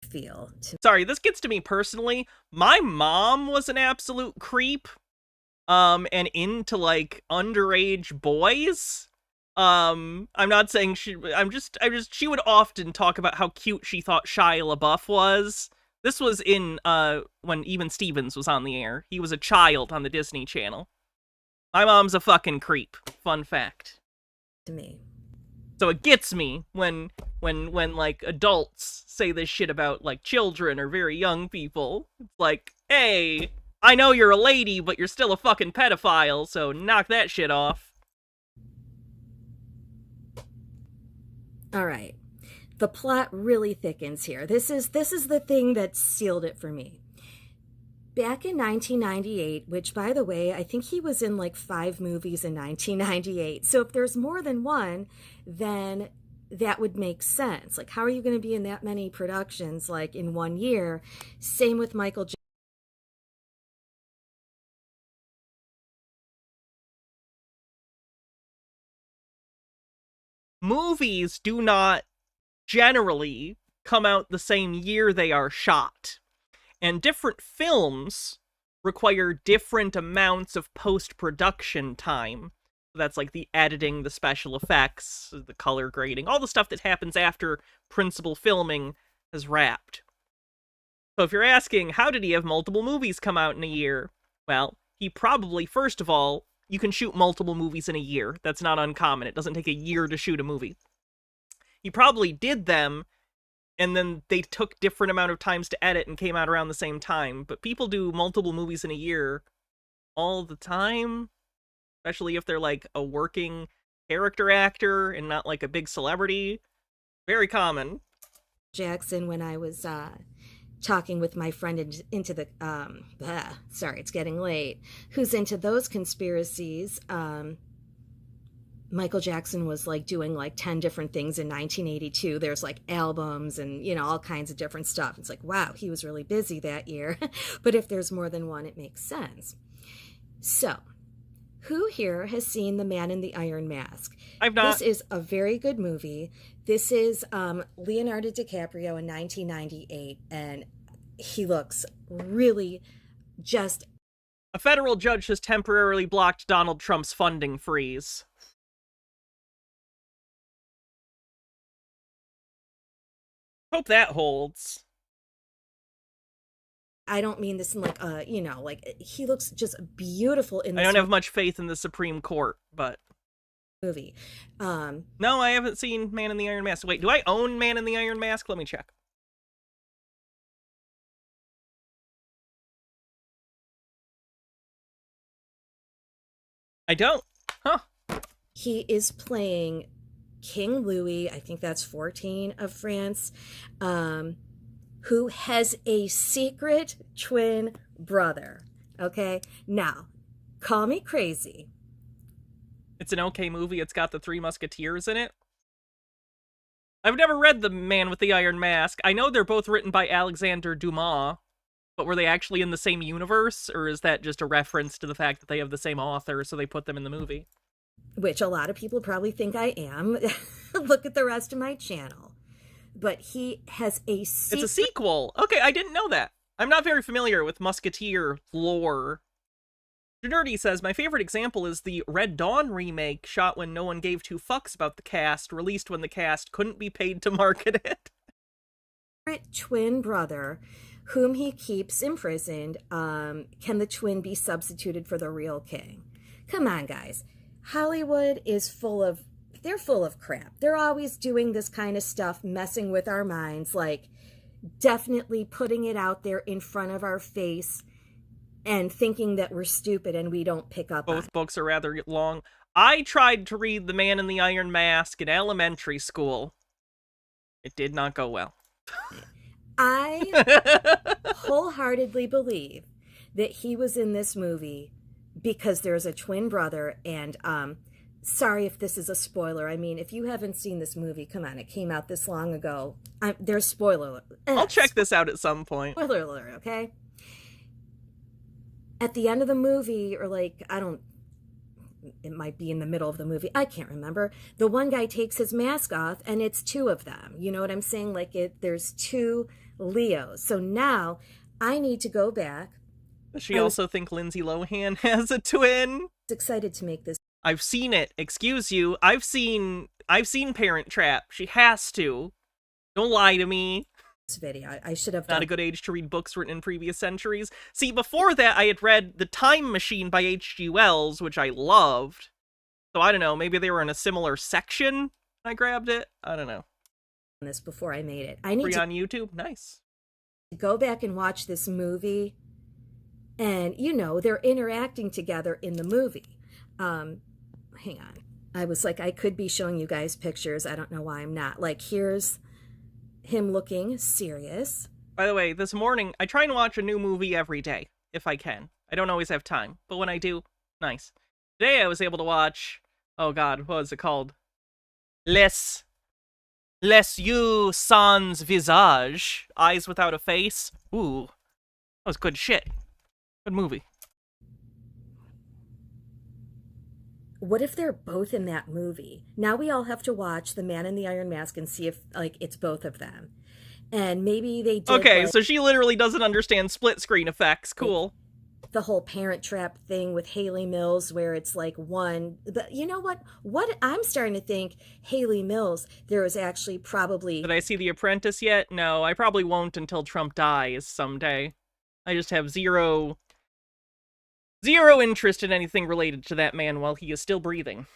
Feel to Sorry, this gets to me personally. My mom was an absolute creep. And into like underage boys. I'm not saying she would often talk about how cute she thought Shia LaBeouf was. This was in when Even Stevens was on the air. He was a child on the Disney Channel. My mom's a fucking creep. Fun fact. me. So it gets me when like adults say this shit about like children or very young people. It's like, hey, I know you're a lady, but you're still a fucking pedophile, so knock that shit off. All right. The plot really thickens here. This is the thing that sealed it for me. Back in 1998, which, by the way, I think he was in like 5 movies in 1998. So if there's more than one, then that would make sense. Like, how are you going to be in that many productions, like, in 1 year? Same with Michael Jackson. Movies do not generally come out the same year they are shot. And different films require different amounts of post-production time. That's like the editing, the special effects, the color grading, all the stuff that happens after principal filming has wrapped. So if you're asking, how did he have multiple movies come out in a year? Well, he probably, first of all, you can shoot multiple movies in a year. That's not uncommon. It doesn't take a year to shoot a movie. He probably did them, and then they took different amount of times to edit and came out around the same time. But people do multiple movies in a year all the time, especially if they're like a working character actor and not like a big celebrity. Very common. Jackson, when I was talking with my friend into the sorry, it's getting late, who's into those conspiracies. Michael Jackson was like doing like 10 different things in 1982. There's like albums and, you know, all kinds of different stuff. It's like, wow, he was really busy that year. But if there's more than one, it makes sense. So, who here has seen The Man in the Iron Mask? I've not. This is a very good movie. This is Leonardo DiCaprio in 1998, and he looks really just... A federal judge has temporarily blocked Donald Trump's funding freeze. Hope that holds. I don't mean this in like, you know, like, he looks just beautiful in this I don't have much faith in the Supreme Court, but... movie. No, I haven't seen Man in the Iron Mask. Wait, do I own Man in the Iron Mask? Let me check. I don't. Huh. He is playing King Louis, I think that's 14 of France, who has a secret twin brother. Okay? Now, call me crazy. It's an okay movie. It's got the Three Musketeers in it. I've never read The Man with the Iron Mask. I know they're both written by Alexander Dumas, but were they actually in the same universe, or is that just a reference to the fact that they have the same author, so they put them in the movie? Which a lot of people probably think I am. Look at the rest of my channel. But he has a secret... It's a sequel. Okay, I didn't know that. I'm not very familiar with Musketeer lore. Nerdy says, my favorite example is the Red Dawn remake, shot when no one gave 2 fucks about the cast, released when the cast couldn't be paid to market it. Twin brother, whom he keeps imprisoned. Can the twin be substituted for the real king? Come on, guys. Hollywood is full of crap. They're always doing this kind of stuff, messing with our minds, like definitely putting it out there in front of our face and thinking that we're stupid and we don't pick up on it. Both books are rather long. I tried to read The Man in the Iron Mask in elementary school. It did not go well. I wholeheartedly believe that he was in this movie because there's a twin brother, and sorry if this is a spoiler. I mean, if you haven't seen this movie, come on, it came out this long ago. There's spoiler. I'll check this out at some point. Spoiler alert, okay? At the end of the movie, or like, it might be in the middle of the movie, I can't remember. The one guy takes his mask off, and it's two of them. You know what I'm saying? Like, there's two Leos. So now I need to go back. Does she also think Lindsay Lohan has a twin? I was excited to make this I've seen it. Excuse you. I've seen Parent Trap. She has to. Don't lie to me. video. I should have Not done a good age to read books written in previous centuries. See, before that, I had read The Time Machine by H.G. Wells, which I loved. So I don't know, maybe they were in a similar section. I grabbed it. I don't know. this before I made it. I need Free to on YouTube? Nice. go back and watch this movie, and they're interacting together in the movie. Hang on. I was like, I could be showing you guys pictures. I don't know why I'm not. Like, here's him looking serious. By the way, this morning, I try and watch a new movie every day, if I can. I don't always have time, but when I do, nice. Today I was able to watch, oh god, what was it called? Les Yeux Sans Visage, Eyes Without a Face. Ooh, that was good shit. Good movie. What if they're both in that movie? Now we all have to watch The Man in the Iron Mask and see if, like, it's both of them. And maybe they did, Okay, like, so she literally doesn't understand split screen effects. Cool. the whole Parent Trap thing with Haley Mills, where it's like one. But you know what? What I'm starting to think, Haley Mills, there was actually probably. Did I see The Apprentice yet? No, I probably won't until Trump dies someday. I just have zero interest in anything related to that man while he is still breathing.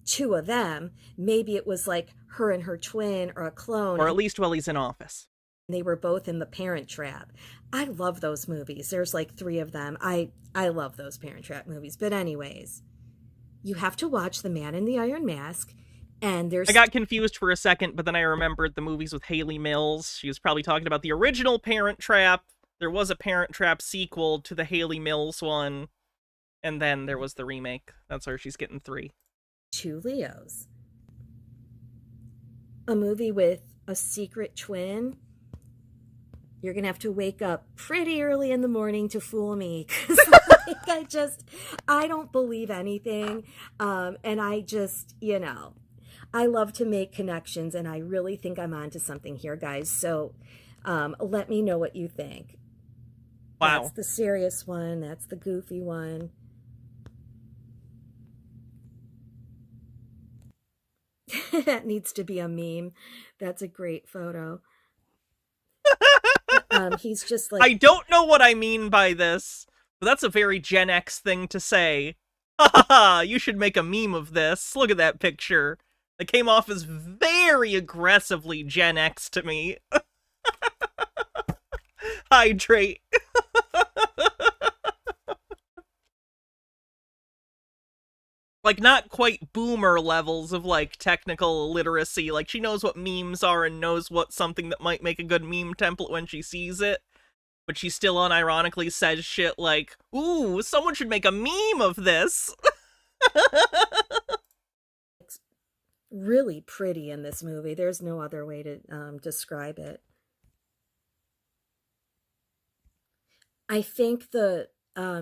Two of them. Maybe it was like her and her twin or a clone. Or at least while he's in office. They were both in the Parent Trap. I love those movies. There's like 3 of them. I love those Parent Trap movies. But anyways, you have to watch The Man in the Iron Mask. And there's. I got confused for a second, but then I remembered the movies with Haley Mills. She was probably talking about the original Parent Trap. There was a Parent Trap sequel to the Haley Mills one. And then there was the remake. That's where she's getting 3. 2 Leos. A movie with a secret twin. You're going to have to wake up pretty early in the morning to fool me. Because I don't believe anything. And I just, I love to make connections, and I really think I'm onto something here, guys. So let me know what you think. Wow. That's the serious one. That's the goofy one. That needs to be a meme. That's a great photo. He's just like... I don't know what I mean by this, but that's a very Gen X thing to say. Ha ha ha, you should make a meme of this. Look at that picture. It came off as very aggressively Gen X to me. Hydrate. Like, not quite boomer levels of, like, technical literacy. Like, she knows what memes are and knows what something that might make a good meme template when she sees it. But she still unironically says shit like, ooh, someone should make a meme of this. It's really pretty in this movie. There's no other way to describe it. I think the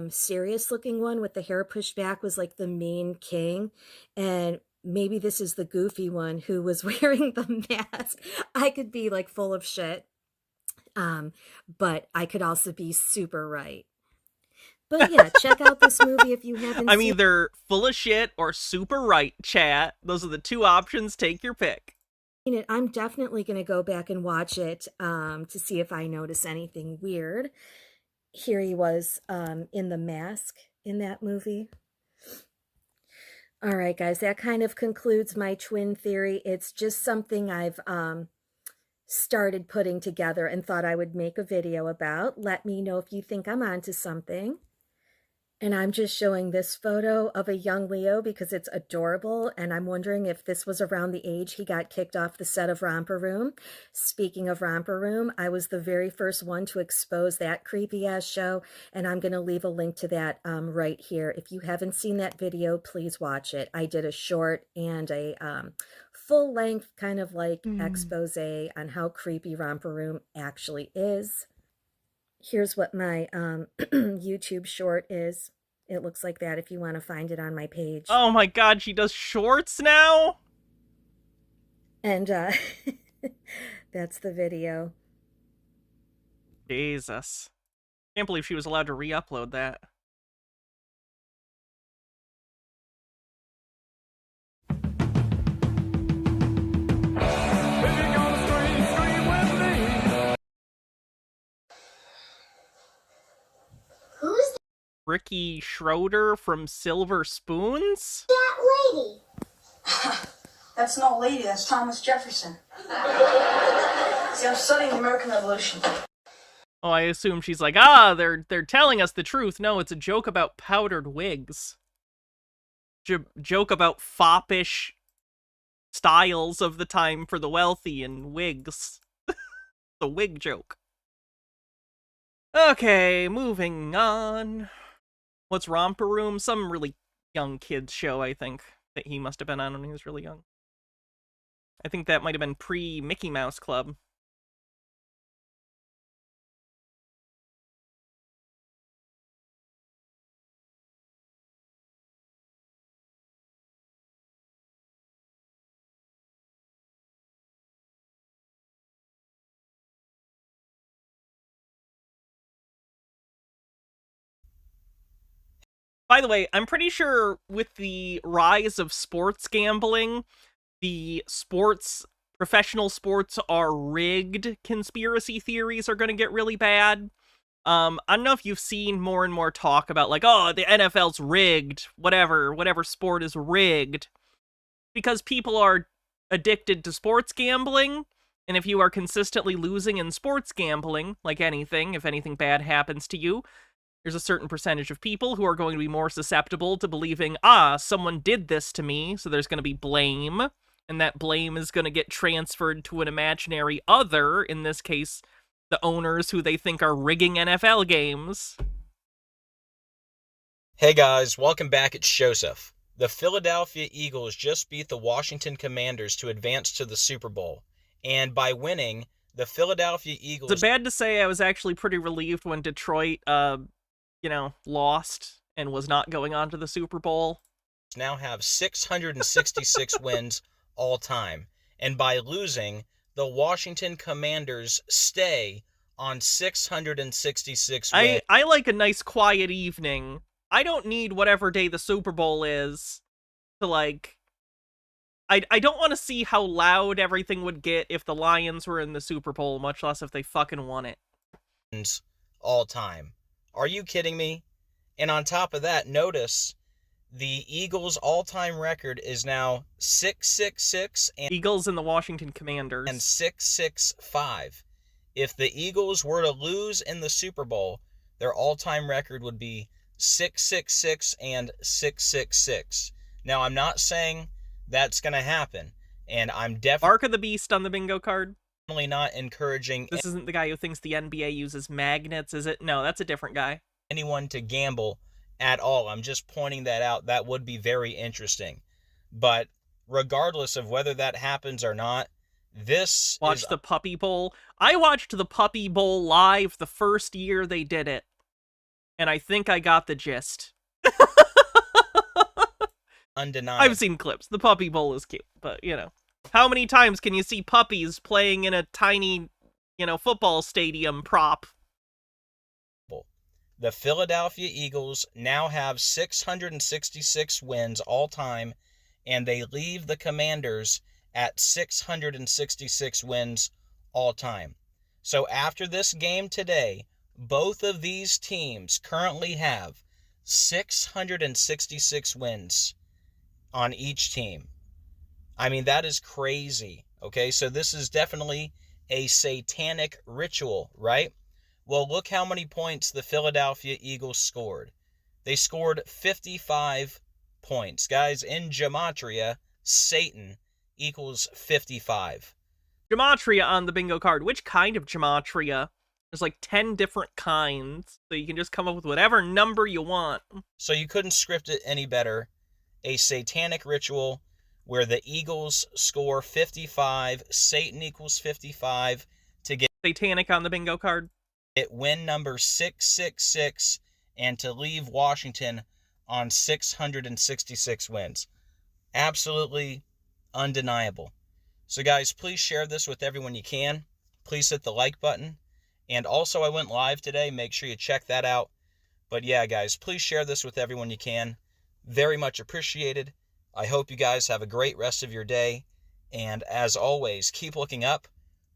serious looking one with the hair pushed back was like the main king, and maybe this is the goofy one who was wearing the mask. I could be like full of shit, but I could also be super right. But yeah, check out this movie if you haven't I'm seen either full of shit or super right, chat. Those are the 2 options. Take your pick. it. I'm definitely going to go back and watch it to see if I notice anything weird. Here he was in the mask in that movie. All right, guys, that kind of concludes my twin theory. It's just something I've started putting together and thought I would make a video about. Let me know if you think I'm onto something. And I'm just showing this photo of a young Leo because it's adorable, and I'm wondering if this was around the age he got kicked off the set of Romper Room. Speaking of Romper Room, I was the very first one to expose that creepy-ass show, and I'm going to leave a link to that right here. If you haven't seen that video, please watch it. I did a short and a full-length kind of like expose on how creepy Romper Room actually is. Here's what my YouTube short is. It looks like that if you want to find it on my page. Oh my god, she does shorts now? And that's the video. Jesus. Can't believe she was allowed to re-upload that. Who's Ricky Schroeder from Silver Spoons? that lady? That's no lady, that's Thomas Jefferson. See, I'm studying the American Revolution. Oh, I assume she's like, they're telling us the truth. No, it's a joke about powdered wigs. Joke about foppish styles of the time for the wealthy and wigs. The wig joke. Okay, moving on. What's Romper Room? Some really young kids show, I think, that he must have been on when he was really young. I think that might have been pre-Mickey Mouse Club. By the way, I'm pretty sure with the rise of sports gambling, the professional sports are rigged conspiracy theories are going to get really bad. I don't know if you've seen more and more talk about like, oh, the NFL's rigged, whatever sport is rigged. Because people are addicted to sports gambling, and if you are consistently losing in sports gambling, like anything, if anything bad happens to you, there's a certain percentage of people who are going to be more susceptible to believing, someone did this to me, so there's going to be blame, and that blame is going to get transferred to an imaginary other, in this case, the owners who they think are rigging NFL games. Hey guys, welcome back. It's Joseph. The Philadelphia Eagles just beat the Washington Commanders to advance to the Super Bowl, and by winning, the Philadelphia Eagles... Is it bad to say I was actually pretty relieved when Detroit, lost and was not going on to the Super Bowl? Now have 666 wins all time. And by losing, the Washington Commanders stay on 666 wins. I like a nice quiet evening. I don't need whatever day the Super Bowl is to like... I don't want to see how loud everything would get if the Lions were in the Super Bowl, much less if they fucking won it. All time. Are you kidding me? And on top of that, notice the Eagles' all-time record is now 666 and Eagles and the Washington Commanders. And 665. If the Eagles were to lose in the Super Bowl, their all-time record would be 666 and 666. Now, I'm not saying that's going to happen, and I'm definitely... Mark of the Beast on the bingo card? Not encouraging... This isn't the guy who thinks the NBA uses magnets, is it? No, that's a different guy. ...anyone to gamble at all. I'm just pointing that out. That would be very interesting. But regardless of whether that happens or not, Watch the Puppy Bowl. I watched the Puppy Bowl live the first year they did it, and I think I got the gist. Undeniable. I've seen clips. The Puppy Bowl is cute, but, how many times can you see puppies playing in a tiny, football stadium prop? The Philadelphia Eagles now have 666 wins all time, and they leave the Commanders at 666 wins all time. So after this game today, both of these teams currently have 666 wins on each team. I mean, that is crazy. Okay, so this is definitely a satanic ritual, right? Well, look how many points the Philadelphia Eagles scored. They scored 55 points. Guys, in gematria, Satan equals 55. Gematria on the bingo card. Which kind of gematria? There's like 10 different kinds, so you can just come up with whatever number you want. So you couldn't script it any better. A satanic ritual where the Eagles score 55, Satan equals 55 to get Satanic on the bingo card. win number 666 and to leave Washington on 666 wins. Absolutely undeniable. So guys, please share this with everyone you can. Please hit the like button. And also, I went live today. Make sure you check that out. But yeah, guys, please share this with everyone you can. Very much appreciated. I hope you guys have a great rest of your day. And as always, keep looking up.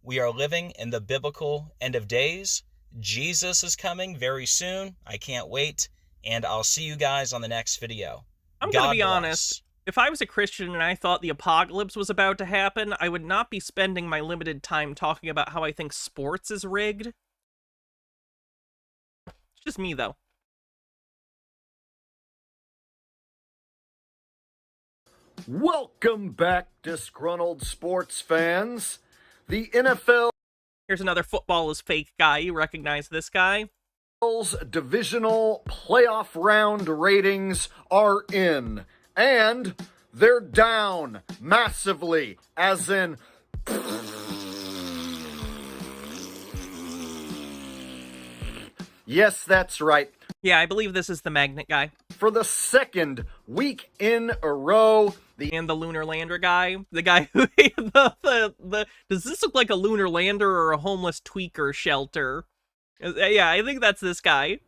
We are living in the biblical end of days. Jesus is coming very soon. I can't wait. And I'll see you guys on the next video. I'm going to be honest. If I was a Christian and I thought the apocalypse was about to happen, I would not be spending my limited time talking about how I think sports is rigged. It's just me, though. Welcome back, disgruntled sports fans. The NFL... Here's another football is fake guy. You recognize this guy? Divisional playoff round ratings are in. And they're down massively, as in... Yes, that's right. Yeah, I believe this is the magnet guy. For the second week in a row, and the lunar lander guy, the guy who does this look like a lunar lander or a homeless tweaker shelter? Yeah, I think that's this guy.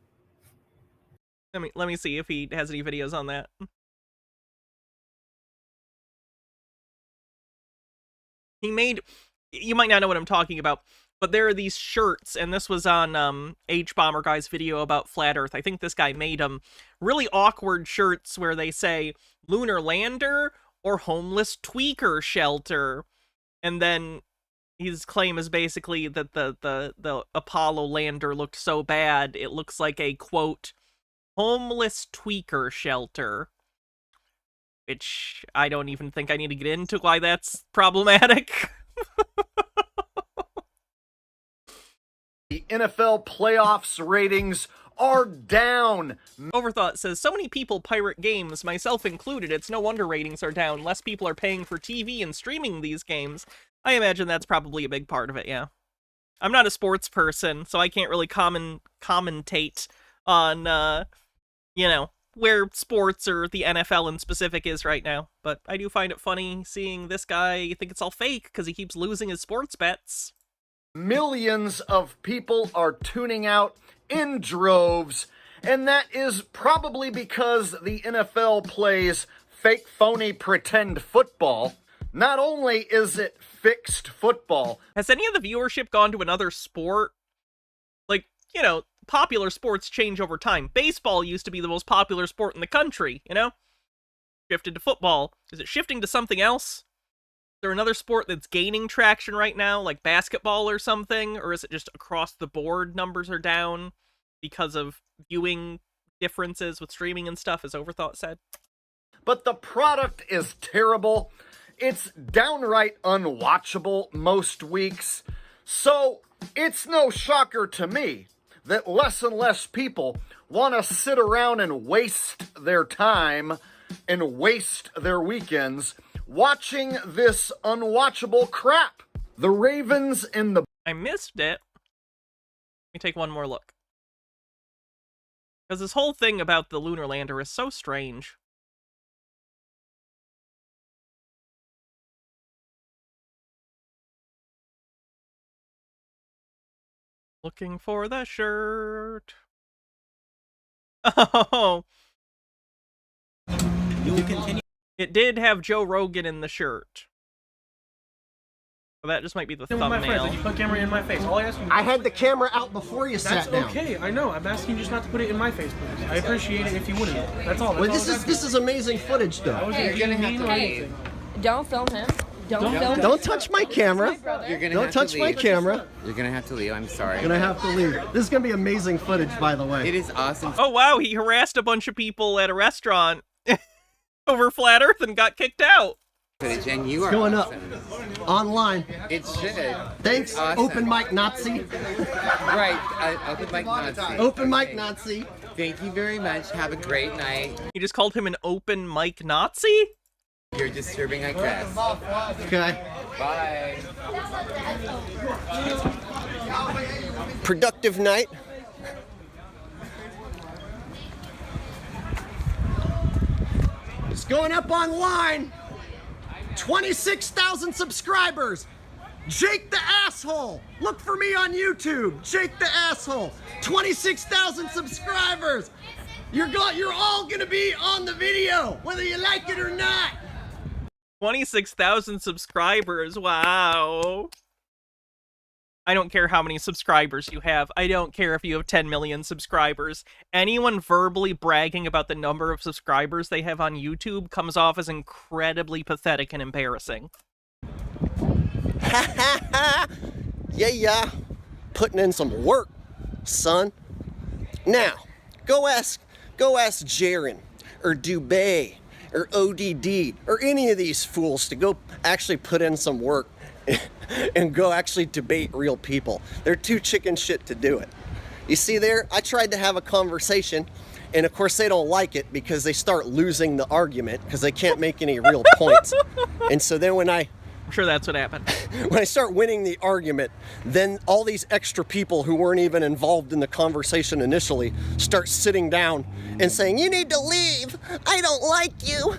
Let me see if he has any videos on that. He made, you might not know what I'm talking about, but there are these shirts, and this was on H-Bomber Guy's video about Flat Earth. I think this guy made them. Really awkward shirts where they say, lunar lander or homeless tweaker shelter. And then his claim is basically that the Apollo lander looked so bad, it looks like a, quote, homeless tweaker shelter. Which I don't even think I need to get into why that's problematic. The NFL playoffs ratings are down. Overthought says, so many people pirate games, myself included. It's no wonder ratings are down. Less people are paying for TV and streaming these games. I imagine that's probably a big part of it, yeah. I'm not a sports person, so I can't really commentate on, you know, where sports or the NFL in specific is right now. But I do find it funny seeing this guy think it's all fake because he keeps losing his sports bets. Millions of people are tuning out in droves, and that is probably because the NFL plays fake, phony, pretend football. Not only is it fixed football... Has any of the viewership gone to another sport? Like, you know, popular sports change over time. Baseball used to be the most popular sport in the country, you know? Shifted to football. Is it shifting to something else? Is there another sport that's gaining traction right now, like basketball or something? Or is it just across the board numbers are down because of viewing differences with streaming and stuff, as Overthought said? But the product is terrible. It's downright unwatchable most weeks. So it's no shocker to me that less and less people want to sit around and waste their time and waste their weekends watching this unwatchable crap. The Ravens and the... I missed it. Let me take one more look. Because this whole thing about the lunar lander is so strange. Looking for the shirt. Oh. You will continue. It did have Joe Rogan in the shirt. So that just might be the thumbnail. You put camera in my face. All I ask you. I had the camera out before you sat down. That's okay. I know. I'm asking you just not to put it in my face, please. I appreciate it if you wouldn't. That's all. Well, this is amazing footage, though. Hey, you're gonna have to leave. Don't film him. Don't touch my camera. You're gonna Don't have touch to my leave. camera. You're gonna have to leave. I'm sorry. Gonna have to leave. This is gonna be amazing footage, by the way. It is awesome. Oh wow, he harassed a bunch of people at a restaurant over Flat Earth and got kicked out. Footage, and you It's are going awesome. up online. It should. Thanks, It's awesome. Open Mic Nazi. Right. Open mic Nazi. Open Mic Okay. Nazi. Thank you very much. Have a great night. You just called him an open mic Nazi? You're disturbing, I guess. Okay. Bye. Productive night. It's going up online. 26,000 subscribers. Jake the Asshole. Look for me on YouTube. Jake the Asshole. 26,000 subscribers. You're all gonna be on the video, whether you like it or not. 26,000 subscribers, wow. I don't care how many subscribers you have. I don't care if you have 10 million subscribers. Anyone verbally bragging about the number of subscribers they have on YouTube comes off as incredibly pathetic and embarrassing. Yeah. Putting in some work, son. Now, go ask Jaron or Dubay or ODD or any of these fools to go actually put in some work and go actually debate real people. They're too chicken shit to do it. You see there, I tried to have a conversation, and of course they don't like it because they start losing the argument because they can't make any real points. And so then when I'm sure that's what happened. When I start winning the argument, then all these extra people who weren't even involved in the conversation initially start sitting down and saying, "You need to leave. I don't like you.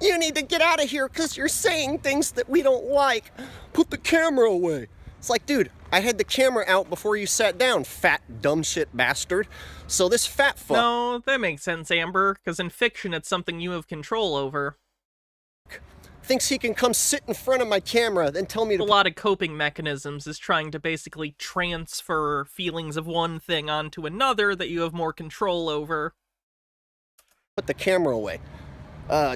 You need to get out of here because you're saying things that we don't like. Put the camera away." It's like, dude, I had the camera out before you sat down, fat dumb shit bastard. So this fat fuck... No, that makes sense, Amber, because in fiction it's something you have control over. Thinks he can come sit in front of my camera, then tell me to... A lot of coping mechanisms is trying to basically transfer feelings of one thing onto another that you have more control over. Put the camera away.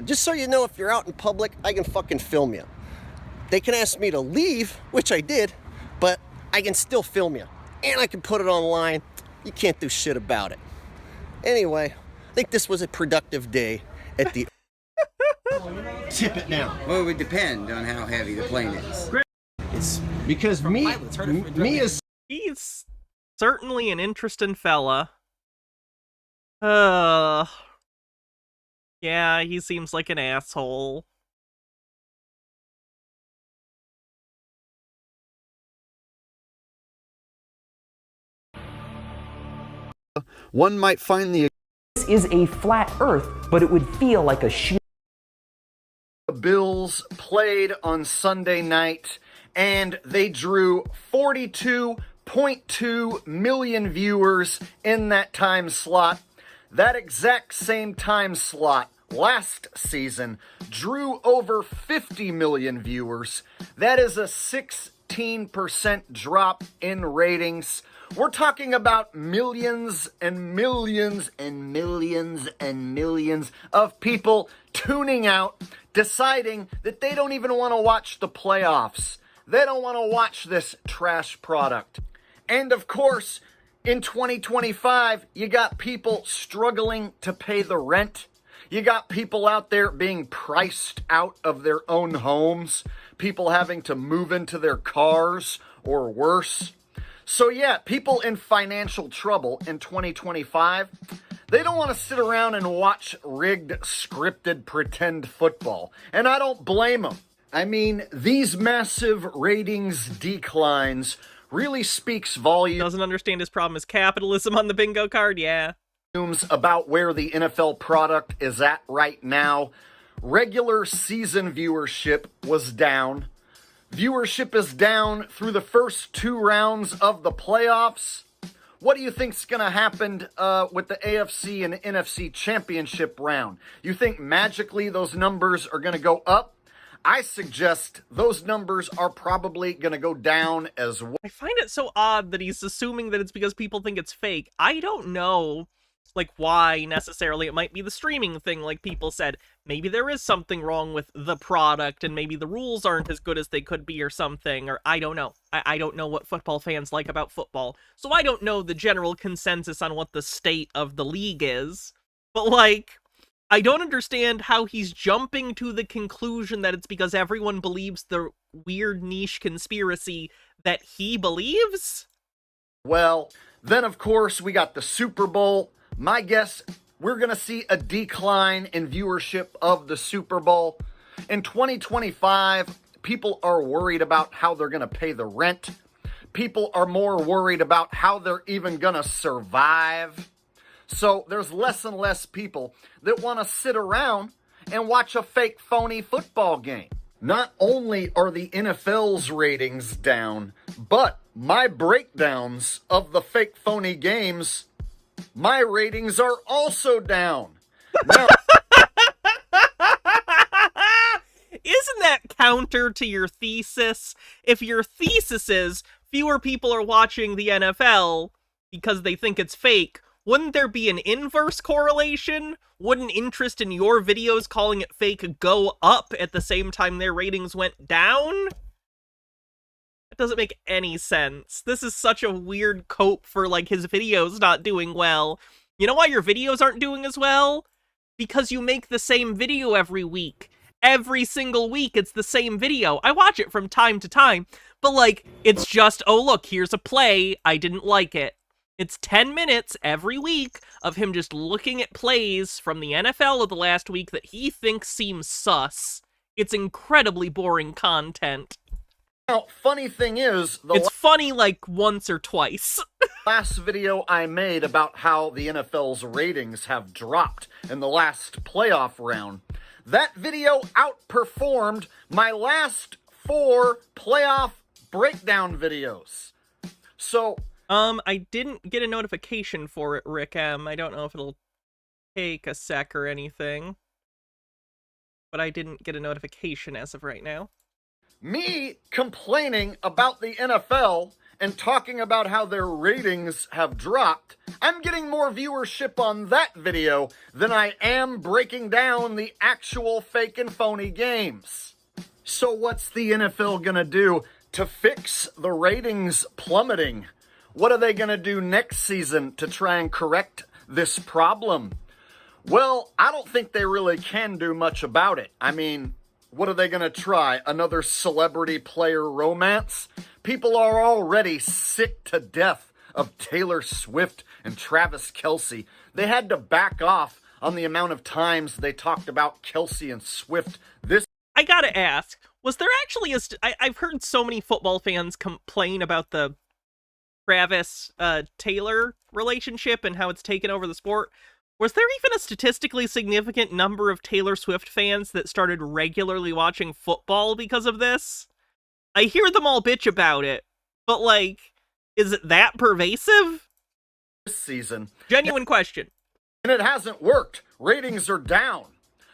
Just so you know, if you're out in public, I can fucking film you. They can ask me to leave, which I did, but I can still film you. And I can put it online. You can't do shit about it. Anyway, I think this was a productive day at the... Tip it now. Well, it would depend on how heavy the plane is. It's because me is... He's certainly an interesting fella. Yeah, he seems like an asshole. One might find the... This is a flat Earth, but it would feel like a sheer... The Bills played on Sunday night, and they drew 42.2 million viewers in that time slot. That exact same time slot last season drew over 50 million viewers. That is a 16% drop in ratings. We're talking about millions and millions and millions and millions of people tuning out, deciding that they don't even want to watch the playoffs. They don't want to watch this trash product. And of course, in 2025, you got people struggling to pay the rent. You got people out there being priced out of their own homes. People having to move into their cars or worse. So yeah, people in financial trouble in 2025, they don't want to sit around and watch rigged, scripted, pretend football. And I don't blame them. I mean, these massive ratings declines really speaks volumes. Doesn't understand his problem is capitalism on the bingo card, yeah. About where the NFL product is at right now. Regular season viewership was down. Viewership is down through the first 2 rounds of the playoffs. What do you think's going to happen with the AFC and NFC championship round? You think magically those numbers are going to go up? I suggest those numbers are probably going to go down as well. I find it so odd that he's assuming that it's because people think it's fake. I don't know. like why necessarily it might be the streaming thing, like people said. Maybe there is something wrong with the product, and maybe the rules aren't as good as they could be or something, or I don't know. I don't know what football fans like about football, so I don't know the general consensus on what the state of the league is. But, like, I don't understand how he's jumping to the conclusion that it's because everyone believes the weird niche conspiracy that he believes. Well, then of course we got the Super Bowl. My guess, we're going to see a decline in viewership of the Super Bowl. In 2025, people are worried about how they're going to pay the rent. People are more worried about how they're even going to survive. So there's less and less people that want to sit around and watch a fake, phony football game. Not only are the NFL's ratings down, but my breakdowns of the fake, phony games, my ratings are also down. Now, isn't that counter to your thesis? If your thesis is fewer people are watching the NFL because they think it's fake, wouldn't there be an inverse correlation? Wouldn't interest in your videos calling it fake go up at the same time their ratings went down? That doesn't make any sense. This is such a weird cope for, like, his videos not doing well. You know why your videos aren't doing as well? Because you make the same video every week. Every single week, it's the same video. I watch it from time to time, but, like, it's just, oh, look, here's a play, I didn't like it. It's 10 minutes every week of him just looking at plays from the NFL of the last week that he thinks seems sus. It's incredibly boring content. now, funny thing is, It's funny, like, once or twice. last video I made about how the NFL's ratings have dropped in the last playoff round, that video outperformed my last 4 playoff breakdown videos. So, I didn't get a notification for it, Rick M. I don't know if it'll take a sec or anything. But I didn't get a notification as of right now. me complaining about the NFL and talking about how their ratings have dropped, I'm getting more viewership on that video than I am breaking down the actual fake and phony games. So what's the NFL gonna do to fix the ratings plummeting? What are they gonna do next season to try and correct this problem? Well, I don't think they really can do much about it. I mean, what are they going to try? Another celebrity player romance? People are already sick to death of Taylor Swift and Travis Kelce. They had to back off on the amount of times they talked about Kelce and Swift this. I gotta ask, was there actually I've heard so many football fans complain about the Travis Taylor relationship and how it's taken over the sport. Was there even a statistically significant number of Taylor Swift fans that started regularly watching football because of this? I hear them all bitch about it, but, like, is it that pervasive? This season. Genuine question. And it hasn't worked. Ratings are down.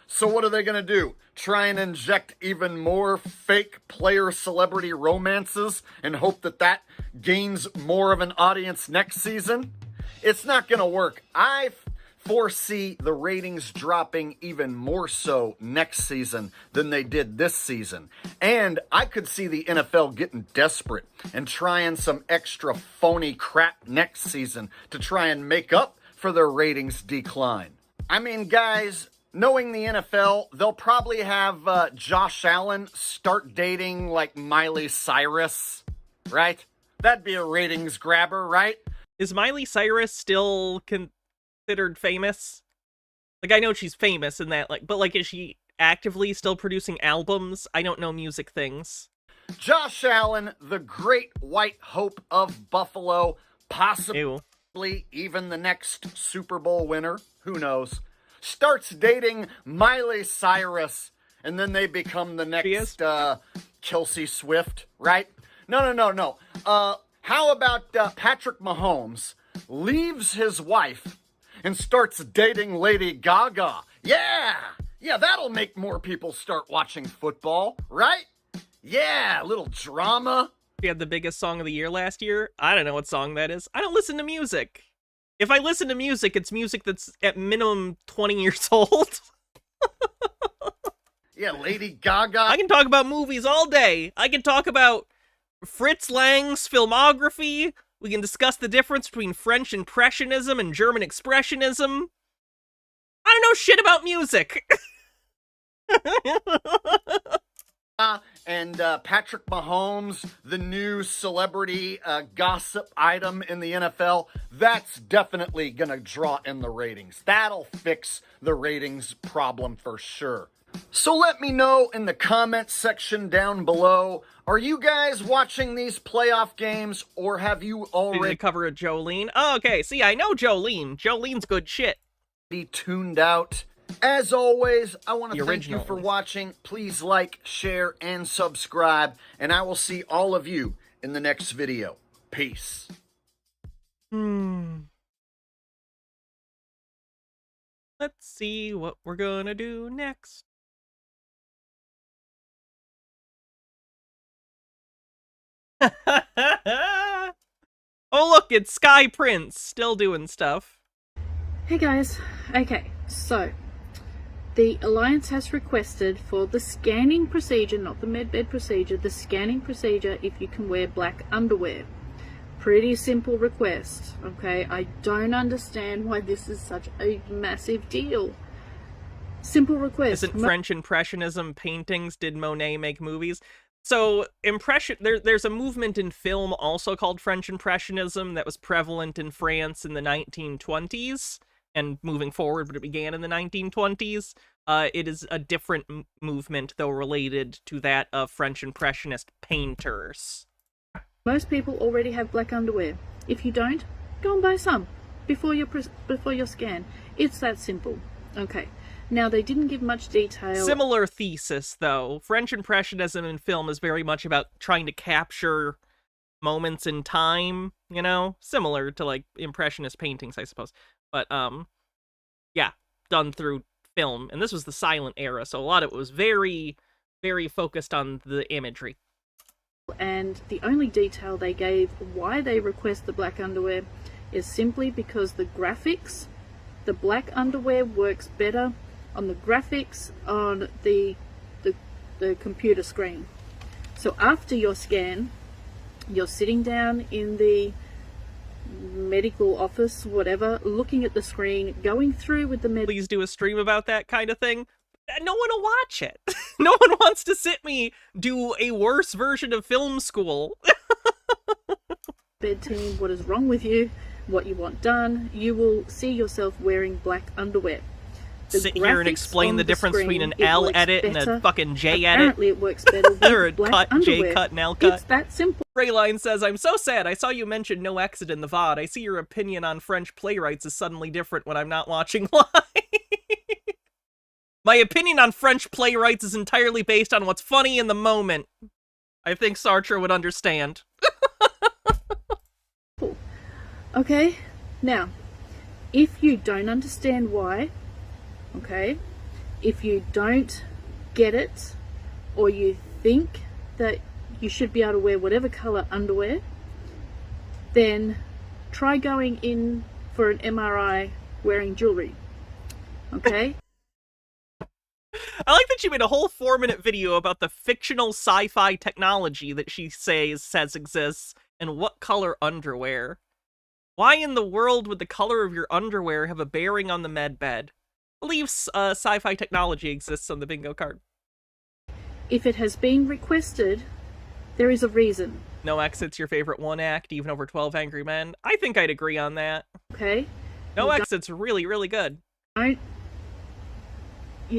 So what are they going to do? Try and inject even more fake player celebrity romances and hope that that gains more of an audience next season? It's not going to work. I foresee the ratings dropping even more so next season than they did this season. And I could see the NFL getting desperate and trying some extra phony crap next season to try and make up for their ratings decline. I mean, guys, knowing the NFL, they'll probably have Josh Allen start dating like Miley Cyrus, right? That'd be a ratings grabber, right? Is Miley Cyrus still considered famous? Like, I know she's famous in that, like, but, like, is she actively still producing albums? I don't know music things. Josh Allen, the great white hope of Buffalo, possibly even the next Super Bowl winner, who knows, starts dating Miley Cyrus, and then they become the next Kelce Swift, right? No. How about Patrick Mahomes leaves his wife and starts dating Lady Gaga? Yeah, that'll make more people start watching football, right? Yeah, a little drama. We had the biggest song of the year last year. I don't know what song that is. I don't listen to music. If I listen to music, it's music that's at minimum 20 years old. Yeah, Lady Gaga. I can talk about movies all day. I can talk about Fritz Lang's filmography. We can discuss the difference between French Impressionism and German Expressionism. I don't know shit about music. And Patrick Mahomes, the new celebrity gossip item in the NFL, that's definitely going to draw in the ratings. That'll fix the ratings problem for sure. So let me know in the comments section down below, are you guys watching these playoff games, or have you already cover of Jolene? Oh, okay, see, I know Jolene. Jolene's good shit. Tuned out? As always, I want to The thank you original. for watching. Please like, share, and subscribe, and I will see all of you in the next video. Peace. Let's see what we're gonna do next. Oh look, it's Sky Prince, still doing stuff. Hey guys, okay, so the Alliance has requested for the scanning procedure, not the medbed procedure, the scanning procedure if you can wear black underwear. Pretty simple request, okay? I don't understand why this is such a massive deal. Simple request. Isn't French Impressionism paintings? Did Monet make movies? So, there's a movement in film also called French Impressionism that was prevalent in France in the 1920s, and moving forward, but it began in the 1920s. It is a different movement, though related to that of French Impressionist painters. Most people already have black underwear. If you don't, go and buy some before your scan. It's that simple. Okay. Now, they didn't give much detail. Similar thesis, though. French Impressionism in film is very much about trying to capture moments in time, you know? Similar to, like, Impressionist paintings, I suppose. But, yeah, done through film. And this was the silent era, so a lot of it was very, very focused on the imagery. And the only detail they gave why they request the black underwear is simply because the graphics, the black underwear works better on the graphics on the computer screen. So after your scan, you're sitting down in the medical office, whatever, looking at the screen, going through with the Please do a stream about that kind of thing. No one will watch it. No one wants to sit me do a worse version of film school. bed team, what is wrong with you, what you want done, you will see yourself wearing black underwear. Sit here and explain the difference between an L edit and a fucking J edit. Apparently it works better with or a black cut, underwear. J cut, and L cut. It's that simple. Rayline says, I'm so sad. I saw you mention no exit in the VOD. I see your opinion on French playwrights is suddenly different when I'm not watching live. My opinion on French playwrights is entirely based on what's funny in the moment. I think Sartre would understand. Okay, now, if you don't understand why, okay, if you don't get it, or you think that you should be able to wear whatever color underwear, then try going in for an MRI wearing jewelry, okay? I like that she made a whole 4-minute video about the fictional sci-fi technology that she says exists, and what color underwear. Why in the world would the color of your underwear have a bearing on the medbed? I believe sci-fi technology exists on the bingo card. If it has been requested, there is a reason. No Exit's your favorite one act, even over 12 Angry Men. I think I'd agree on that. Okay. No Exit's really, really good. You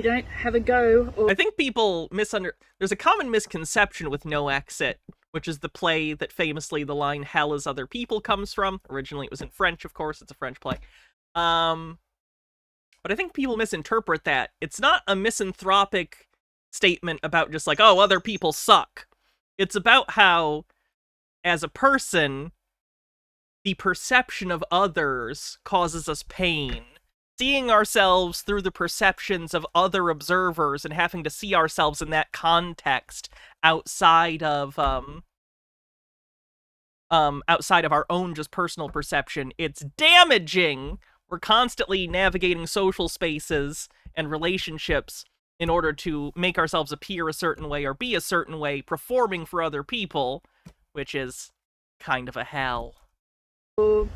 don't have a go, or... I think people there's a common misconception with No Exit, which is the play that famously the line "Hell is other people" comes from. Originally it was in French, of course, it's a French play. But I think people misinterpret that. It's not a misanthropic statement about just like, oh, other people suck. It's about how, as a person, the perception of others causes us pain. Seeing ourselves through the perceptions of other observers and having to see ourselves in that context outside of outside of our own just personal perception, it's damaging. We're constantly navigating social spaces and relationships in order to make ourselves appear a certain way or be a certain way, performing for other people, which is kind of a hell. Or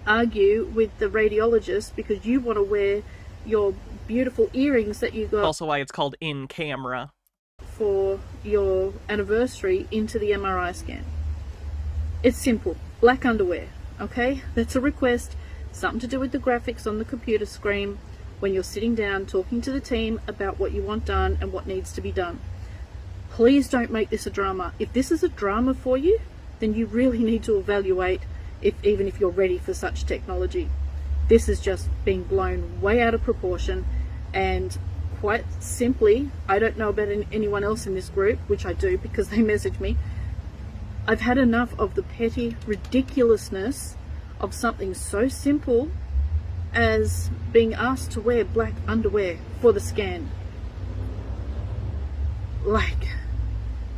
argue with the radiologist because you want to wear your beautiful earrings that you got Also why it's called in camera for your anniversary into the MRI scan. It's simple. Black underwear, okay? That's a request. Something to do with the graphics on the computer screen when you're sitting down talking to the team about what you want done and what needs to be done. Please don't make this a drama. If this is a drama for you, then you really need to evaluate even if you're ready for such technology. This is just being blown way out of proportion, and quite simply, I don't know about anyone else in this group, which I do because they message me. I've had enough of the petty ridiculousness of something so simple as being asked to wear black underwear for the scan. Like,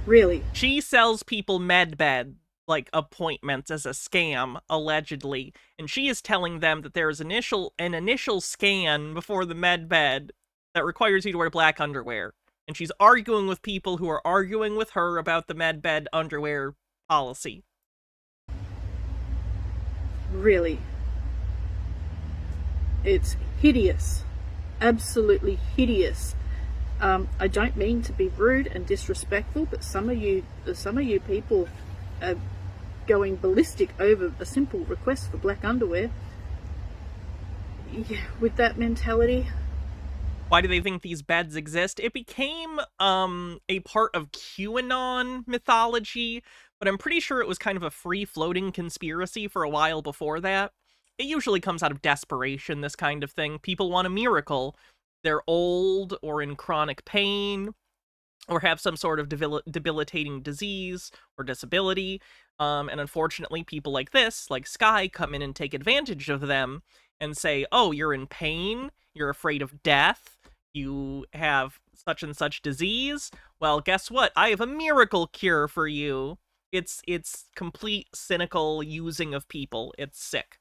really? She sells people medbed, like, appointments as a scam, allegedly, and she is telling them that there is an initial scan before the medbed that requires you to wear black underwear. And she's arguing with people who are arguing with her about the medbed underwear policy. Really? It's hideous. Absolutely hideous. I don't mean to be rude and disrespectful, but some of you people are going ballistic over a simple request for black underwear. Yeah, with that mentality. Why do they think these beds exist? It became a part of QAnon mythology, but I'm pretty sure it was kind of a free-floating conspiracy for a while before that. It usually comes out of desperation, this kind of thing. People want a miracle. They're old or in chronic pain or have some sort of debilitating disease or disability. And unfortunately, people like this, like Sky, come in and take advantage of them and say, oh, you're in pain, you're afraid of death, you have such and such disease. Well, guess what? I have a miracle cure for you. It's complete cynical using of people. It's sick.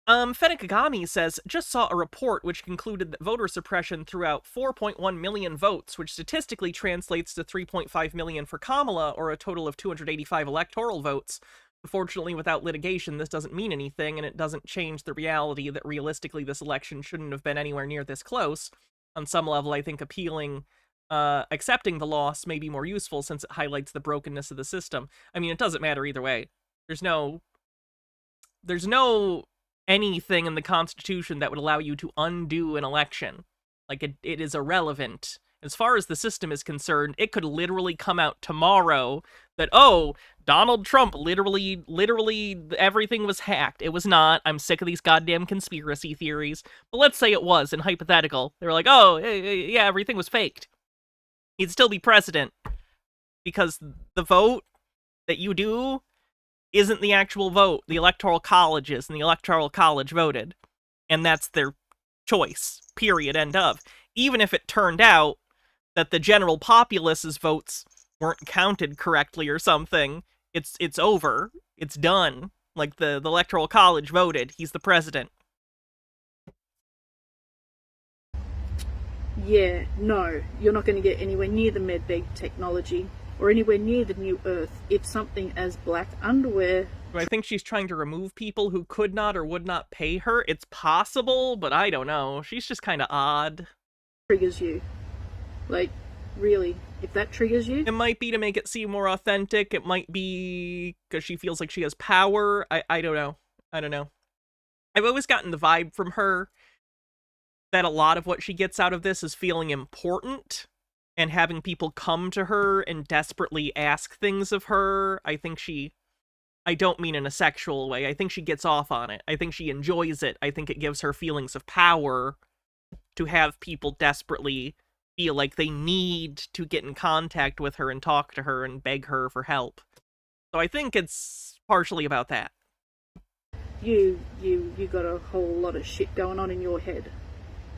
Fenekagami says, just saw a report which concluded that voter suppression threw out 4.1 million votes, which statistically translates to 3.5 million for Kamala, or a total of 285 electoral votes. Unfortunately, without litigation, this doesn't mean anything, and it doesn't change the reality that realistically this election shouldn't have been anywhere near this close. On some level, I think accepting the loss may be more useful since it highlights the brokenness of the system. I mean, it doesn't matter either way. There's no anything in the Constitution that would allow you to undo an election. Like, it is irrelevant. As far as the system is concerned, it could literally come out tomorrow that, oh, Donald Trump literally, everything was hacked. It was not. I'm sick of these goddamn conspiracy theories. But let's say it was, in hypothetical. They were like, oh, yeah, everything was faked. He'd still be president. Because the vote that you do isn't the actual vote. The Electoral College is, and the Electoral College voted. And that's their choice. Period. End of. Even if it turned out that the general populace's votes weren't counted correctly or something, it's over. It's done. Like, the Electoral College voted. He's the president. Yeah, no, you're not going to get anywhere near the medbed technology or anywhere near the new Earth if something as black underwear... Do I think she's trying to remove people who could not or would not pay her? It's possible, but I don't know. She's just kind of odd. Triggers you. Like, really, if that triggers you... It might be to make it seem more authentic. It might be because she feels like she has power. I don't know. I don't know. I've always gotten the vibe from her that a lot of what she gets out of this is feeling important and having people come to her and desperately ask things of her. I don't mean in a sexual way. I think she gets off on it. I think she enjoys it. I think it gives her feelings of power to have people desperately feel like they need to get in contact with her and talk to her and beg her for help. So I think it's partially about that. You got a whole lot of shit going on in your head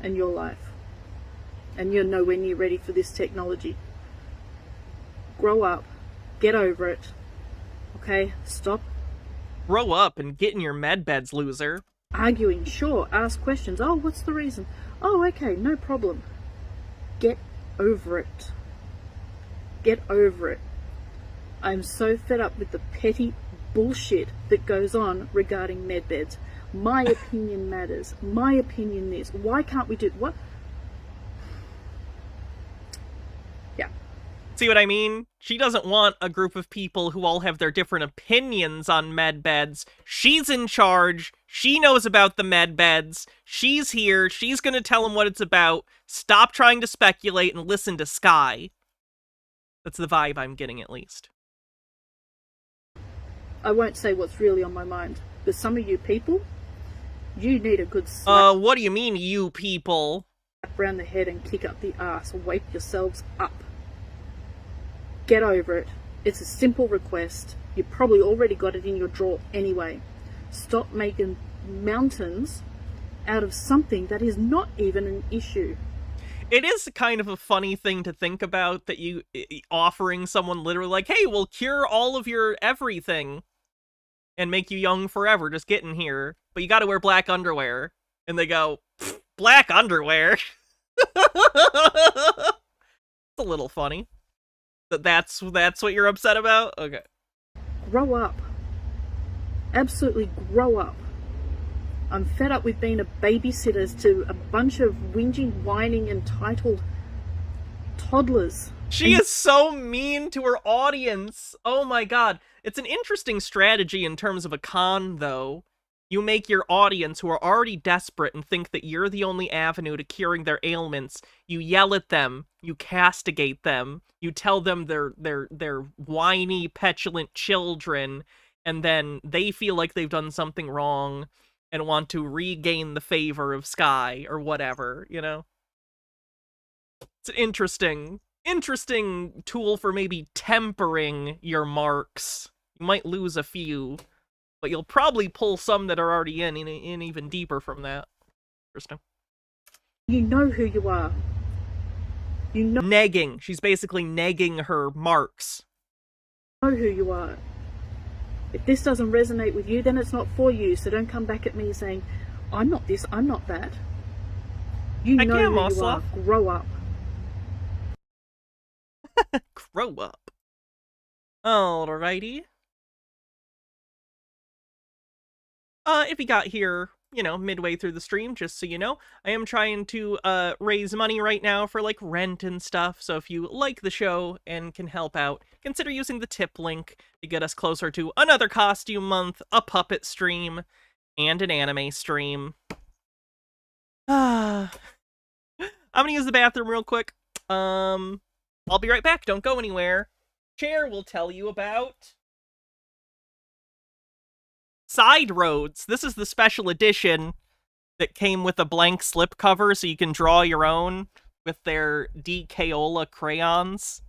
and your life. And you're nowhere near ready for this technology. Grow up. Get over it. Okay, stop Grow up and get in your med beds, loser. arguing. Sure, ask questions. Oh, what's the reason? Oh, okay, no problem. Get over it. Get over it. I'm so fed up with the petty bullshit that goes on regarding medbeds. My opinion matters. My opinion is. Why can't we do what? Yeah. See what I mean? She doesn't want a group of people who all have their different opinions on med beds. She's in charge. She knows about the med beds. She's here. She's gonna tell them what it's about. Stop trying to speculate and listen to Sky. That's the vibe I'm getting, at least. I won't say what's really on my mind, but some of you people, you need a good slap What do you mean, you people? around the head and kick up the ass. Wake yourselves up. Get over it. It's a simple request. You probably already got it in your drawer anyway. Stop making mountains out of something that is not even an issue. It is kind of a funny thing to think about, that you offering someone literally like, hey, we'll cure all of your everything and make you young forever, just get in here, but you gotta wear black underwear. And they go, black underwear? It's a little funny. That's what you're upset about? Okay. Grow up. Absolutely grow up. I'm fed up with being a babysitter to a bunch of whinging, whining, entitled toddlers. She is so mean to her audience. Oh my god. It's an interesting strategy in terms of a con, though. You make your audience, who are already desperate and think that you're the only avenue to curing their ailments, you yell at them, you castigate them, you tell them they're whiny, petulant children, and then they feel like they've done something wrong and want to regain the favor of Sky or whatever, you know? It's an interesting tool for maybe tempering your marks. You might lose a few, but you'll probably pull some that are already in even deeper from that. Interesting. You know who you are. You know negging. She's basically negging her marks. Know who you are. If this doesn't resonate with you, then it's not for you. So don't come back at me saying, I'm not this, I'm not that. You know who you are. Grow up. Grow up. Alrighty. If you got here, you know, midway through the stream, just so you know, I am trying to raise money right now for like rent and stuff. So if you like the show and can help out, consider using the tip link to get us closer to another costume month, a puppet stream, and an anime stream. I'm gonna use the bathroom real quick. I'll be right back. Don't go anywhere. Chair will tell you about Side Roads. This is the special edition that came with a blank slip cover, so you can draw your own with their DKola crayons.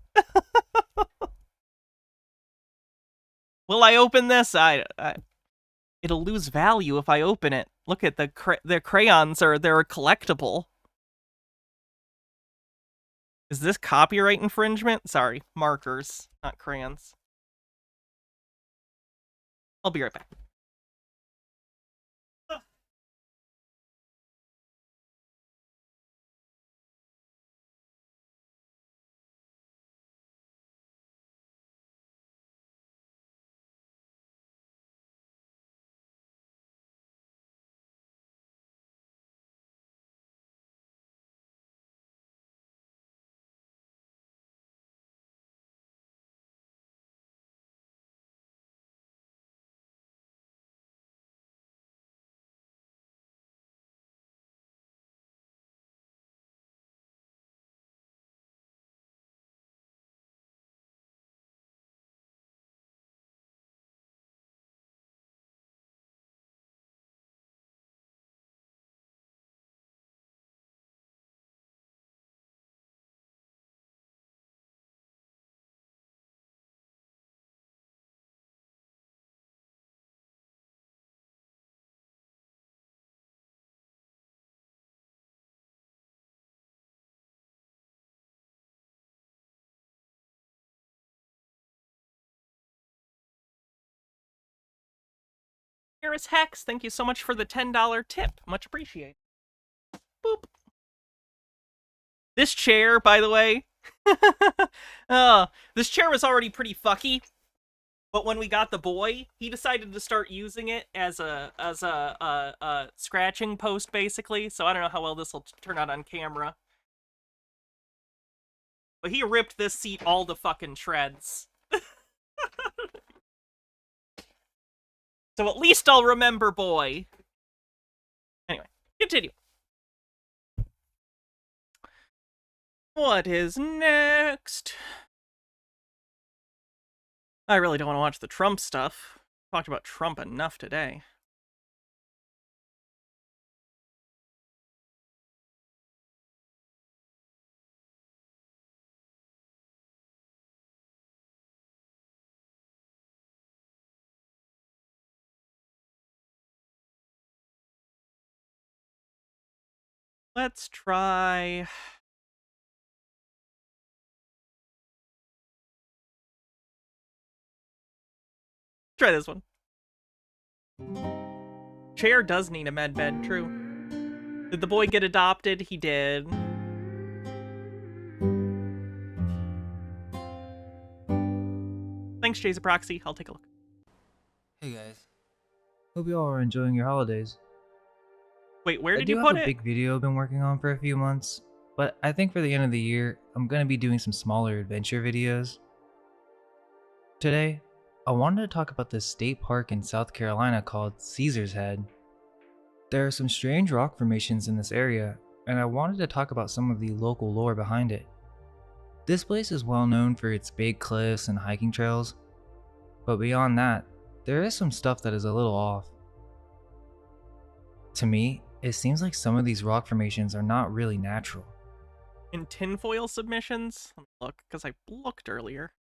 Will I open this? It'll lose value if I open it. Look at their crayons they're collectible. Is this copyright infringement? Sorry, markers, not crayons. I'll be right back. Eris Hex, thank you so much for the $10 tip. Much appreciated. Boop. This chair, by the way, this chair was already pretty fucky, but when we got the boy, he decided to start using it as a scratching post, basically. So I don't know how well this will turn out on camera. But he ripped this seat all to fucking shreds. So at least I'll remember boy. Anyway, continue. What is next? I really don't want to watch the Trump stuff. Talked about Trump enough today. Let's try... Try this one. Chair does need a med bed, true. Did the boy get adopted? He did. Thanks, Jay's a proxy. I'll take a look. Hey guys. Hope you all are enjoying your holidays. Wait, where did you you put it? I put have a it? big video I've been working on for a few months, but I think for the end of the year, I'm gonna be doing some smaller adventure videos. Today, I wanted to talk about this state park in South Carolina called Caesar's Head. There are some strange rock formations in this area, and I wanted to talk about some of the local lore behind it. This place is well known for its big cliffs and hiking trails, but beyond that, there is some stuff that is a little off. To me, it seems like some of these rock formations are not really natural. In tinfoil submissions? Look, because I looked earlier.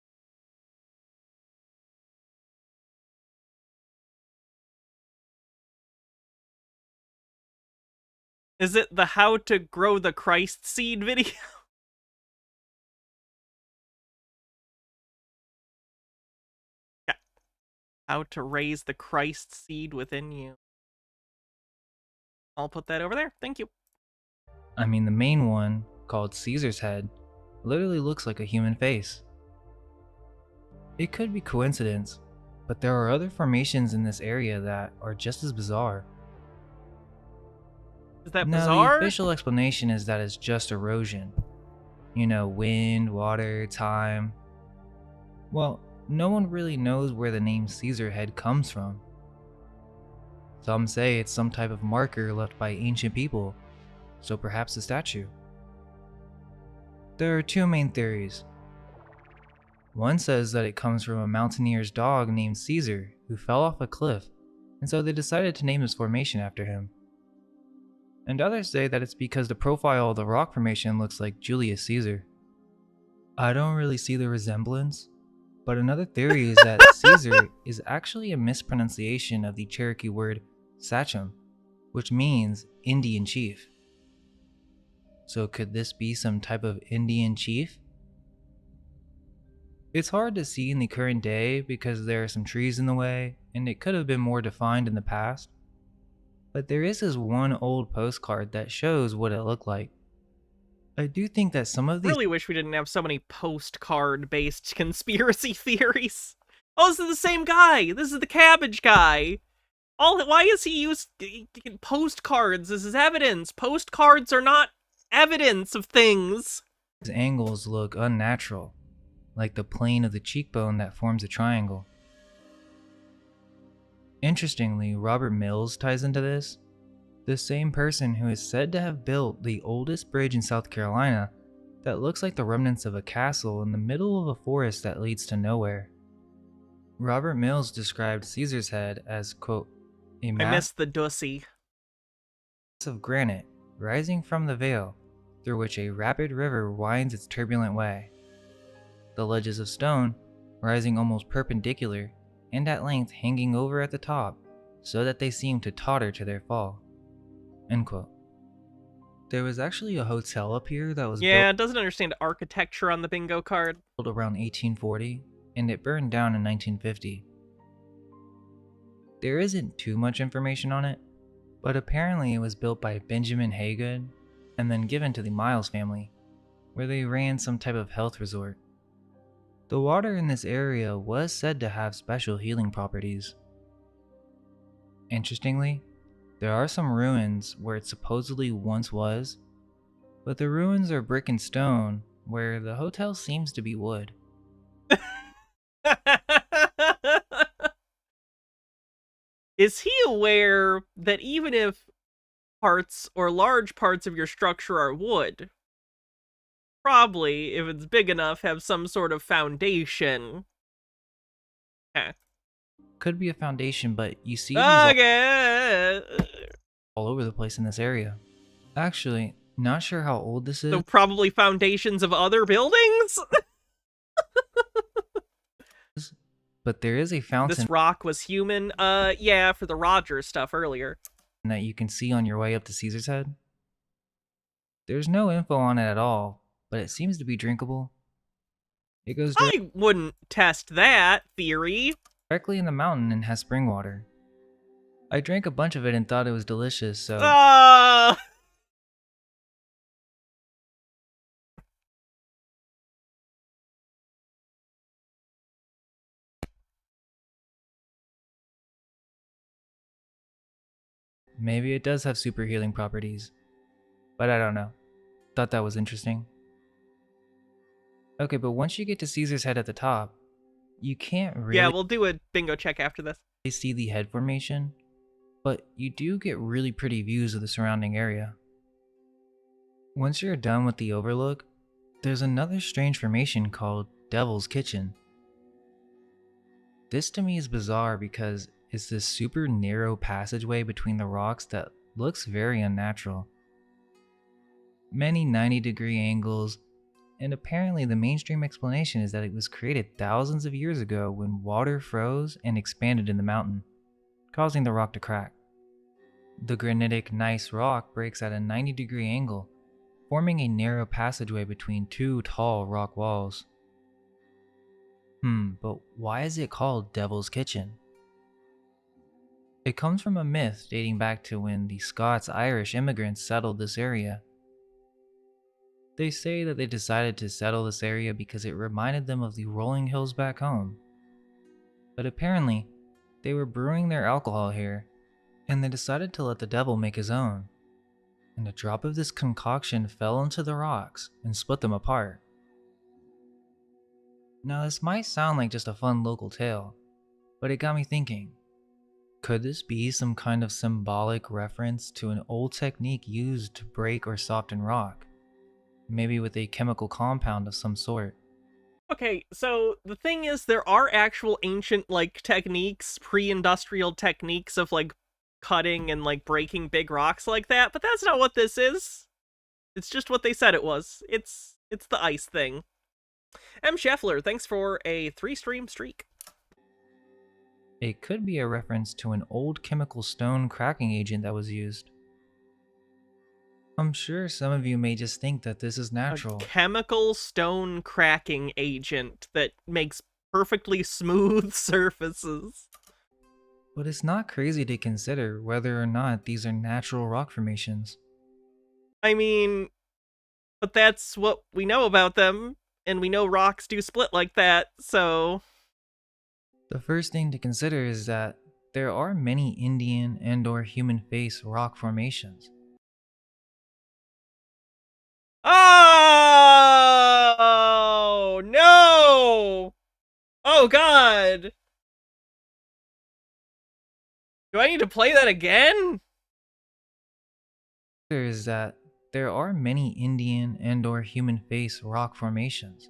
Is it the how to grow the Christ seed video? Yeah. How to raise the Christ seed within you. I'll put that over there. Thank you. I mean, the main one, called Caesar's Head, literally looks like a human face. It could be coincidence, but there are other formations in this area that are just as bizarre. Is that Now, bizarre? the official explanation is that it's just erosion. You know, wind, water, time. Well, no one really knows where the name Caesar Head comes from. Some say it's some type of marker left by ancient people, so perhaps a statue. There are two main theories. One says that it comes from a mountaineer's dog named Caesar who fell off a cliff, and so they decided to name this formation after him. And others say that it's because the profile of the rock formation looks like Julius Caesar. I don't really see the resemblance, but another theory is that Caesar is actually a mispronunciation of the Cherokee word Sachem, which means Indian chief. So could this be some type of Indian chief? It's hard to see in the current day because there are some trees in the way, and it could have been more defined in the past. But there is this one old postcard that shows what it looked like. I do think that some of these— really wish we didn't have so many postcard-based conspiracy theories. Oh, this is the same guy! This is the cabbage guy! Why is he used postcards as his evidence? Postcards are not evidence of things! These angles look unnatural, like the plane of the cheekbone that forms a triangle. Interestingly, Robert Mills ties into this. The same person who is said to have built the oldest bridge in South Carolina that looks like the remnants of a castle in the middle of a forest that leads to nowhere. Robert Mills described Caesar's Head as, quote, a I missed the dussy. of granite rising from the vale through which a rapid river winds its turbulent way. The ledges of stone rising almost perpendicular and at length hanging over at the top so that they seem to totter to their fall. End quote. There was actually a hotel up here that was Yeah, it doesn't understand architecture on the bingo card. built around 1840, and it burned down in 1950. There isn't too much information on it, but apparently it was built by Benjamin Haygood and then given to the Miles family, where they ran some type of health resort. The water in this area was said to have special healing properties. Interestingly, there are some ruins where it supposedly once was, but the ruins are brick and stone, where the hotel seems to be wood. Is he aware that even if parts or large parts of your structure are wood, probably, if it's big enough, have some sort of foundation? Okay. Could be a foundation, but you see these all over the place in this area. Actually, not sure how old this is. So probably foundations of other buildings? But there is a fountain. This rock was human? Yeah, for the Rogers stuff earlier. That you can see on your way up to Caesar's Head. There's no info on it at all, but it seems to be drinkable. It goes I wouldn't test that theory. Directly in the mountain and has spring water. I drank a bunch of it and thought it was delicious, so... Maybe it does have super healing properties. But I don't know. Thought that was interesting. Okay, but once you get to Caesar's Head at the top, you can't really... Yeah, we'll do a bingo check after this. ...see the head formation, but you do get really pretty views of the surrounding area. Once you're done with the overlook, there's another strange formation called Devil's Kitchen. This to me is bizarre because it's this super narrow passageway between the rocks that looks very unnatural. Many 90-degree angles, and apparently the mainstream explanation is that it was created thousands of years ago when water froze and expanded in the mountain, causing the rock to crack. The granitic gneiss rock breaks at a 90-degree angle, forming a narrow passageway between two tall rock walls. But why is it called Devil's Kitchen? It comes from a myth dating back to when the Scots-Irish immigrants settled this area. They say that they decided to settle this area because it reminded them of the rolling hills back home. But apparently, they were brewing their alcohol here, and they decided to let the devil make his own. And a drop of this concoction fell into the rocks and split them apart. Now this might sound like just a fun local tale, but it got me thinking. Could this be some kind of symbolic reference to an old technique used to break or soften rock? Maybe with a chemical compound of some sort. Okay, so the thing is, there are actual ancient, like, techniques, pre-industrial techniques of, like, cutting and, like, breaking big rocks like that, but that's not what this is. It's just what they said it was. It's the ice thing. M. Scheffler, thanks for a 3-stream streak. It could be a reference to an old chemical stone cracking agent that was used. I'm sure some of you may just think that this is natural. A chemical stone cracking agent that makes perfectly smooth surfaces. But it's not crazy to consider whether or not these are natural rock formations. I mean, but that's what we know about them, and we know rocks do split like that, so... The first thing to consider is that there are many Indian and/or human face rock formations. Oh, no! Oh, God! Do I need to play that again? Is that there are many Indian and/or human face rock formations.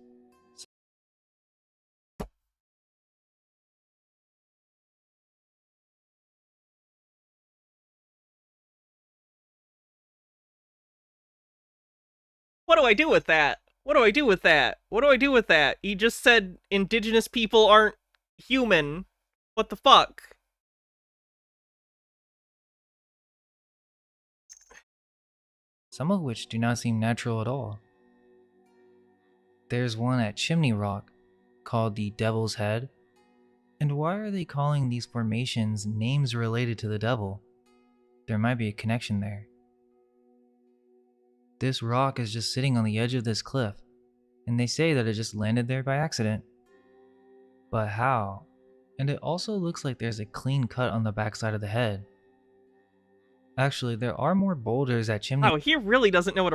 What do I do with that? What do I do with that? What do I do with that? You just said indigenous people aren't human. What the fuck? Some of which do not seem natural at all. There's one at Chimney Rock, called the Devil's Head, And why are they calling these formations names related to the devil? There might be a connection there. This rock is just sitting on the edge of this cliff, and they say that it just landed there by accident. But how? And it also looks like there's a clean cut on the backside of the head. Actually, there are more boulders at Chimney Oh, he really doesn't know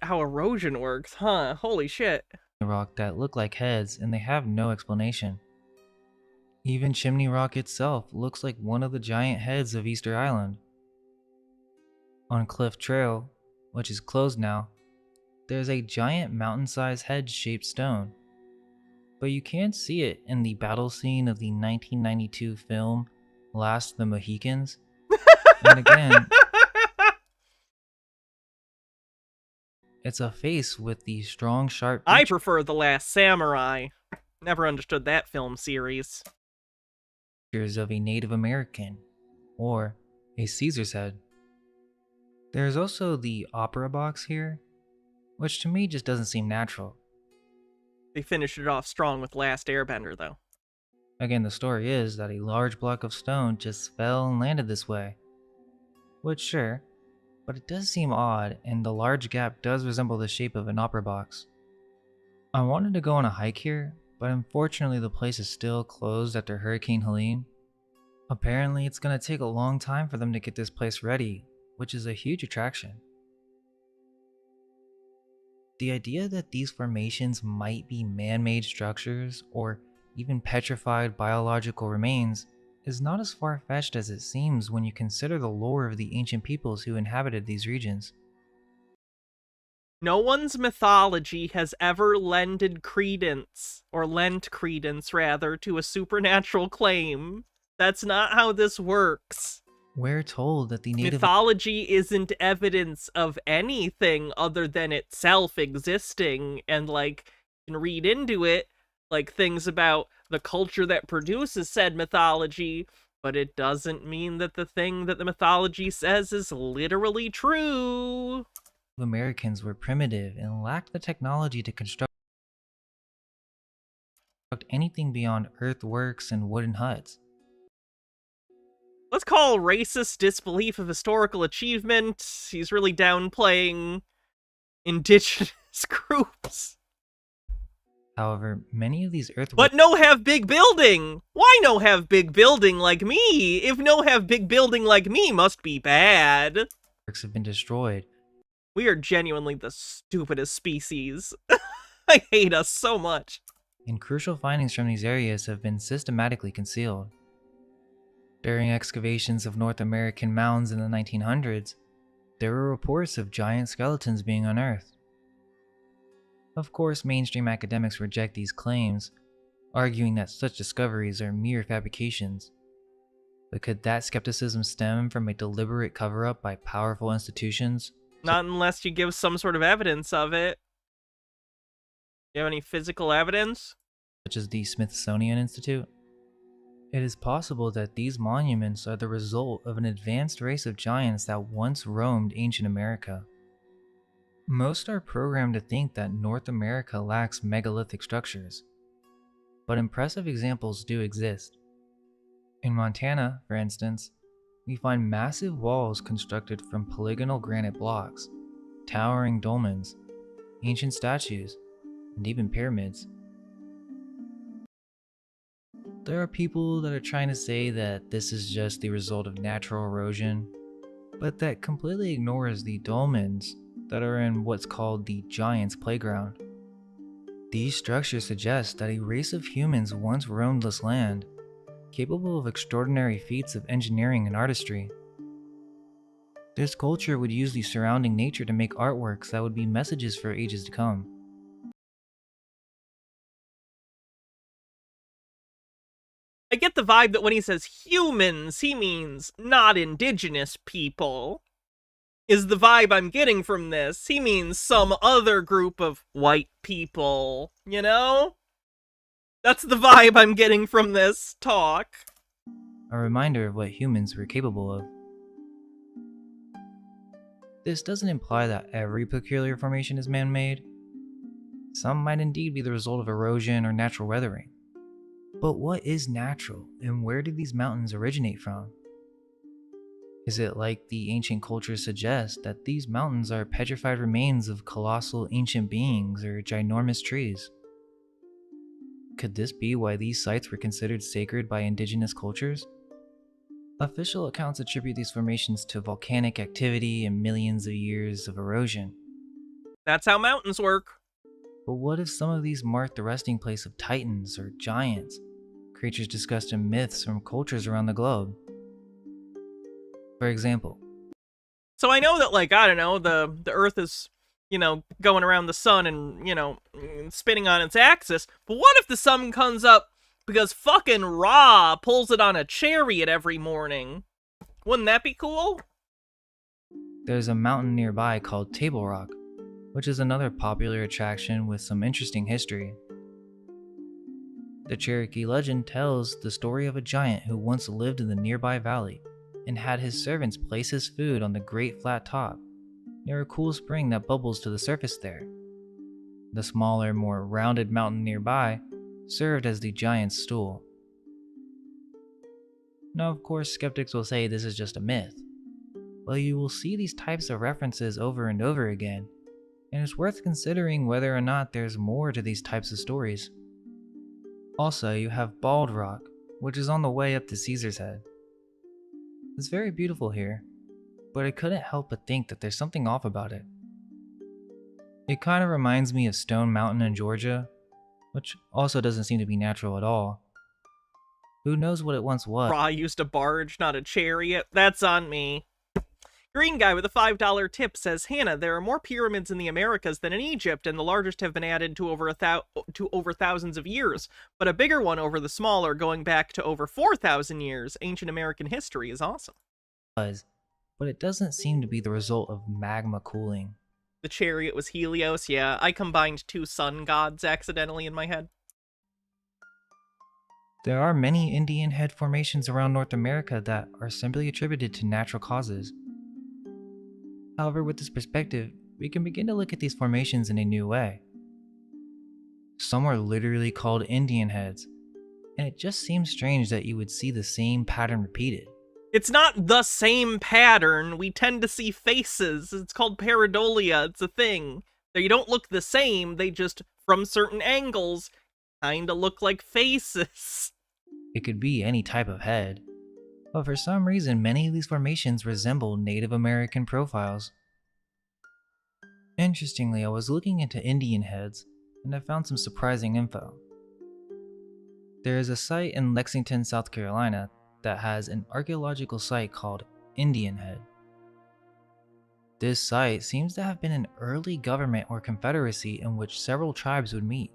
how erosion works, huh? Holy shit. Rock that look like heads, and they have no explanation. Even Chimney Rock itself looks like one of the giant heads of Easter Island. On Cliff Trail, which is closed now, there's a giant mountain-sized head-shaped stone. But you can see it in the battle scene of the 1992 film Last of the Mohicans. And again, it's a face with the strong, sharp I prefer The Last Samurai. Never understood that film series. features of a Native American, or a Caesar's head. There's also the opera box here, which to me just doesn't seem natural. They finished it off strong with Last Airbender, though. Again, the story is that a large block of stone just fell and landed this way. Which, sure, but it does seem odd, and the large gap does resemble the shape of an opera box. I wanted to go on a hike here, but unfortunately the place is still closed after Hurricane Helene. Apparently it's going to take a long time for them to get this place ready, which is a huge attraction. The idea that these formations might be man-made structures, or even petrified biological remains, is not as far-fetched as it seems when you consider the lore of the ancient peoples who inhabited these regions. No one's mythology has ever lent credence, rather, to a supernatural claim. That's not how this works. We're told that the native mythology isn't evidence of anything other than itself existing, and, like, you can read into it, like, things about the culture that produces said mythology, but it doesn't mean that the thing that the mythology says is literally true. Americans were primitive and lacked the technology to construct anything beyond earthworks and wooden huts. Let's call racist disbelief of historical achievement. He's really downplaying indigenous groups. However, many of these earthworks... But no have big building! Why no have big building like me? If no have big building like me must be bad. ...have been destroyed. We are genuinely the stupidest species. I hate us so much. And crucial findings from these areas have been systematically concealed. During excavations of North American mounds in the 1900s, there were reports of giant skeletons being unearthed. Of course, mainstream academics reject these claims, arguing that such discoveries are mere fabrications. But could that skepticism stem from a deliberate cover-up by powerful institutions? Not unless you give some sort of evidence of it. You have any physical evidence? Such as the Smithsonian Institute? It is possible that these monuments are the result of an advanced race of giants that once roamed ancient America. Most are programmed to think that North America lacks megalithic structures, but impressive examples do exist. In Montana, for instance, we find massive walls constructed from polygonal granite blocks, towering dolmens, ancient statues, and even pyramids. There are people that are trying to say that this is just the result of natural erosion, but that completely ignores the dolmens that are in what's called the Giants' Playground. These structures suggest that a race of humans once roamed this land, capable of extraordinary feats of engineering and artistry. This culture would use the surrounding nature to make artworks that would be messages for ages to come. I get the vibe that when he says humans, he means not indigenous people. Is the vibe I'm getting from this. He means some other group of white people, you know? That's the vibe I'm getting from this talk. A reminder of what humans were capable of. This doesn't imply that every peculiar formation is man-made. Some might indeed be the result of erosion or natural weathering. But what is natural, and where do these mountains originate from? Is it like the ancient cultures suggest that these mountains are petrified remains of colossal ancient beings or ginormous trees? Could this be why these sites were considered sacred by indigenous cultures? Official accounts attribute these formations to volcanic activity and millions of years of erosion. That's how mountains work. But what if some of these mark the resting place of titans or giants, creatures discussed in myths from cultures around the globe? For example, So I know that, like, I don't know, the Earth is, going around the sun and, spinning on its axis, but what if the sun comes up because fucking Ra pulls it on a chariot every morning? Wouldn't that be cool? there's a mountain nearby called Table Rock, which is another popular attraction with some interesting history. The Cherokee legend tells the story of a giant who once lived in the nearby valley and had his servants place his food on the great flat top, near a cool spring that bubbles to the surface there. The smaller, more rounded mountain nearby served as the giant's stool. Now, of course, skeptics will say this is just a myth, but you will see these types of references over and over again, and it's worth considering whether or not there's more to these types of stories. Also, you have Bald Rock, which is on the way up to Caesar's Head. It's very beautiful here, but I couldn't help but think that there's something off about it. It kind of reminds me of Stone Mountain in Georgia, which also doesn't seem to be natural at all. Who knows what it once was? Ra used a barge, not a chariot. That's on me. Green guy with a $5 tip says, Hannah, there are more pyramids in the Americas than in Egypt, and the largest have been added to over thousands of years, but a bigger one over the smaller going back to over 4,000 years. Ancient American history is awesome. But it doesn't seem to be the result of magma cooling. The chariot was Helios. Yeah, I combined two sun gods accidentally in my head. There are many Indian head formations around North America that are simply attributed to natural causes. However, with this perspective, we can begin to look at these formations in a new way. Some are literally called Indian heads, and it just seems strange that you would see the same pattern repeated. It's not the same pattern. We tend to see faces. It's called pareidolia. It's a thing. They don't look the same. They just, from certain angles, kinda look like faces. It could be any type of head, but for some reason many of these formations resemble Native American profiles. Interestingly, I was looking into Indian heads, and I found some surprising info. There is a site in Lexington, South Carolina that has an archaeological site called Indian Head. This site seems to have been an early government or confederacy in which several tribes would meet.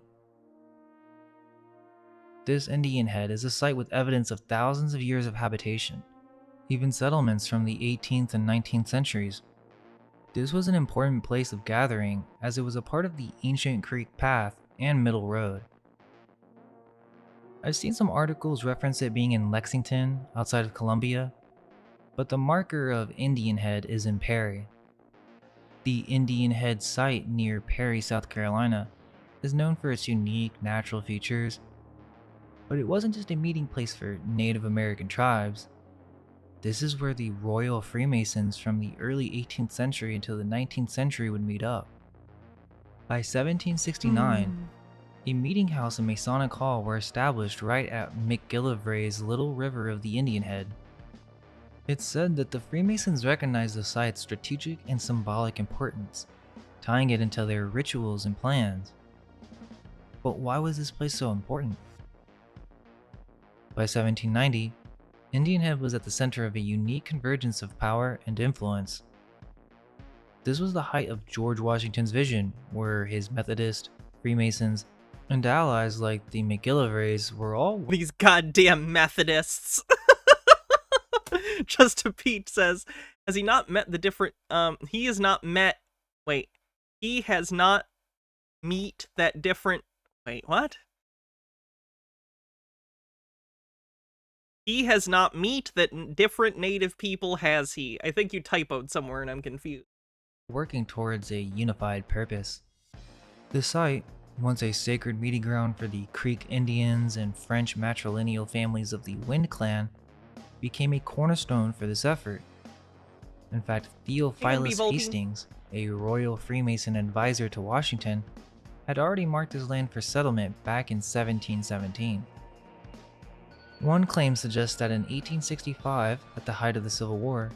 This Indian Head is a site with evidence of thousands of years of habitation, even settlements from the 18th and 19th centuries. This was an important place of gathering as it was a part of the ancient Creek Path and Middle Road. I've seen some articles reference it being in Lexington, outside of Columbia, but the marker of Indian Head is in Perry. The Indian Head site near Perry, South Carolina, is known for its unique natural features, but it wasn't just a meeting place for Native American tribes. This is where the Royal Freemasons from the early 18th century until the 19th century would meet up. By 1769, a meeting house and Masonic Hall were established right at McGillivray's Little River of the Indian Head. It's said that the Freemasons recognized the site's strategic and symbolic importance, tying it into their rituals and plans. But why was this place so important? By 1790, Indian Head was at the center of a unique convergence of power and influence. This was the height of George Washington's vision, where his Methodist, Freemasons, and allies like the McGillivrays were all— These goddamn Methodists. Just to Pete says, has he not met the different, he has not met, wait, he has not meet that different, wait, what? He has not meet that different native people, has he? I think you typoed somewhere and I'm confused. working towards a unified purpose. The site, once a sacred meeting ground for the Creek Indians and French matrilineal families of the Wind Clan, became a cornerstone for this effort. In fact, Theophilus Hastings, a royal Freemason advisor to Washington, had already marked his land for settlement back in 1717. One claim suggests that in 1865, at the height of the Civil War,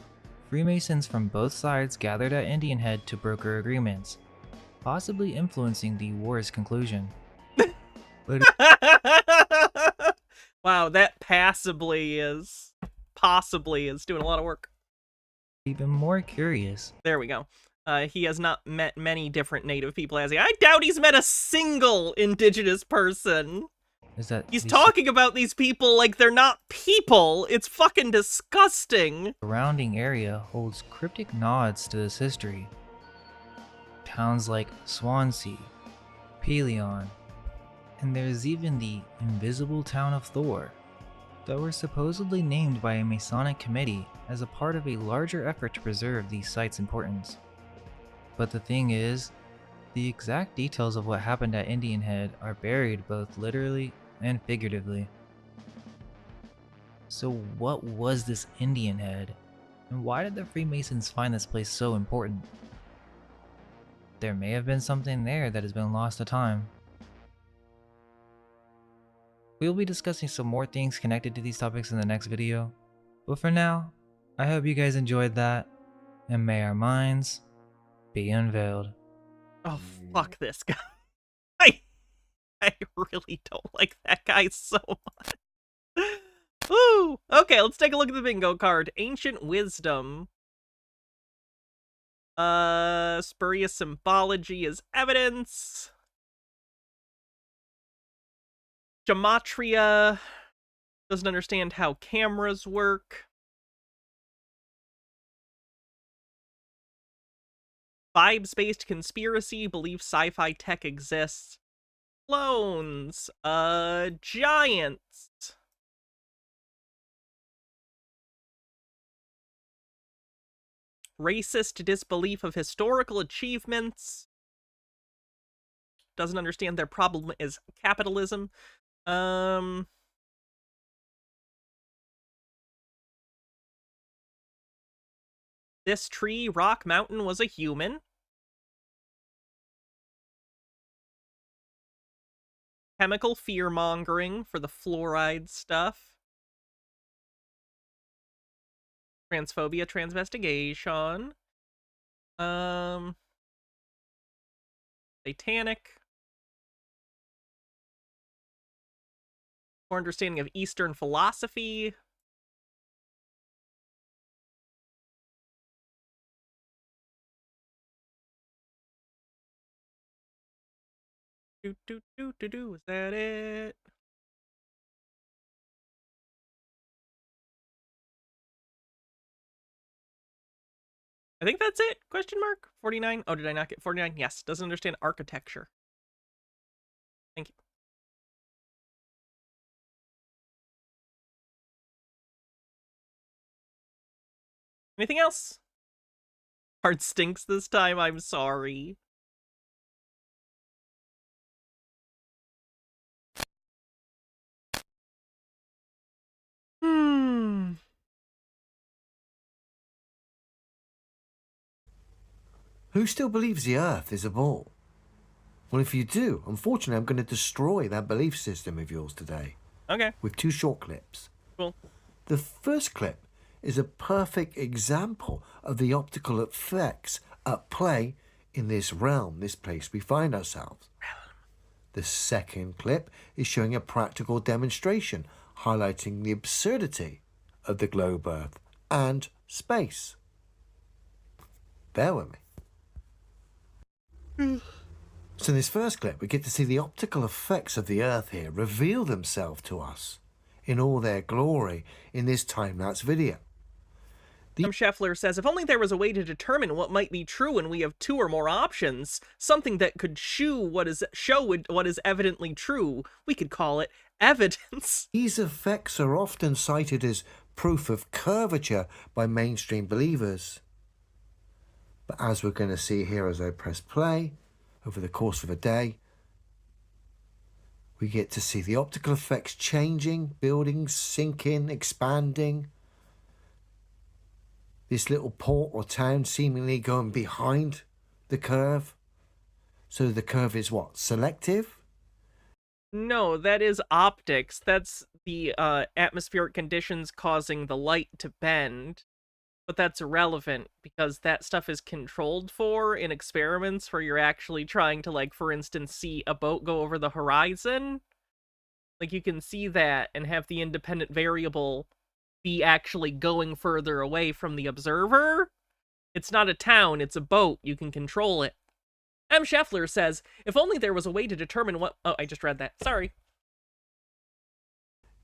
Freemasons from both sides gathered at Indian Head to broker agreements, possibly influencing the war's conclusion. Wow, that possibly is doing a lot of work. Even more curious. There we go. He has not met many different native people, has he? I doubt he's met a single indigenous person. Is that he's talking about these people like they're not people. It's fucking disgusting. Surrounding area holds cryptic nods to this history. Towns like Swansea, Pelion, and there's even the invisible town of Thor, that were supposedly named by a Masonic committee as a part of a larger effort to preserve the site's importance. But the thing is, the exact details of what happened at Indian Head are buried both literally and figuratively. So what was this Indian Head, and why did the Freemasons find this place so important? There may have been something there that has been lost to time. We'll be discussing some more things connected to these topics in the next video, but for now, I hope you guys enjoyed that, and may our minds be unveiled. Oh, fuck this guy. I really don't like that guy so much. Ooh, okay, let's take a look at the bingo card. Ancient Wisdom. Spurious Symbology is evidence. Gematria. Doesn't understand how cameras work. Vibes-based conspiracy. Believes sci-fi tech exists. Clones. Giants. Racist disbelief of historical achievements. Doesn't understand their problem is capitalism. This tree, rock, mountain was a human. Chemical fear-mongering for the fluoride stuff. Transphobia, transvestigation. Satanic. Poor understanding of Eastern philosophy. Is that it? I think that's it. Question mark? 49? Oh, did I not get 49? Yes. Doesn't understand architecture. Thank you. Anything else? Heart stinks this time. I'm sorry. Who still believes the Earth is a ball? Well, if you do, unfortunately, I'm going to destroy that belief system of yours today. Okay. With two short clips. Cool. The first clip is a perfect example of the optical effects at play in this realm, this place we find ourselves. The second clip is showing a practical demonstration, highlighting the absurdity of the globe Earth and space. Bear with me. So in this first clip, we get to see the optical effects of the Earth here reveal themselves to us in all their glory in this time-lapse video. Scheffler says, if only there was a way to determine what might be true and we have two or more options, something that could show what is evidently true, we could call it evidence. These effects are often cited as proof of curvature by mainstream believers. But as we're going to see here as I press play, over the course of a day, We get to see the optical effects changing, buildings sinking, expanding. This little port or town seemingly going behind the curve. So the curve is what? Selective? No, that is optics. That's the atmospheric conditions causing the light to bend. But that's irrelevant, because that stuff is controlled for in experiments where you're actually trying to, like, for instance, see a boat go over the horizon. Like, you can see that and have the independent variable be actually going further away from the observer. It's not a town, it's a boat. You can control it. M. Scheffler says, if only there was a way to determine what... Oh, I just read that. Sorry.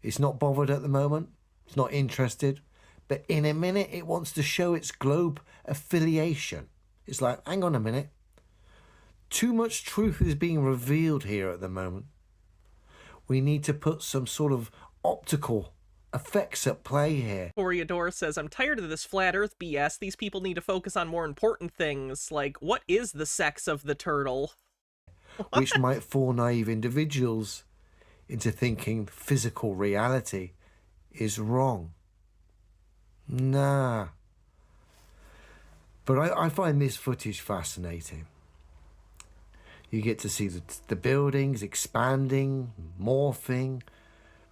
It's not bothered at the moment. It's not interested. But in a minute, it wants to show its globe affiliation. It's like, hang on a minute. Too much truth is being revealed here at the moment. We need to put some sort of optical effects at play here. Coriador says, I'm tired of this flat earth BS. These people need to focus on more important things, like, what is the sex of the turtle? Which might fool naive individuals into thinking physical reality is wrong. Nah. But I find this footage fascinating. You get to see the buildings expanding, morphing,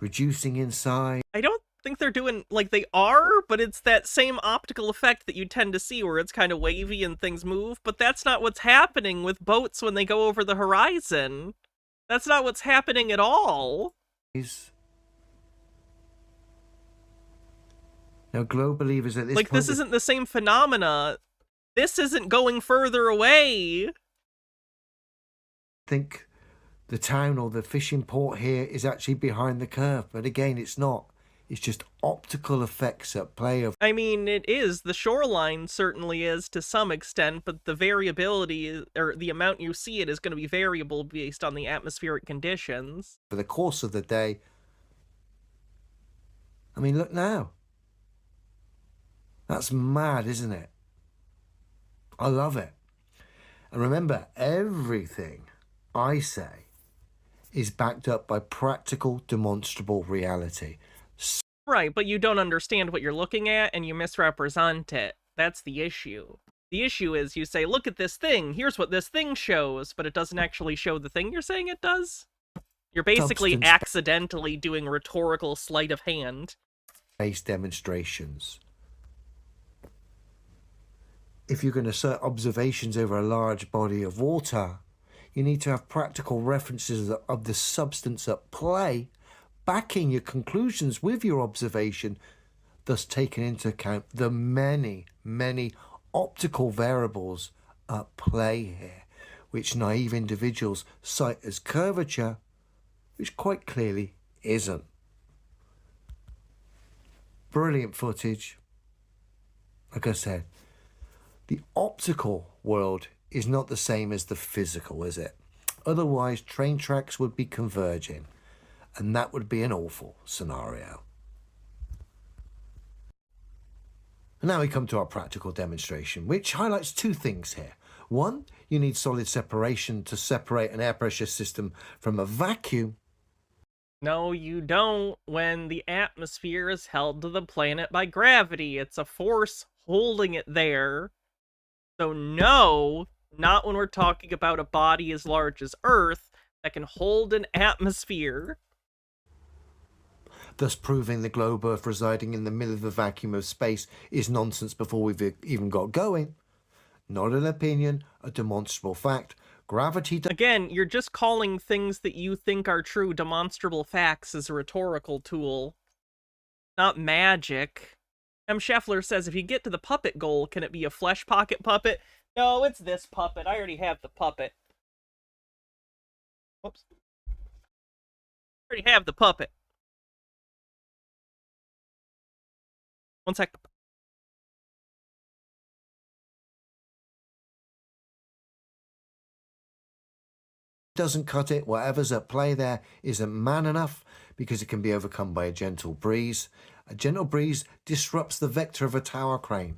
reducing in size. I don't think they're doing, like, they are, but it's that same optical effect that you tend to see where it's kind of wavy and things move, but that's not what's happening with boats when they go over the horizon. That's not what's happening at all. Now, globe believers at this like, point... this isn't the same phenomena. This isn't going further away. Think the town or the fishing port here is actually behind the curve, but again, it's not. It's just optical effects at play of... I mean, it is. The shoreline certainly is to some extent, but the variability, or the amount you see it, is going to be variable based on the atmospheric conditions. For the course of the day. I mean, look now. That's mad, isn't it? I love it. And remember, everything I say is backed up by practical, demonstrable reality. Right, but you don't understand what you're looking at, and you misrepresent it. That's the issue. The issue is you say, look at this thing, here's what this thing shows, but it doesn't actually show the thing you're saying it does? You're basically accidentally doing rhetorical sleight of hand. Based demonstrations. If you're going to assert observations over a large body of water, you need to have practical references of the substance at play, backing your conclusions with your observation, thus taking into account the many, many optical variables at play here, which naive individuals cite as curvature, which quite clearly isn't. Brilliant footage. Like I said, the optical world is not the same as the physical, is it? Otherwise, train tracks would be converging, and that would be an awful scenario. And now we come to our practical demonstration, which highlights two things here. One, you need solid separation to separate an air pressure system from a vacuum. No, you don't. When the atmosphere is held to the planet by gravity, it's a force holding it there. So no, not when we're talking about a body as large as Earth that can hold an atmosphere. Thus proving the globe Earth residing in the middle of the vacuum of space is nonsense before we've even got going. Not an opinion, a demonstrable fact. Gravity... Again, you're just calling things that you think are true demonstrable facts as a rhetorical tool. Not magic. M. Scheffler says, if you get to the puppet goal, can it be a flesh pocket puppet? No, it's this puppet. I already have the puppet. Whoops. I already have the puppet. One sec. Doesn't cut it. Whatever's at play there isn't man enough because it can be overcome by a gentle breeze. A gentle breeze disrupts the vector of a tower crane,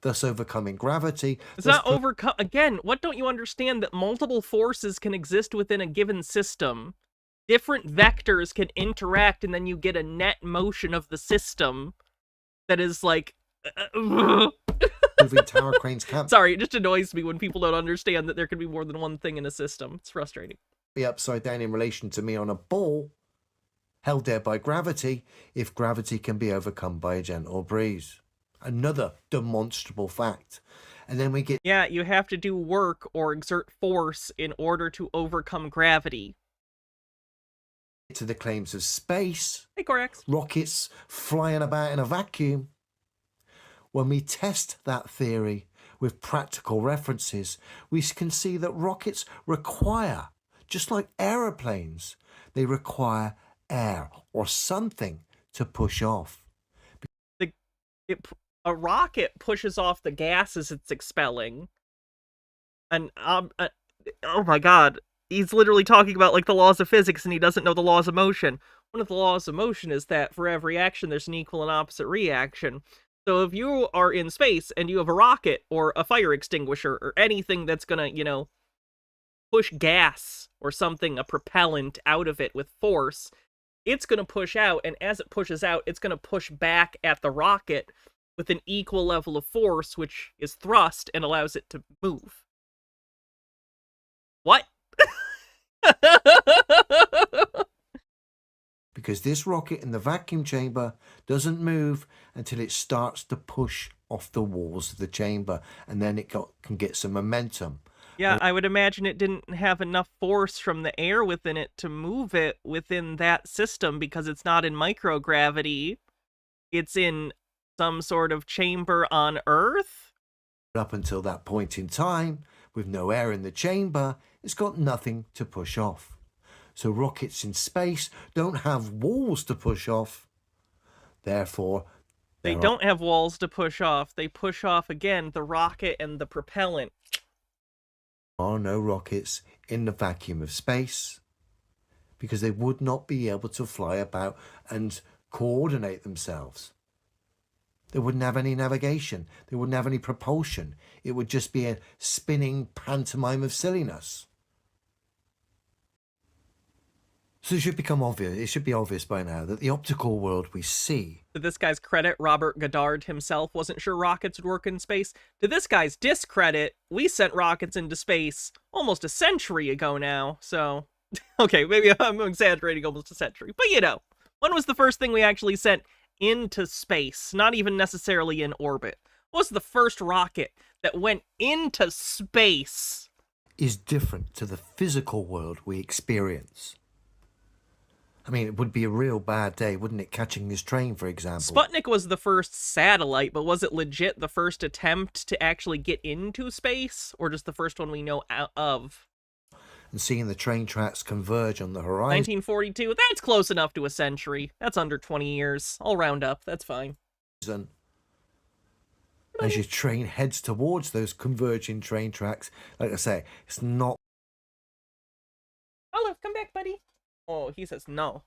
thus overcoming gravity. It's not overcome. Again, what don't you understand? That multiple forces can exist within a given system. different vectors can interact, and then you get a net motion of the system that is like... Moving tower cranes can't Sorry, it just annoys me when people don't understand that there can be more than one thing in a system. It's frustrating. be upside down in relation to me on a ball, held there by gravity, if gravity can be overcome by a gentle breeze. Another demonstrable fact. And then we get... Yeah, you have to do work or exert force in order to overcome gravity. to the claims of space. Hey, Corax. Rockets flying about in a vacuum. When we test that theory with practical references, we can see that rockets require, just like aeroplanes, they require air or something to push off. A rocket pushes off the gases it's expelling. And, oh my god, he's literally talking about, like, the laws of physics, and he doesn't know the laws of motion. One of the laws of motion is that for every action, there's an equal and opposite reaction. So if you are in space, and you have a rocket, or a fire extinguisher, or anything that's gonna, you know, push gas, or something, a propellant, out of it with force, it's gonna push out, and as it pushes out, it's gonna push back at the rocket with an equal level of force, which is thrust, and allows it to move. What? Because this rocket in the vacuum chamber doesn't move until it starts to push off the walls of the chamber, and then it can get some momentum. Yeah, I would imagine it didn't have enough force from the air within it to move it within that system, because it's not in microgravity. It's in some sort of chamber on Earth? Up until that point in time, with no air in the chamber, it's got nothing to push off. So rockets in space don't have walls to push off. Therefore, they don't have walls to push off. They push off, again, the rocket and the propellant. There are no rockets in the vacuum of space, because they would not be able to fly about and coordinate themselves. They wouldn't have any navigation. They wouldn't have any propulsion. It would just be a spinning pantomime of silliness. So it should become obvious. It should be obvious by now that the optical world we see... To this guy's credit, Robert Goddard himself wasn't sure rockets would work in space. To this guy's discredit, we sent rockets into space almost a century ago now, so... Okay, maybe I'm exaggerating almost a century, but you know. When was the first thing we actually sent into space? Not even necessarily in orbit. What was the first rocket that went into space? Is different to the physical world we experience. I mean, it would be a real bad day, wouldn't it, catching this train, for example? Sputnik was the first satellite, but was it legit the first attempt to actually get into space? Or just the first one we know of? And seeing the train tracks converge on the horizon. 1942, that's close enough to a century. That's under 20 years. I'll round up, that's fine. As your train heads towards those converging train tracks, like I say, it's not... Olive, come back, buddy. Oh, he says no.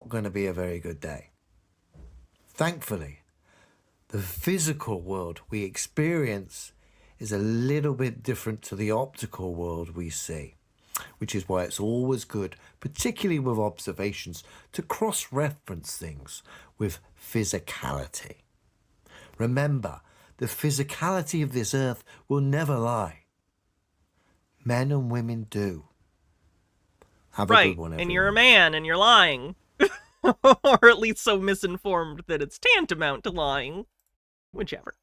going to be a very good day. Thankfully, the physical world we experience is a little bit different to the optical world we see, which is why it's always good, particularly with observations, to cross-reference things with physicality. Remember, the physicality of this earth will never lie. Men and women do. Have a good one, everyone. And you're a man and you're lying. Or at least so misinformed that it's tantamount to lying. Whichever.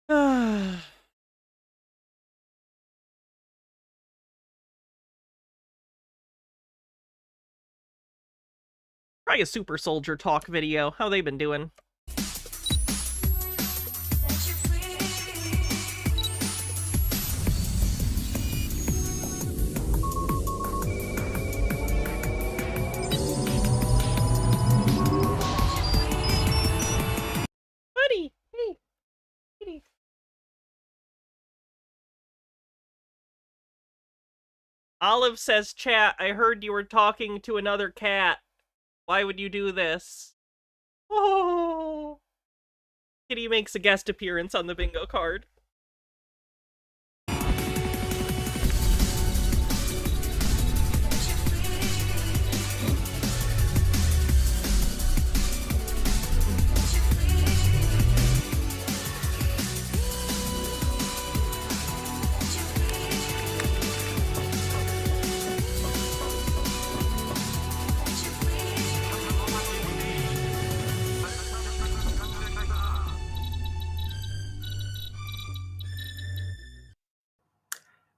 Probably a super soldier talk video. How they been doing? Buddy, hey, kitty. Olive says, chat, I heard you were talking to another cat. Why would you do this? Oh. Kitty makes a guest appearance on the bingo card.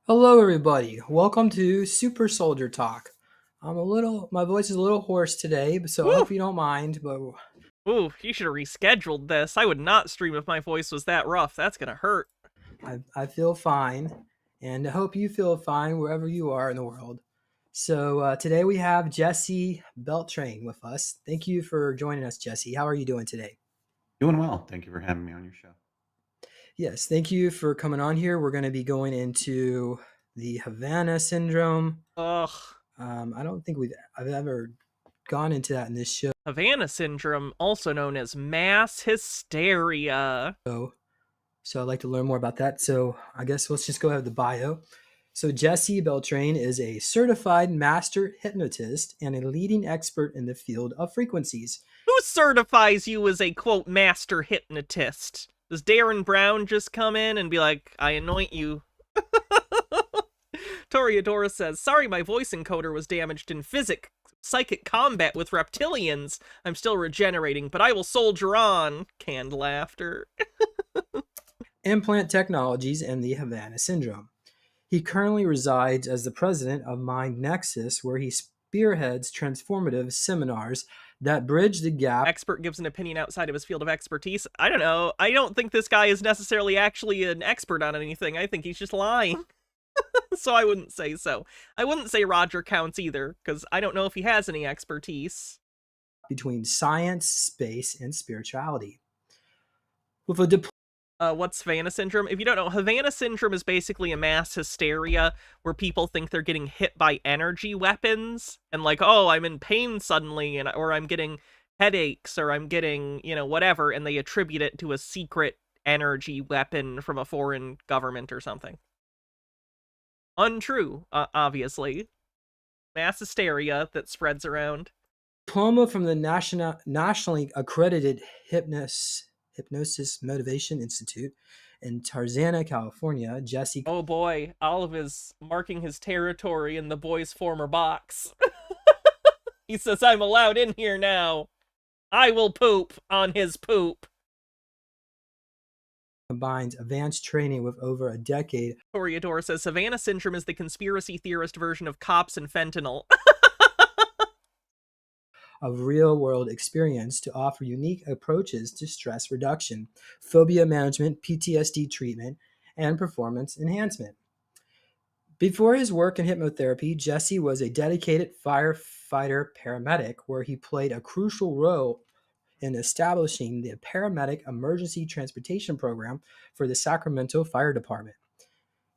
Hello, everybody. Welcome to Super Soldier Talk. My voice is a little hoarse today, so I hope you don't mind. But ooh, you should have rescheduled this. I would not stream if my voice was that rough. That's gonna hurt. I feel fine, and I hope you feel fine wherever you are in the world. So today we have Jesse Beltrain with us. Thank you for joining us, Jesse. How are you doing today? Doing well. Thank you for having me on your show. Yes, thank you for coming on here. We're going to be going into the Havana syndrome. Ugh. I don't think I've ever gone into that in this show. Havana syndrome, also known as mass hysteria. So I'd like to learn more about that. So I guess let's just go ahead with the bio. So Jesse Beltrain is a certified master hypnotist and a leading expert in the field of frequencies. Who certifies you as a, quote, master hypnotist? Does Darren Brown just come in and be like, I anoint you? Toreadora says, sorry my voice encoder was damaged in psychic combat with reptilians. I'm still regenerating, but I will soldier on. Canned laughter. Implant Technologies and the Havana Syndrome. He currently resides as the president of Mind Nexus, where he spearheads transformative seminars that bridge the gap. Expert gives an opinion outside of his field of expertise. I don't know. I don't think this guy is necessarily actually an expert on anything. I think he's just lying. So I wouldn't say so. I wouldn't say Roger counts either, because I don't know if he has any expertise. Between science, space, and spirituality. With a what's Havana syndrome? If you don't know, Havana syndrome is basically a mass hysteria where people think they're getting hit by energy weapons and like, oh, I'm in pain suddenly, or I'm getting headaches, or I'm getting, whatever, and they attribute it to a secret energy weapon from a foreign government or something. Untrue, obviously. Mass hysteria that spreads around. Diploma from the nationally accredited Hypnosis Motivation Institute in Tarzana, California. Jesse. Oh boy, Olive is marking his territory in the boy's former box. He says, I'm allowed in here now. I will poop on his poop. Combines advanced training with over a decade. Toreador says, Havana syndrome is the conspiracy theorist version of cops and fentanyl. Of real-world experience to offer unique approaches to stress reduction, phobia management, PTSD treatment, and performance enhancement. Before his work in hypnotherapy, Jesse was a dedicated firefighter paramedic where he played a crucial role in establishing the paramedic emergency transportation program for the Sacramento Fire Department.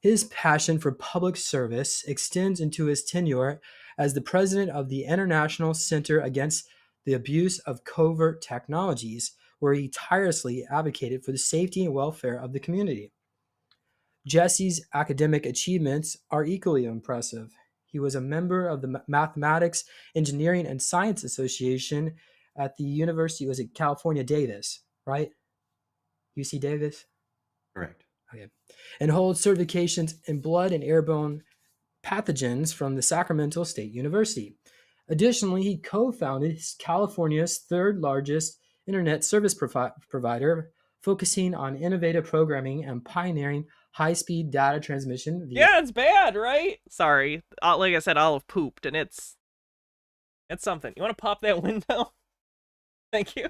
His passion for public service extends into his tenure as the president of the International Center Against the Abuse of Covert Technologies, where he tirelessly advocated for the safety and welfare of the community. Jesse's academic achievements are equally impressive. He was a member of the Mathematics, Engineering, and Science Association at the University, was it California Davis, right? UC Davis? Correct. Okay. And holds certifications in blood and airborne pathogens from the Sacramento State University. Additionally, he co-founded California's third largest internet service provider, focusing on innovative programming and pioneering high-speed data transmission. Yeah, it's bad, right? Sorry. Like I said, Olive pooped, and it's something. You want to pop that window? Thank you.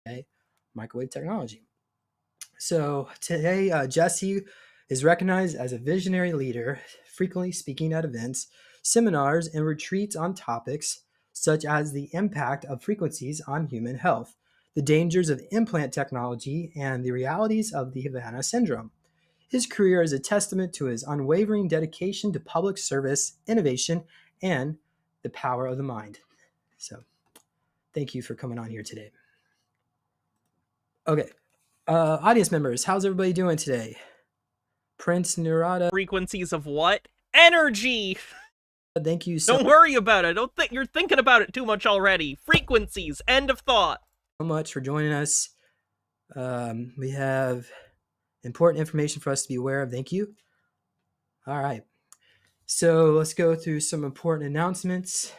Okay. Microwave technology. So today, Jesse is recognized as a visionary leader, frequently speaking at events, seminars, and retreats on topics such as the impact of frequencies on human health, the dangers of implant technology, and the realities of the Havana syndrome. His career is a testament to his unwavering dedication to public service, innovation, and the power of the mind. So thank you for coming on here today. Okay, Audience members, how's everybody doing today? Prince Nurata. Frequencies of what? Energy! Thank you so Don't worry about it. Don't think you're thinking about it too much already. Frequencies. End of thought. much for joining us. We have important information for us to be aware of. Thank you. All right. So let's go through some important announcements.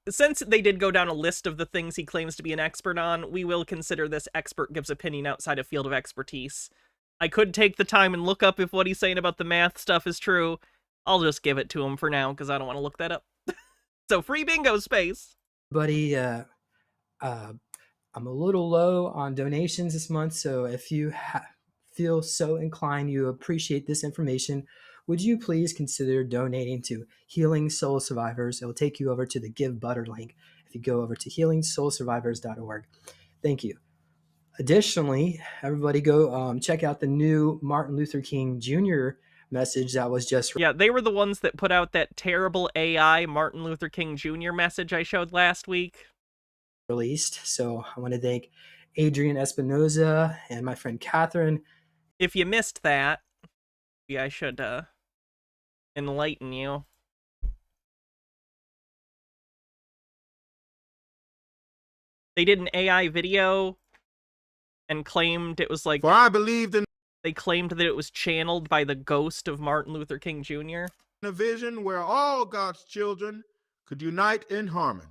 Since they did go down a list of the things he claims to be an expert on, we will consider this expert gives opinion outside of field of expertise. I could take the time and look up if what he's saying about the math stuff is true. I'll just give it to him for now, because I don't want to look that up. So, free bingo space! Buddy, I'm a little low on donations this month, so if you feel so inclined, you appreciate this information, would you please consider donating to Healing Soul Survivors? It will take you over to the Give Butter link if you go over to healingsoulsurvivors.org. Thank you. Additionally, everybody go check out the new Martin Luther King Jr. message that was just... Yeah, they were the ones that put out that terrible AI Martin Luther King Jr. message I showed last week. Released. So I want to thank Adrian Espinoza and my friend Catherine. If you missed that, maybe I should enlighten you. They did an AI video and claimed it was like... For I believed in... They claimed that it was channeled by the ghost of Martin Luther King Jr. a vision where all God's children could unite in harmony.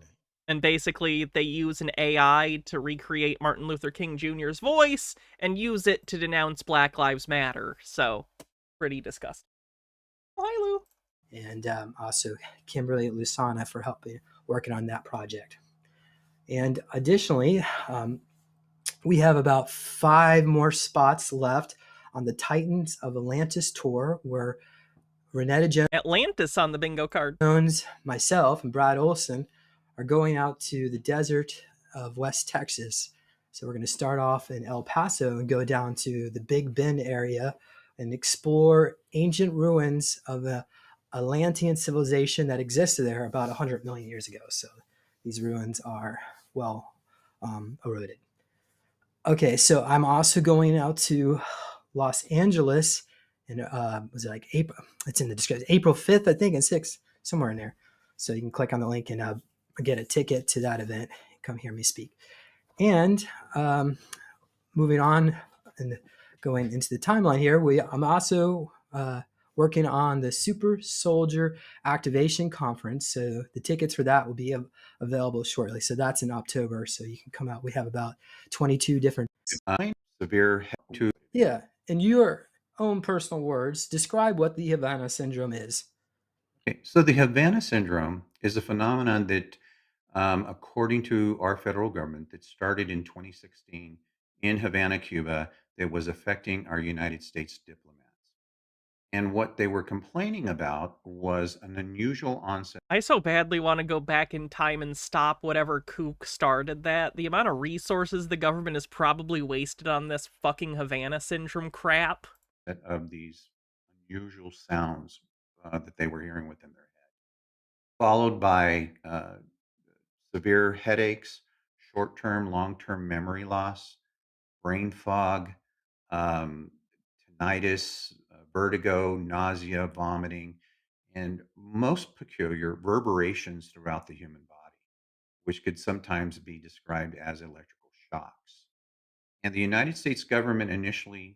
And basically, they use an AI to recreate Martin Luther King Jr.'s voice and use it to denounce Black Lives Matter. So, pretty disgusting. Oh, hi, Lou. And also Kimberly Lusana for helping working on that project. And additionally, we have about 5 more spots left on the Titans of Atlantis tour, where Renetta Jones, Atlantis on the bingo card, myself, and Brad Olson are going out to the desert of West Texas. So we're going to start off in El Paso and go down to the Big Bend area and explore ancient ruins of the Atlantean civilization that existed there about 100 million years ago. So these ruins are well eroded. Okay, so I'm also going out to Los Angeles, and was it like April? It's in the description. April 5th, I think, and 6th, somewhere in there. So you can click on the link and get a ticket to that event. Come hear me speak. And moving on and going into the timeline here, I'm also working on the Super Soldier Activation Conference. So the tickets for that will be available shortly. So that's in October. So you can come out. We have about 22 different. Severe to Yeah. In your own personal words, describe what the Havana Syndrome is. Okay, so the Havana Syndrome is a phenomenon that, according to our federal government, that started in 2016 in Havana, Cuba, that was affecting our United States diplomats. And what they were complaining about was an unusual onset. I so badly want to go back in time and stop whatever kook started that. The amount of resources the government has probably wasted on this fucking Havana Syndrome crap. Of these unusual sounds that they were hearing within their head, followed by severe headaches, short-term, long-term memory loss, brain fog, tinnitus, vertigo, nausea, vomiting, and most peculiar reverberations throughout the human body, which could sometimes be described as electrical shocks. And the United States government initially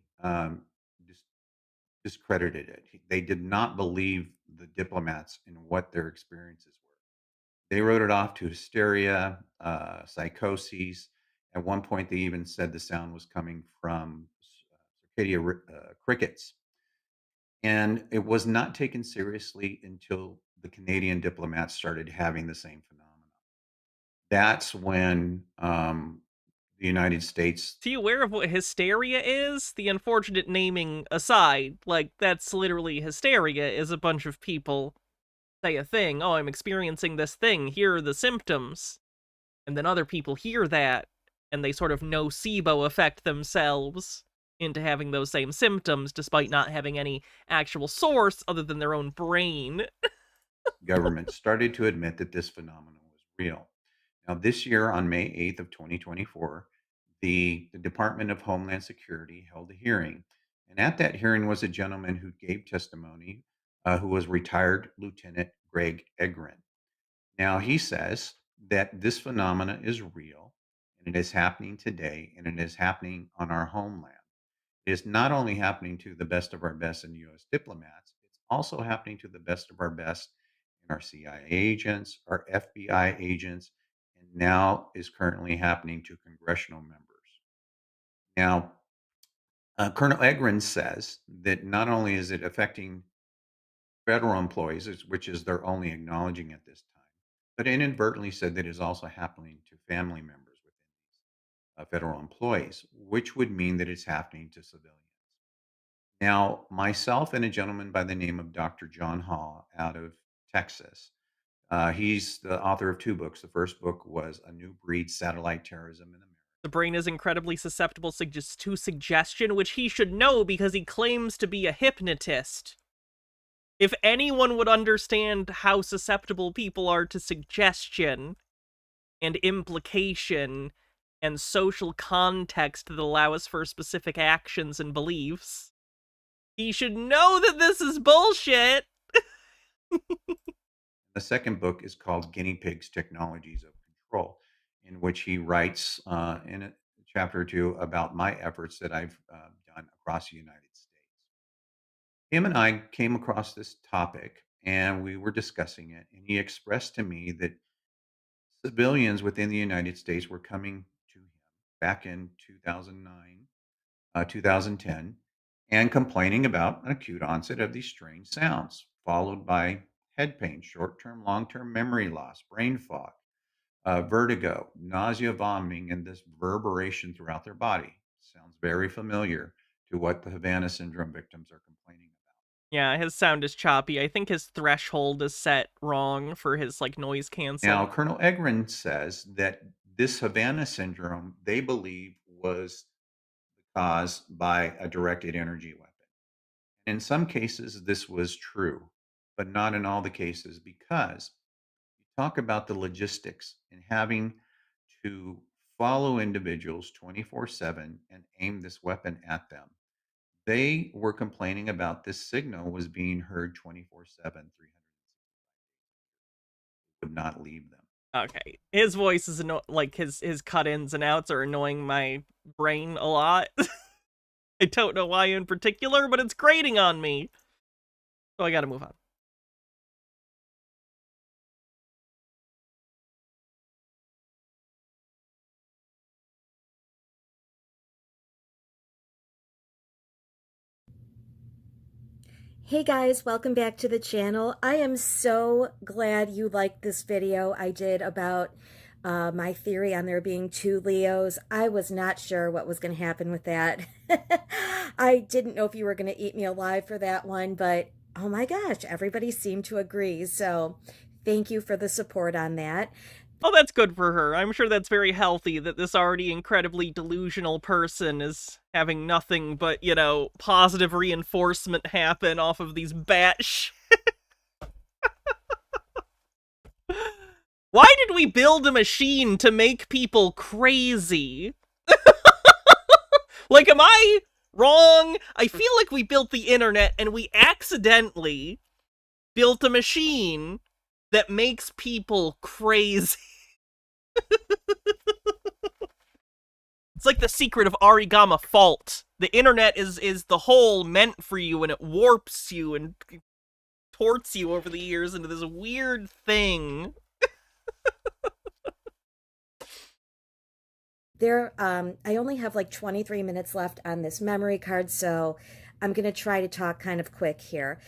discredited it. They did not believe the diplomats in what their experiences were. They wrote it off to hysteria, psychoses. At one point, they even said the sound was coming from circadia crickets. And it was not taken seriously until the Canadian diplomats started having the same phenomenon. That's when the United States... Are you aware of what hysteria is? The unfortunate naming aside, like, that's literally hysteria, is a bunch of people say a thing, oh, I'm experiencing this thing, here are the symptoms. And then other people hear that, and they sort of nocebo affect themselves into having those same symptoms, despite not having any actual source other than their own brain. Government started to admit that this phenomenon was real. Now, this year, on May 8th of 2024, the Department of Homeland Security held a hearing. And at that hearing was a gentleman who gave testimony, who was retired Lieutenant Greg Egren. Now, he says that this phenomena is real and it is happening today and it is happening on our homeland. It is not only happening to the best of our best in U.S. diplomats, it's also happening to the best of our best in our CIA agents, our FBI agents, and now is currently happening to congressional members. Now, Colonel Egren says that not only is it affecting federal employees, which is they're only acknowledging at this time, but inadvertently said that it is also happening to family members within federal employees, which would mean that it's happening to civilians. Now, myself and a gentleman by the name of Dr. John Hall out of Texas, he's the author of 2 books. The first book was A New Breed: Satellite Terrorism in America. The brain is incredibly susceptible to suggestion, which he should know because he claims to be a hypnotist. If anyone would understand how susceptible people are to suggestion and implication and social context that allows for specific actions and beliefs, he should know that this is bullshit. The second book is called Guinea Pigs: Technologies of Control, in which he writes in a chapter or 2 about my efforts that I've done across the United States. Him and I came across this topic and we were discussing it, and he expressed to me that civilians within the United States were coming to him back in 2009, 2010, and complaining about an acute onset of these strange sounds, followed by head pain, short term, long term memory loss, brain fog, vertigo, nausea, vomiting, and this reverberation throughout their body. Sounds very familiar to what the Havana syndrome victims are complaining about. Yeah, his sound is choppy. I think his threshold is set wrong for his, like, noise canceling. Now, Colonel Egren says that this Havana syndrome, they believe, was caused by a directed energy weapon. In some cases, this was true, but not in all the cases, because you talk about the logistics and having to follow individuals 24/7 and aim this weapon at them. They were complaining about this signal was being heard 24/7, 300 would not leave them. Okay, his voice is like his cut-ins and outs are annoying my brain a lot. I don't know why in particular, but it's grating on me. So I gotta move on. Hey guys, welcome back to the channel. I am so glad you liked this video I did about my theory on there being 2 Leos. I was not sure what was going to happen with that. I didn't know if you were going to eat me alive for that one, but oh my gosh, everybody seemed to agree. So thank you for the support on that. Oh, that's good for her. I'm sure that's very healthy that this already incredibly delusional person is having nothing but, you know, positive reinforcement happen off of these batshit. Why did we build a machine to make people crazy? Like, am I wrong? I feel like we built the internet and we accidentally built a machine that makes people crazy. It's like the secret of origami fault. The internet is the hole meant for you, and it warps you and torts you over the years into this weird thing. I only have like 23 minutes left on this memory card, so I'm going to try to talk kind of quick here.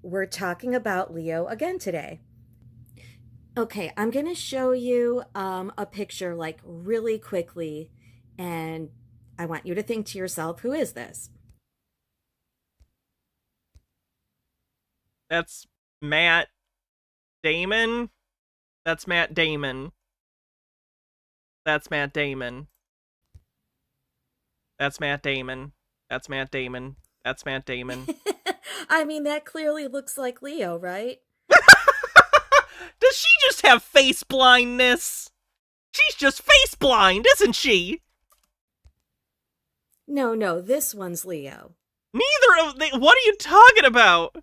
We're talking about Leo again today. Okay, I'm going to show you a picture like really quickly, and I want you to think to yourself, who is this? That's Matt Damon. That's Matt Damon. That's Matt Damon. That's Matt Damon. That's Matt Damon. That's Matt Damon. I mean, that clearly looks like Leo, right? Does she just have face blindness? She's just face blind, isn't she? No, this one's Leo. Neither of them. What are you talking about?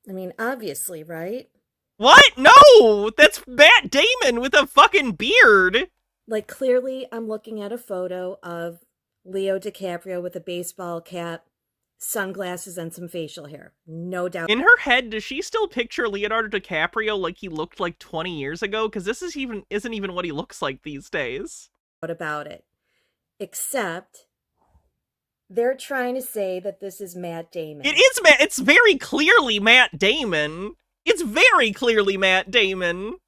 I mean, obviously, right? What? No! That's Matt Damon with a fucking beard! Like, clearly, I'm looking at a photo of Leo DiCaprio with a baseball cap, sunglasses, and some facial hair. No doubt. In her head, does she still picture Leonardo DiCaprio like he looked like 20 years ago? Because this isn't even what he looks like these days. What about it? Except, they're trying to say that this is Matt Damon. It is Matt. It's very clearly Matt Damon. It's very clearly Matt Damon.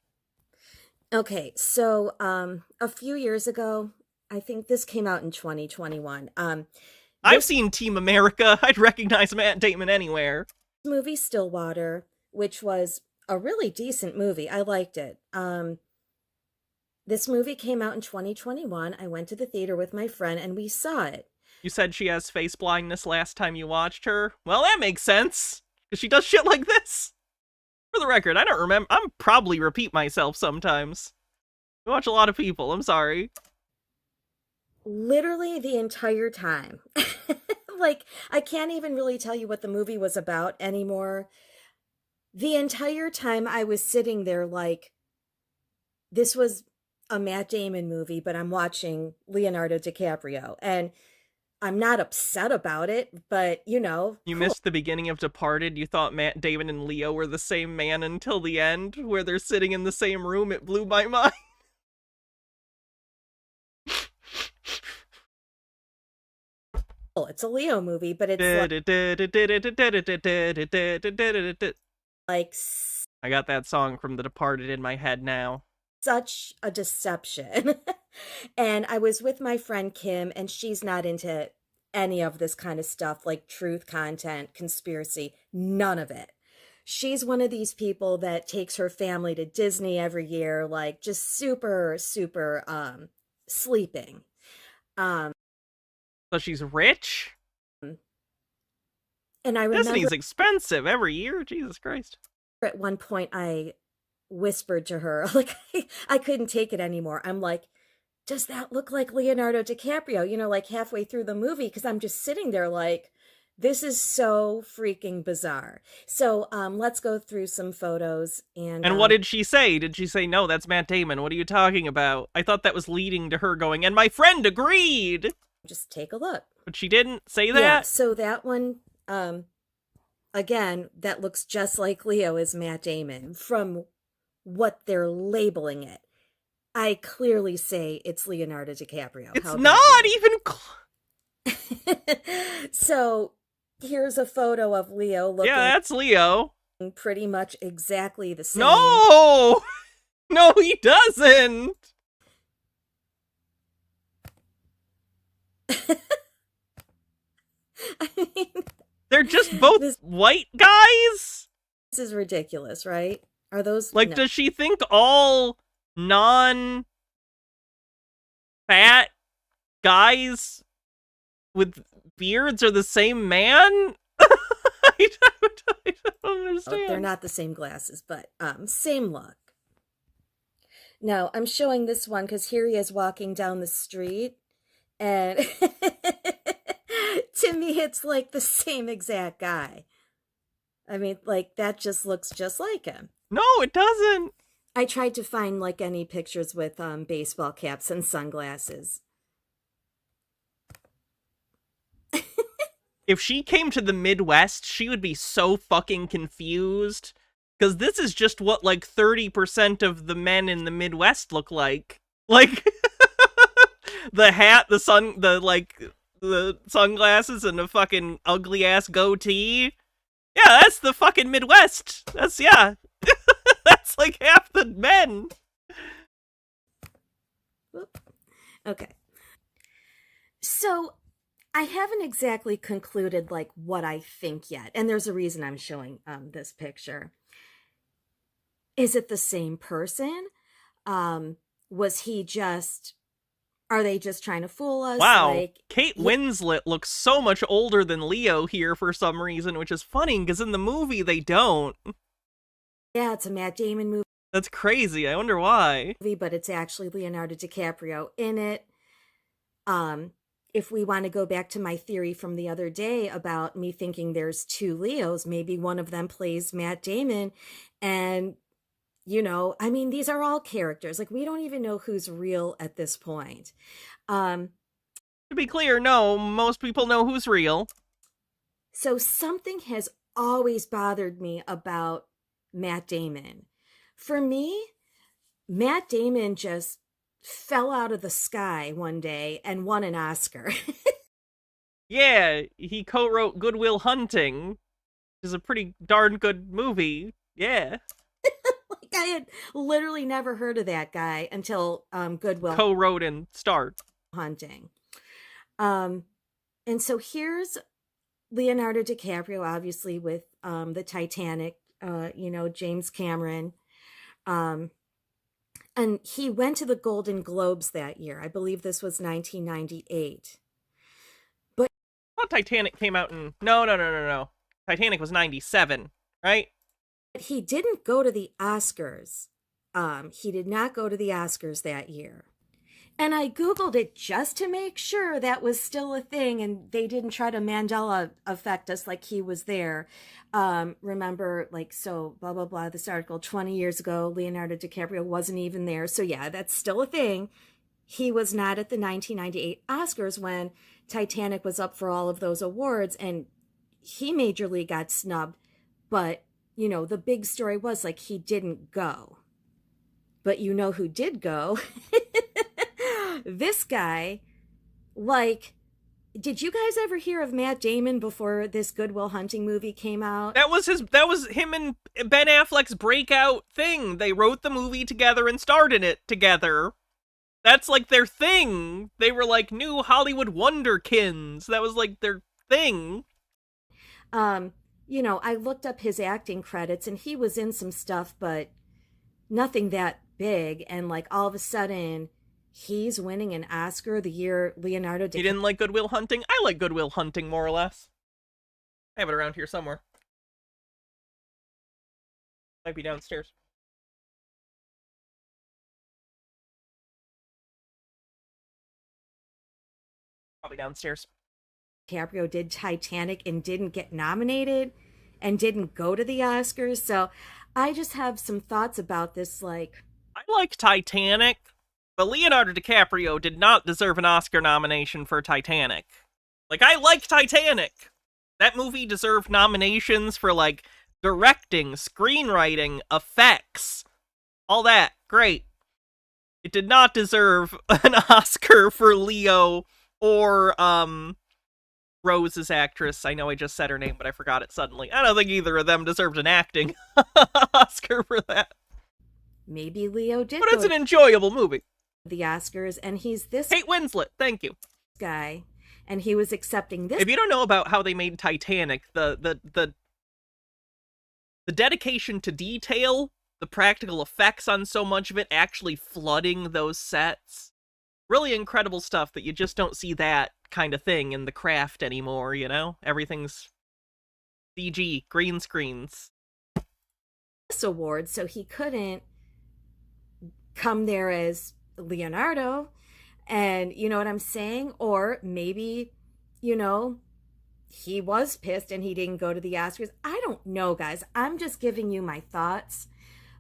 Okay, so a few years ago, I think this came out in 2021. I've seen Team America. I'd recognize Matt Damon anywhere. Movie Stillwater, which was a really decent movie. I liked it. This movie came out in 2021. I went to the theater with my friend and we saw it. You said she has face blindness last time you watched her. Well, that makes sense, because she does shit like this. For the record, I don't remember. I'm probably repeat myself sometimes. I watch a lot of people. I'm sorry. Literally the entire time. Like, I can't even really tell you what the movie was about anymore. The entire time I was sitting there like, this was a Matt Damon movie, but I'm watching Leonardo DiCaprio. And I'm not upset about it, but, you know. You missed the beginning of Departed. You thought Matt Damon and Leo were the same man until the end, where they're sitting in the same room. It blew my mind. It's a Leo movie, but it's like I got that song from The Departed in my head now. Such a deception. And I was with my friend Kim, and she's not into any of this kind of stuff, like truth content, conspiracy, none of it. She's one of these people that takes her family to Disney every year, like just super sleeping. So she's rich? And I remember Disney's expensive every year. Jesus Christ. At one point I whispered to her, like, I couldn't take it anymore. I'm like, does that look like Leonardo DiCaprio? You know, like halfway through the movie, because I'm just sitting there like, this is so freaking bizarre. So let's go through some photos. And what did she say? Did she say, no, that's Matt Damon? What are you talking about? I thought that was leading to her going, and my friend agreed. Just take a look. But she didn't say that? Yeah, so that one, again, that looks just like Leo is Matt Damon. From what they're labeling it, I clearly say it's Leonardo DiCaprio. It's not even So here's a photo of Leo looking. Yeah, that's Leo. Pretty much exactly the same. No! No, he doesn't! I mean, they're just both white guys? This is ridiculous, right? Are those like, no. Does she think all non-fat guys with beards are the same man? I don't understand. They're not the same glasses, but same look. Now, I'm showing this one because here he is walking down the street, and to me, it's like the same exact guy. I mean, like, that just looks just like him. No, it doesn't. I tried to find, like, any pictures with baseball caps and sunglasses. If she came to the Midwest, she would be so fucking confused. Because this is just what, like, 30% of the men in the Midwest look like. Like, the hat, the sunglasses, and the fucking ugly-ass goatee. Yeah, that's the fucking Midwest. That's, yeah. That's like half the men. Okay. So, I haven't exactly concluded, like, what I think yet. And there's a reason I'm showing this picture. Is it the same person? Was he just... Are they just trying to fool us? Wow, like, Kate Winslet looks so much older than Leo here for some reason, which is funny, because in the movie they don't. Yeah, it's a Matt Damon movie. That's crazy, I wonder why. But it's actually Leonardo DiCaprio in it. if we want to go back to my theory from the other day about me thinking there's two Leos, maybe one of them plays Matt Damon. And, you know, I mean, these are all characters. Like, we don't even know who's real at this point. To be clear, no, most people know who's real. So something has always bothered me about Matt Damon. For me, Matt Damon just fell out of the sky one day and won an Oscar. Yeah, he co-wrote Good Will Hunting, which is a pretty darn good movie. Yeah. Like, I had literally never heard of that guy until Good Will co-wrote and starred Hunting. And so here's Leonardo DiCaprio, obviously, with the Titanic, you know, James Cameron. And he went to the Golden Globes that year. I believe this was 1998. But I thought Titanic came out in... No. Titanic was 97, right? He didn't go to the Oscars. He did not go to the Oscars that year. And I Googled it just to make sure that was still a thing and they didn't try to Mandela affect us like he was there. Remember, like, so blah, blah, blah, this article 20 years ago, Leonardo DiCaprio wasn't even there. So yeah, that's still a thing. He was not at the 1998 Oscars when Titanic was up for all of those awards and he majorly got snubbed. But, you know, the big story was like he didn't go. But you know who did go? This guy, like, did you guys ever hear of Matt Damon before this Good Will Hunting movie came out? That was him and Ben Affleck's breakout thing. They wrote the movie together and starred in it together. That's like their thing. They were like new Hollywood wonderkins. That was like their thing. You know, I looked up his acting credits and he was in some stuff, but nothing that big. And like all of a sudden, he's winning an Oscar the year Leonardo DiCaprio. You didn't like Good Will Hunting? I like Good Will Hunting, more or less. I have it around here somewhere. Might be downstairs. Probably downstairs. DiCaprio did Titanic and didn't get nominated and didn't go to the Oscars. So I just have some thoughts about this. Like, I like Titanic. But Leonardo DiCaprio did not deserve an Oscar nomination for Titanic. Like, I like Titanic. That movie deserved nominations for, like, directing, screenwriting, effects. All that. Great. It did not deserve an Oscar for Leo or, Rose's actress. I know I just said her name, but I forgot it suddenly. I don't think either of them deserved an acting Oscar for that. Maybe Leo did. But it's an enjoyable movie. The Oscars, and he's this Kate Winslet, thank you. Guy, and he was accepting this. If you don't know about how they made Titanic, the dedication to detail, the practical effects on so much of it, actually flooding those sets, really incredible stuff that you just don't see that kind of thing in the craft anymore, you know? Everything's CG, green screens. This award, so he couldn't come there as Leonardo, and you know what I'm saying? Or maybe, you know, he was pissed and he didn't go to the Oscars. I don't know, guys. I'm just giving you my thoughts,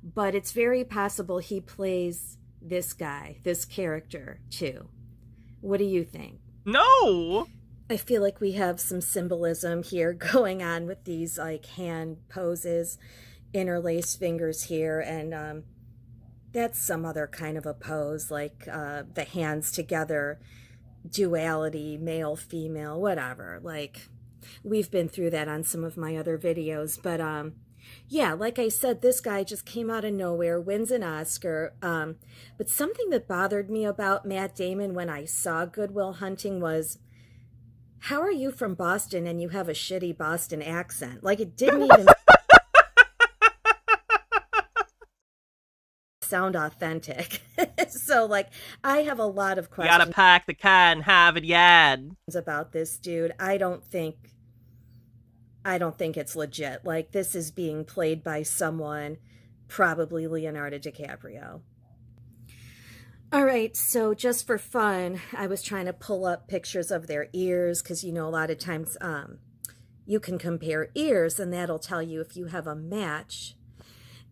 but it's very possible he plays this guy, this character, too. What do you think? No! I feel like we have some symbolism here going on with these, like, hand poses, interlaced fingers here, and that's some other kind of a pose, like the hands together, duality, male, female, whatever. Like, we've been through that on some of my other videos. But yeah, like I said, this guy just came out of nowhere, wins an Oscar. But something that bothered me about Matt Damon when I saw Good Will Hunting was, how are you from Boston and you have a shitty Boston accent? Like, it didn't even sound authentic. So, like, I have a lot of questions. You gotta pack the car and have it yad. About this dude. I don't think it's legit. Like, this is being played by someone, probably Leonardo DiCaprio. All right, so just for fun, I was trying to pull up pictures of their ears because, a lot of times you can compare ears and that'll tell you if you have a match.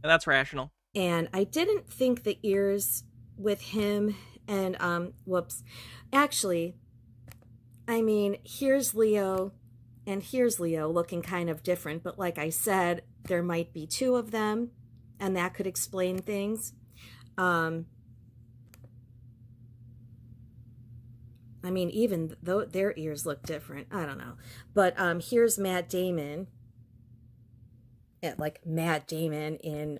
And that's rational. And I didn't think the ears with him and, actually, I mean, here's Leo and here's Leo looking kind of different, but like I said, there might be two of them and that could explain things. I mean, even though their ears look different, I don't know. But here's Matt Damon. Yeah, like Matt Damon in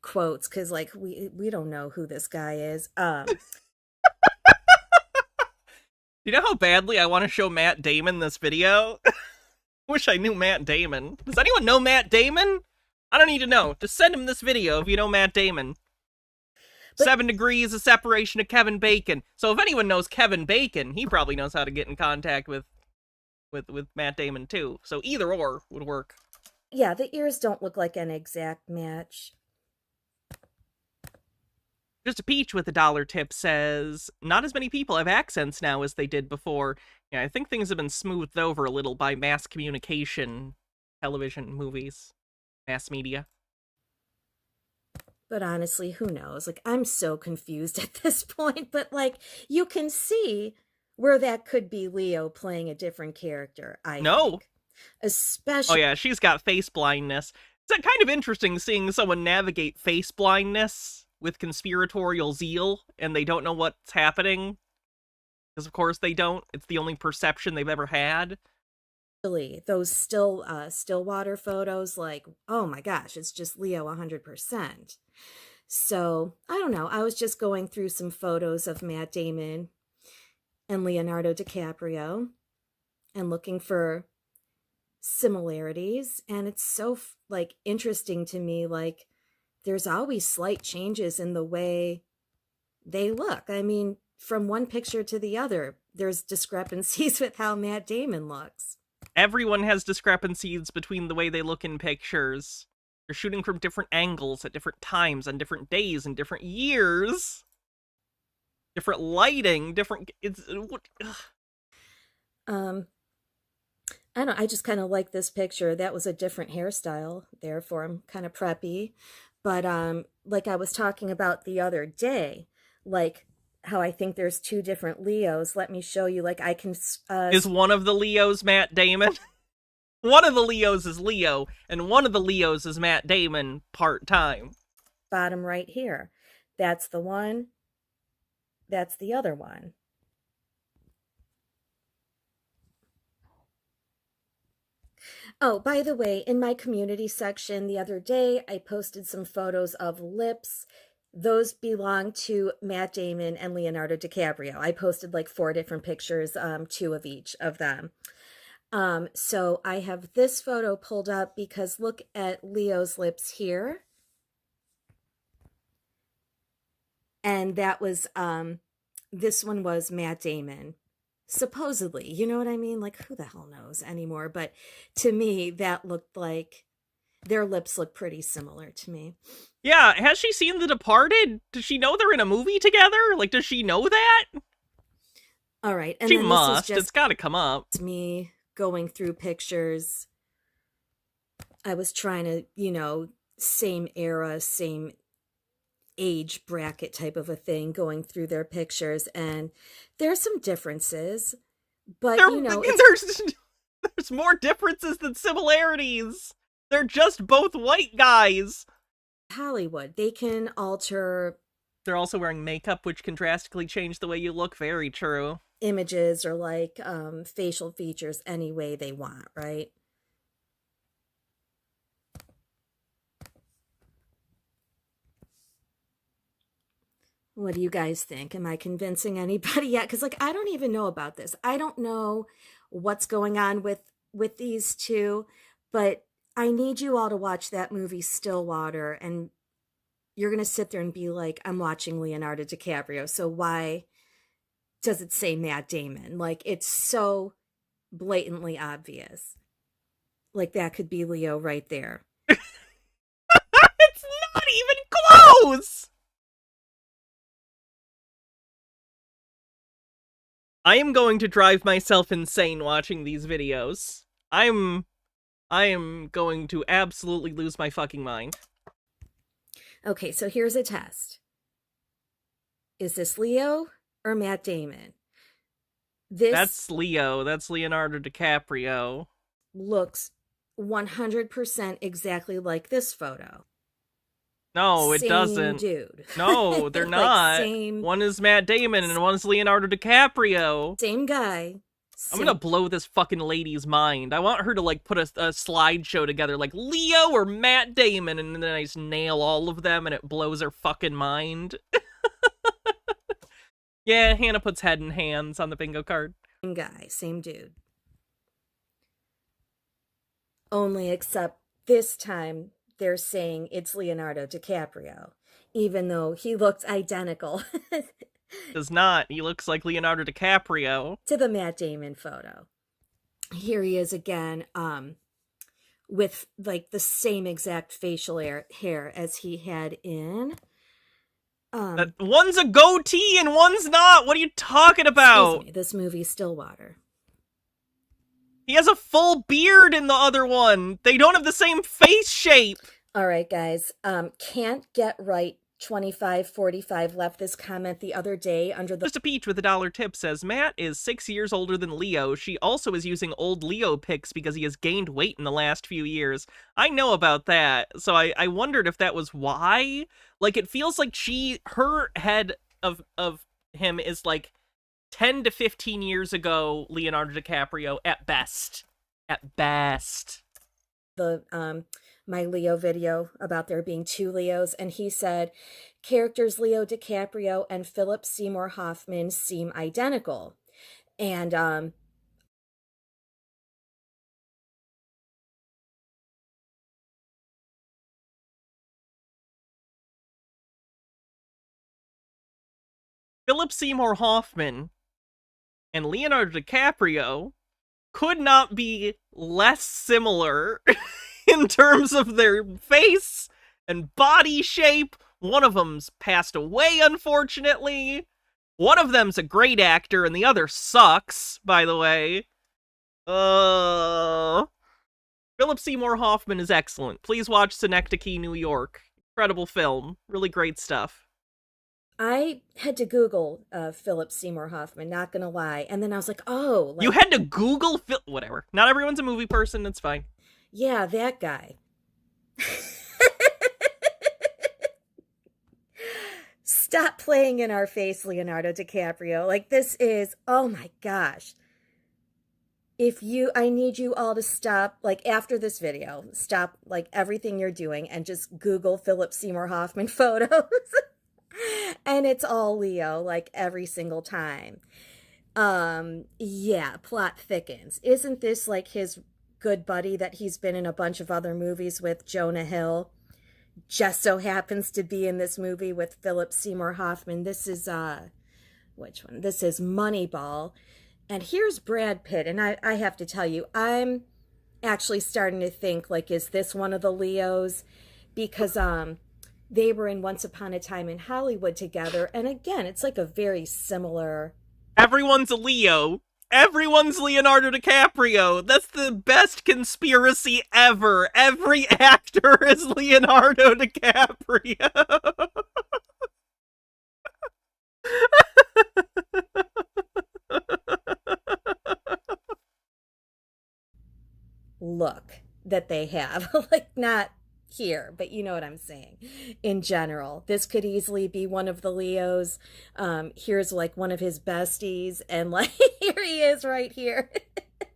quotes, because like we don't know who this guy is. You know how badly I want to show Matt Damon this video? Wish I knew Matt Damon. Does anyone know Matt Damon? I don't need to know. Just send him this video if you know Matt Damon. 7 degrees of separation of Kevin Bacon. So if anyone knows Kevin Bacon, he probably knows how to get in contact with Matt Damon too. So either or would work. Yeah, the ears don't look like an exact match. Just a Peach with a $1 tip says, not as many people have accents now as they did before. Yeah, I think things have been smoothed over a little by mass communication, television, movies, mass media. But honestly, who knows? Like, I'm so confused at this point, but like, you can see where that could be Leo playing a different character, I think. Especially... Oh yeah, she's got face blindness. It's kind of interesting seeing someone navigate face blindness with conspiratorial zeal, and they don't know what's happening. Because of course they don't. It's the only perception they've ever had. Those Stillwater photos, like, oh my gosh, it's just Leo 100%. So, I don't know. I was just going through some photos of Matt Damon and Leonardo DiCaprio and looking for similarities. And it's so, like, interesting to me, like, there's always slight changes in the way they look. I mean, from one picture to the other, there's discrepancies with how Matt Damon looks. Everyone has discrepancies between the way they look in pictures. They're shooting from different angles at different times on different days and different years. Different lighting, different... I just kind of like this picture. That was a different hairstyle there for him, kind of preppy. But like I was talking about the other day, like how I think there's two different Leos. Let me show you. Like I can... Is one of the Leos Matt Damon? One of the Leos is Leo, and one of the Leos is Matt Damon part-time. Bottom right here. That's the one. That's the other one. Oh, by the way, in my community section the other day, I posted some photos of lips. Those belong to Matt Damon and Leonardo DiCaprio. I posted like 4 different pictures, 2 of each of them. So I have this photo pulled up because look at Leo's lips here. And that was, this one was Matt Damon. Supposedly, you know what I mean? Like, who the hell knows anymore? But to me, that looked like their lips look pretty similar to me. Yeah, has she seen The Departed? Does she know they're in a movie together? Like, does she know that? All right. And she then must. This is just it's gotta come up. Me going through pictures. I was trying to, same era, same age bracket type of a thing, going through their pictures, and there's some differences, but there's more differences than similarities. They're just both white guys. Hollywood, they can alter. They're also wearing makeup, which can drastically change the way you look. Very true. Images or like facial features any way they want, right? What do you guys think? Am I convincing anybody yet? Because like I don't even know about this. I don't know what's going on with these two, but I need you all to watch that movie Stillwater, and you're gonna sit there and be like, I'm watching Leonardo DiCaprio, so why does it say Matt Damon? Like it's so blatantly obvious. Like that could be Leo right there. It's not even close. I am going to drive myself insane watching these videos. I am going to absolutely lose my fucking mind. Okay, so here's a test. Is this Leo or Matt Damon? That's Leo. That's Leonardo DiCaprio. Looks 100% exactly like this photo. No, it Same doesn't. dude. No, they're Like, not. same- One is Matt Damon and one's Leonardo DiCaprio. Same guy. I'm gonna blow this fucking lady's mind. I want her to, like, put a slideshow together, like, Leo or Matt Damon, and then I just nail all of them and it blows her fucking mind. Yeah, Hannah puts head and hands on the bingo card. Same guy, same dude. Only except this time they're saying it's Leonardo DiCaprio, even though he looks identical Does not. He looks like Leonardo DiCaprio. to the Matt Damon photo. Here he is again, with like the same exact facial hair as he had in. One's a goatee and one's not. What are you talking about? Excuse me, this movie Stillwater. He has a full beard in the other one. They don't have the same face shape. All right, guys. Can't get right. 2545 left this comment the other day under the... Just a Peach with $1 tip says, Matt is 6 years older than Leo. She also is using old Leo pics because he has gained weight in the last few years. I know about that, so I wondered if that was why. Like, it feels like her head of him is like 10 to 15 years ago Leonardo DiCaprio at best. At best. My Leo video about there being 2 Leos, and he said characters Leo DiCaprio and Philip Seymour Hoffman seem identical. And Philip Seymour Hoffman and Leonardo DiCaprio could not be less similar in terms of their face and body shape. One of them's passed away, unfortunately. One of them's a great actor, and the other sucks, by the way. Philip Seymour Hoffman is excellent. Please watch Synecdoche, New York. Incredible film. Really great stuff. I had to Google Philip Seymour Hoffman, not gonna lie. And then I was like, oh. You had to Google whatever. Not everyone's a movie person, it's fine. Yeah, that guy. Stop playing in our face, Leonardo DiCaprio. Like, this is, oh my gosh. I need you all to stop, like, after this video, stop, like, everything you're doing and just Google Philip Seymour Hoffman photos. And it's all Leo, like, every single time. Yeah, plot thickens. Isn't this, like, his good buddy that he's been in a bunch of other movies with, Jonah Hill? Just so happens to be in this movie with Philip Seymour Hoffman. This is, which one? This is Moneyball. And here's Brad Pitt. And I have to tell you, I'm actually starting to think, like, is this one of the Leos? Because, they were in Once Upon a Time in Hollywood together. And again, it's like a very similar... Everyone's a Leo. Everyone's Leonardo DiCaprio. That's the best conspiracy ever. Every actor is Leonardo DiCaprio. look that they have. Like, not here, but you know what I'm saying. In general, this could easily be one of the Leos. Here's like one of his besties, and like here he is right here.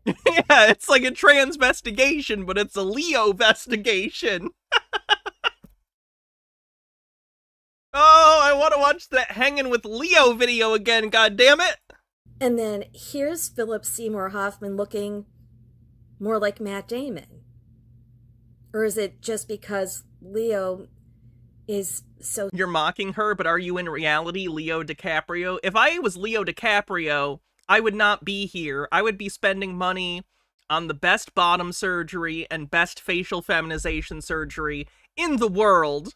Yeah, it's like a transvestigation, but it's a Leo-vestigation. Oh, I want to watch that Hanging with Leo video again, goddammit! And then here's Philip Seymour Hoffman looking more like Matt Damon. Or is it just because Leo is so... You're mocking her, but are you in reality Leo DiCaprio? If I was Leo DiCaprio, I would not be here. I would be spending money on the best bottom surgery and best facial feminization surgery in the world.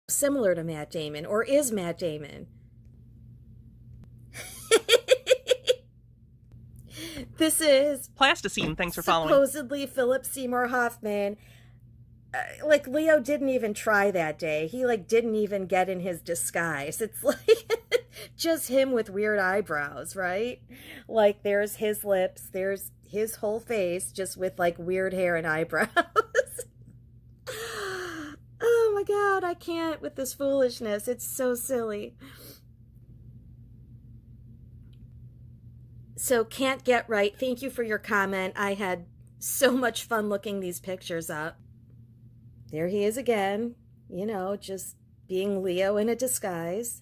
Similar to Matt Damon, or is Matt Damon? This is Plasticine, thanks for following. supposedly Philip Seymour Hoffman. Like, Leo didn't even try that day. He, like, didn't even get in his disguise. It's like just him with weird eyebrows, right? Like, there's his lips, there's his whole face, just with, like, weird hair and eyebrows. Oh my god, I can't with this foolishness. It's so silly. So, Can't Get Right, thank you for your comment. I had so much fun looking these pictures up. There he is again, you know, just being Leo in a disguise.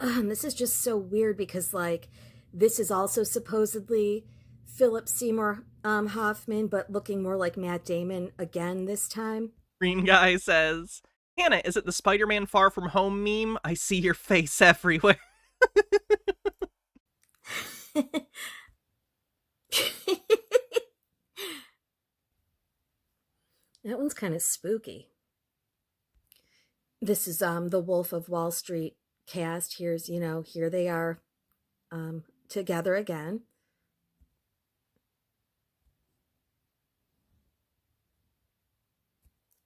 And this is just so weird because, like, this is also supposedly Philip Seymour Hoffman, but looking more like Matt Damon again this time. Green Guy says, Hannah, is it the Spider-Man Far From Home meme? I see your face everywhere. That one's kind of spooky. This is the Wolf of Wall Street cast. Here's, you know, here they are together again.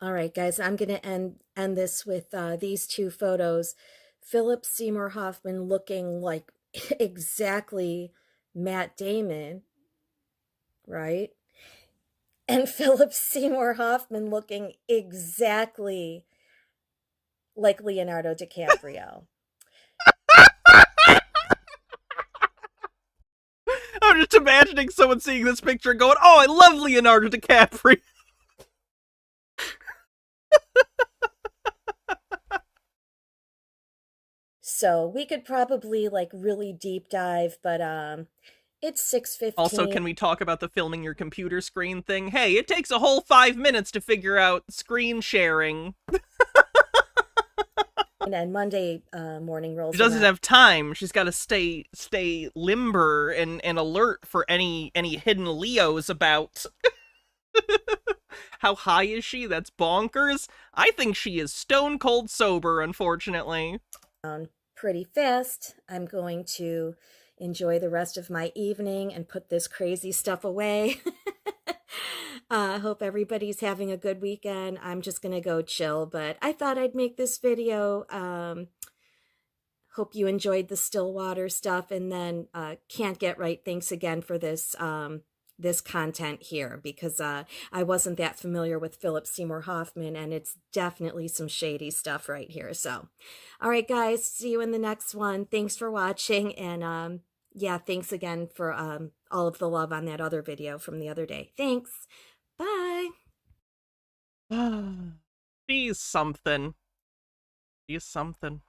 All right, guys, I'm going to end this with these two photos. Philip Seymour Hoffman looking like exactly Matt Damon, right? And Philip Seymour Hoffman looking exactly like Leonardo DiCaprio. I'm just imagining someone seeing this picture and going, oh, I love Leonardo DiCaprio. So we could probably like really deep dive, but it's 6:15. Also, can we talk about the filming your computer screen thing? Hey, it takes a whole 5 minutes to figure out screen sharing. And then Monday morning rolls. She doesn't have time. She's got to stay limber and alert for any hidden Leos about. How high is she? That's bonkers. I think she is stone cold sober, unfortunately. Pretty fast. I'm going to enjoy the rest of my evening and put this crazy stuff away. I hope everybody's having a good weekend. I'm just going to go chill, but I thought I'd make this video. Hope you enjoyed the Stillwater stuff, and then Can't Get Right, thanks again for this this content here, because I wasn't that familiar with Philip Seymour Hoffman, and it's definitely some shady stuff right here. So, all right, guys, see you in the next one. Thanks for watching, and yeah, thanks again for all of the love on that other video from the other day. Thanks. Bye. She's something. She's something.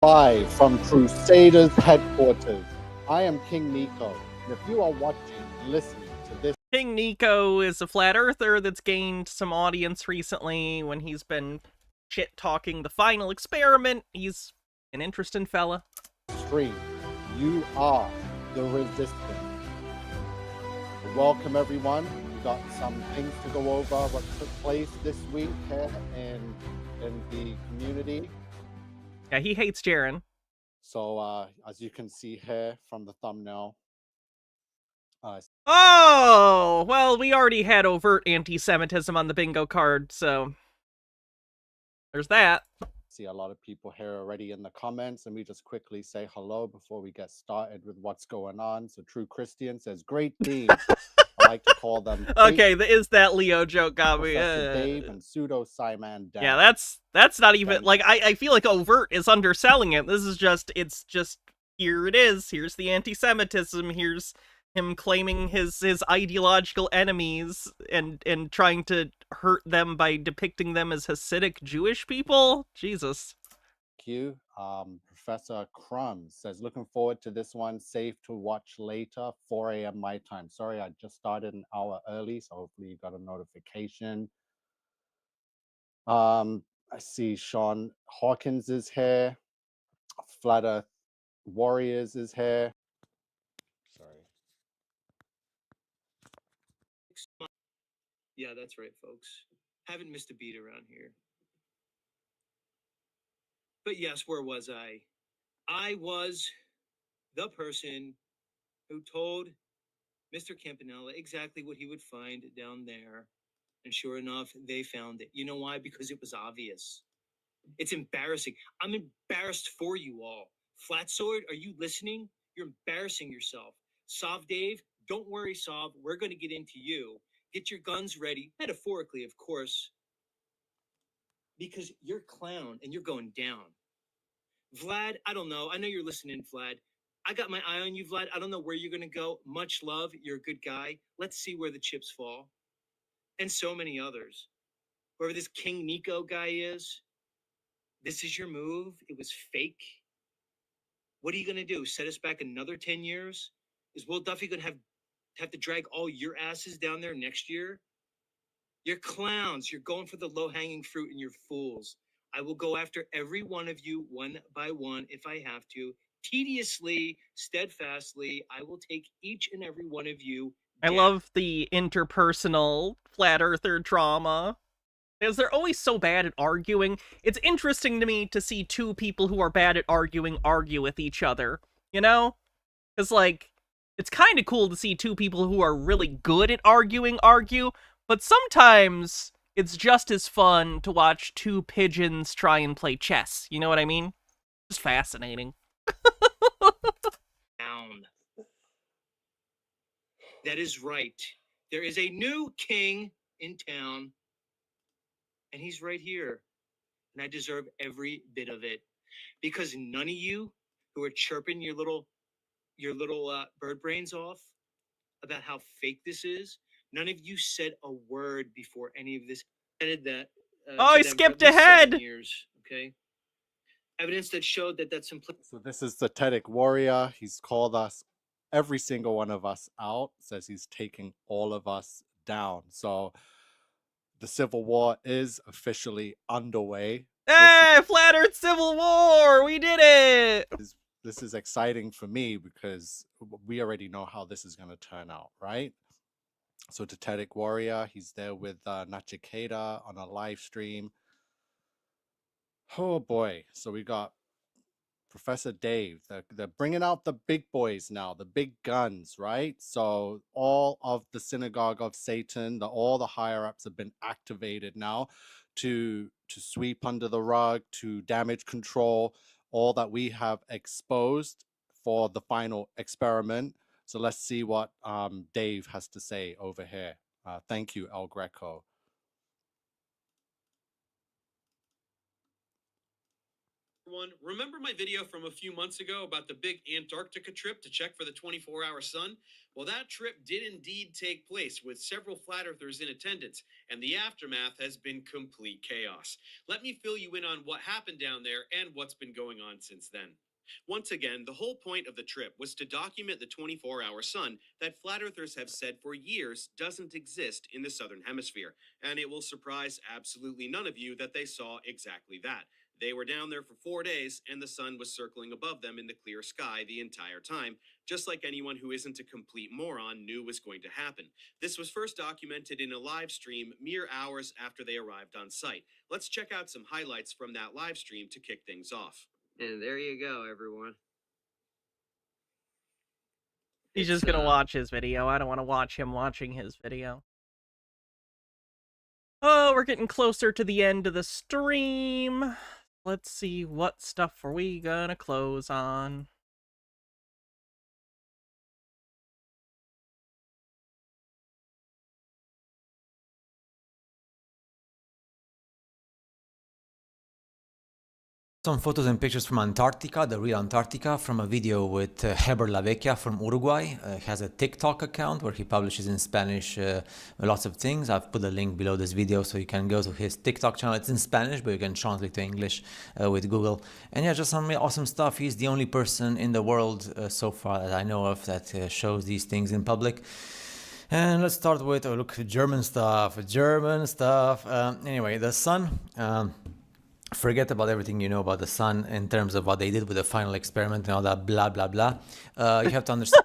Live from Crusaders headquarters, I am King Nico, and if you are watching and listening to this, King Nico is a flat earther that's gained some audience recently when he's been shit-talking the final experiment. He's an interesting fella. stream, you are the resistance. Welcome everyone. We got some things to go over what took place this week here in the community. Yeah, he hates Jaren. So as you can see here from the thumbnail. Oh, well, we already had overt anti-Semitism on the bingo card, so there's that. See a lot of people here already in the comments, and we just quickly say hello before we get started with what's going on. So True Christian says, great theme. I like to call them. Okay, is that Leo joke got me? Dave and Pseudo Simon. Yeah, that's not even like I feel like overt is underselling it. This is just here it is. Here's the anti-Semitism. Here's him claiming his ideological enemies and trying to hurt them by depicting them as Hasidic Jewish people. Jesus. Thank you. Professor Crumb says, looking forward to this one. Safe to watch later, 4 a.m. my time. Sorry, I just started an hour early, so hopefully you got a notification. I see Sean Hawkins is here. Flat Earth Warriors is here. Yeah, that's right, folks. Haven't missed a beat around here. But yes, where was I? I was the person who told Mr. Campanella exactly what he would find down there. And sure enough, they found it. You know why? Because it was obvious. It's embarrassing. I'm embarrassed for you all. Flat Sword, are you listening? You're embarrassing yourself. Sov Dave, don't worry, Sov. We're going to get into you. Get your guns ready, metaphorically, of course, because you're a clown and you're going down. Vlad, I don't know. I know you're listening, Vlad. I got my eye on you, Vlad. I don't know where you're going to go. Much love. You're a good guy. Let's see where the chips fall. And so many others. Whoever this King Nico guy is, this is your move. It was fake. What are you going to do? Set us back another 10 years? Is Will Duffy going to have to drag all your asses down there next year? You're clowns. You're going for the low-hanging fruit and you're fools. I will go after every one of you one by one if I have to. Tediously, steadfastly, I will take each and every one of you I down. love the interpersonal flat earther drama. Because they're always so bad at arguing. It's interesting to me to see two people who are bad at arguing argue with each other, you know? Because, like, it's kind of cool to see two people who are really good at arguing argue, but sometimes it's just as fun to watch two pigeons try and play chess, you know what I mean? Just fascinating. Down. That is right. There is a new king in town, and he's right here. And I deserve every bit of it. Because none of you who are chirping your little bird brains off about how fake this is, none of you said a word before any of this. That, oh, I skipped ahead! Years, okay? Evidence that showed that that's simply... So this is the Tedic warrior. He's called us, every single one of us out, says he's taking all of us down. So the Civil War is officially underway. Hey, Flat Earth Civil War! We did it! This is exciting for me because we already know how this is going to turn out, right? So the Tedic warrior, he's there with Nachiketa on a live stream. Oh boy. So we got Professor Dave. They're bringing out the big boys now, the big guns, right? So all of the synagogue of Satan, all the higher-ups have been activated now to sweep under the rug, to damage control all that we have exposed for the final experiment. So let's see what Dave has to say over here. Thank you, El Greco. Remember my video from a few months ago about the big Antarctica trip to check for the 24-hour sun? Well, that trip did indeed take place with several flat earthers in attendance, and the aftermath has been complete chaos. Let me fill you in on what happened down there and what's been going on since then. Once again, the whole point of the trip was to document the 24-hour sun that flat earthers have said for years doesn't exist in the southern hemisphere, and it will surprise absolutely none of you that they saw exactly that. They were down there for 4 days, and the sun was circling above them in the clear sky the entire time, just like anyone who isn't a complete moron knew was going to happen. This was first documented in a live stream mere hours after they arrived on site. Let's check out some highlights from that live stream to kick things off. And there you go, everyone. He's just gonna watch his video. I don't want to watch him watching his video. Oh, we're getting closer to the end of the stream. Let's see, what stuff are we gonna close on? Some photos and pictures from Antarctica, the real Antarctica, from a video with Heber Lavecchia from Uruguay. He has a TikTok account where he publishes in Spanish lots of things. I've put a link below this video so you can go to his TikTok channel. It's in Spanish, but you can translate to English with Google. And yeah, just some awesome stuff. He's the only person in the world so far that I know of that shows these things in public. And let's start with, oh look, German stuff. Anyway, the sun. Forget about everything you know about the sun in terms of what they did with the final experiment and all that blah blah blah. You have to understand.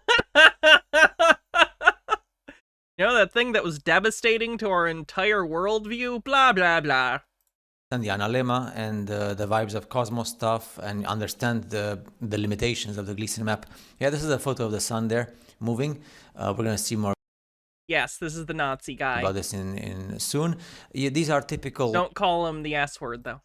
You know that thing that was devastating to our entire worldview? Blah, blah, blah. And the analemma and the vibes of cosmos stuff and understand the limitations of the Gleason map. Yeah, this is a photo of the sun there moving. We're going to see more Yes, this is the Nazi guy. about this in soon. Yeah, these are typical... Don't call him the S word, though.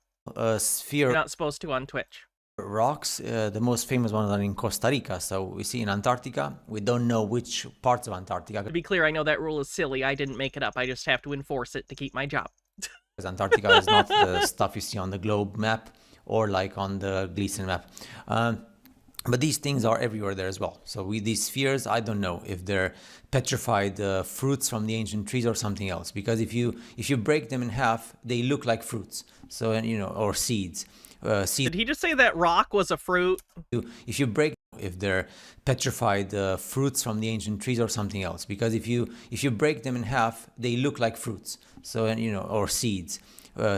Sphere... You're not supposed to on Twitch. Rocks. The most famous ones are in Costa Rica. So we see in Antarctica. We don't know which parts of Antarctica. To be clear, I know that rule is silly. I didn't make it up. I just have to enforce it to keep my job. Because Antarctica is not the stuff you see on the globe map or like on the Gleason map. But these things are everywhere there as well. So these spheres, I don't know if they're petrified fruits from the ancient trees or something else. Because if you break them in half, they look like fruits. So, you know, or seeds. Did he just say that rock was a fruit? If they're petrified fruits from the ancient trees or something else. Because if you break them in half, they look like fruits. So, you know, or seeds.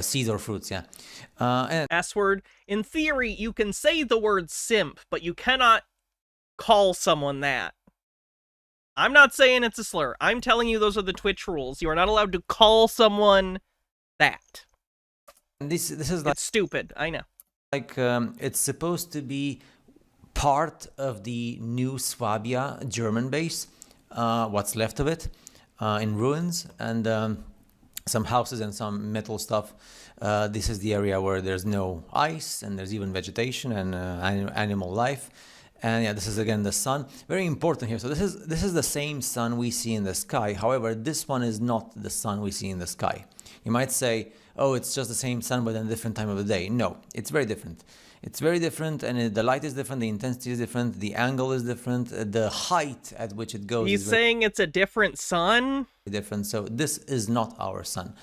Seeds or fruits, yeah. And S word. In theory, you can say the word simp, but you cannot call someone that. I'm not saying it's a slur. I'm telling you those are the Twitch rules. You are not allowed to call someone that. This is like... It's stupid, I know. Like, it's supposed to be part of the new Swabia German base, what's left of it, in ruins, and some houses and some metal stuff. This is the area where there's no ice and there's even vegetation and animal life. And yeah, this is again the sun. Very important here. So this is the same sun we see in the sky. However, this one is not the sun we see in the sky. You might say, oh, it's just the same sun but in a different time of the day. No, it's very different. It's very different, and the light is different, the intensity is different, the angle is different, the height at which it goes He's is saying it's a different sun? different. So this is not our sun.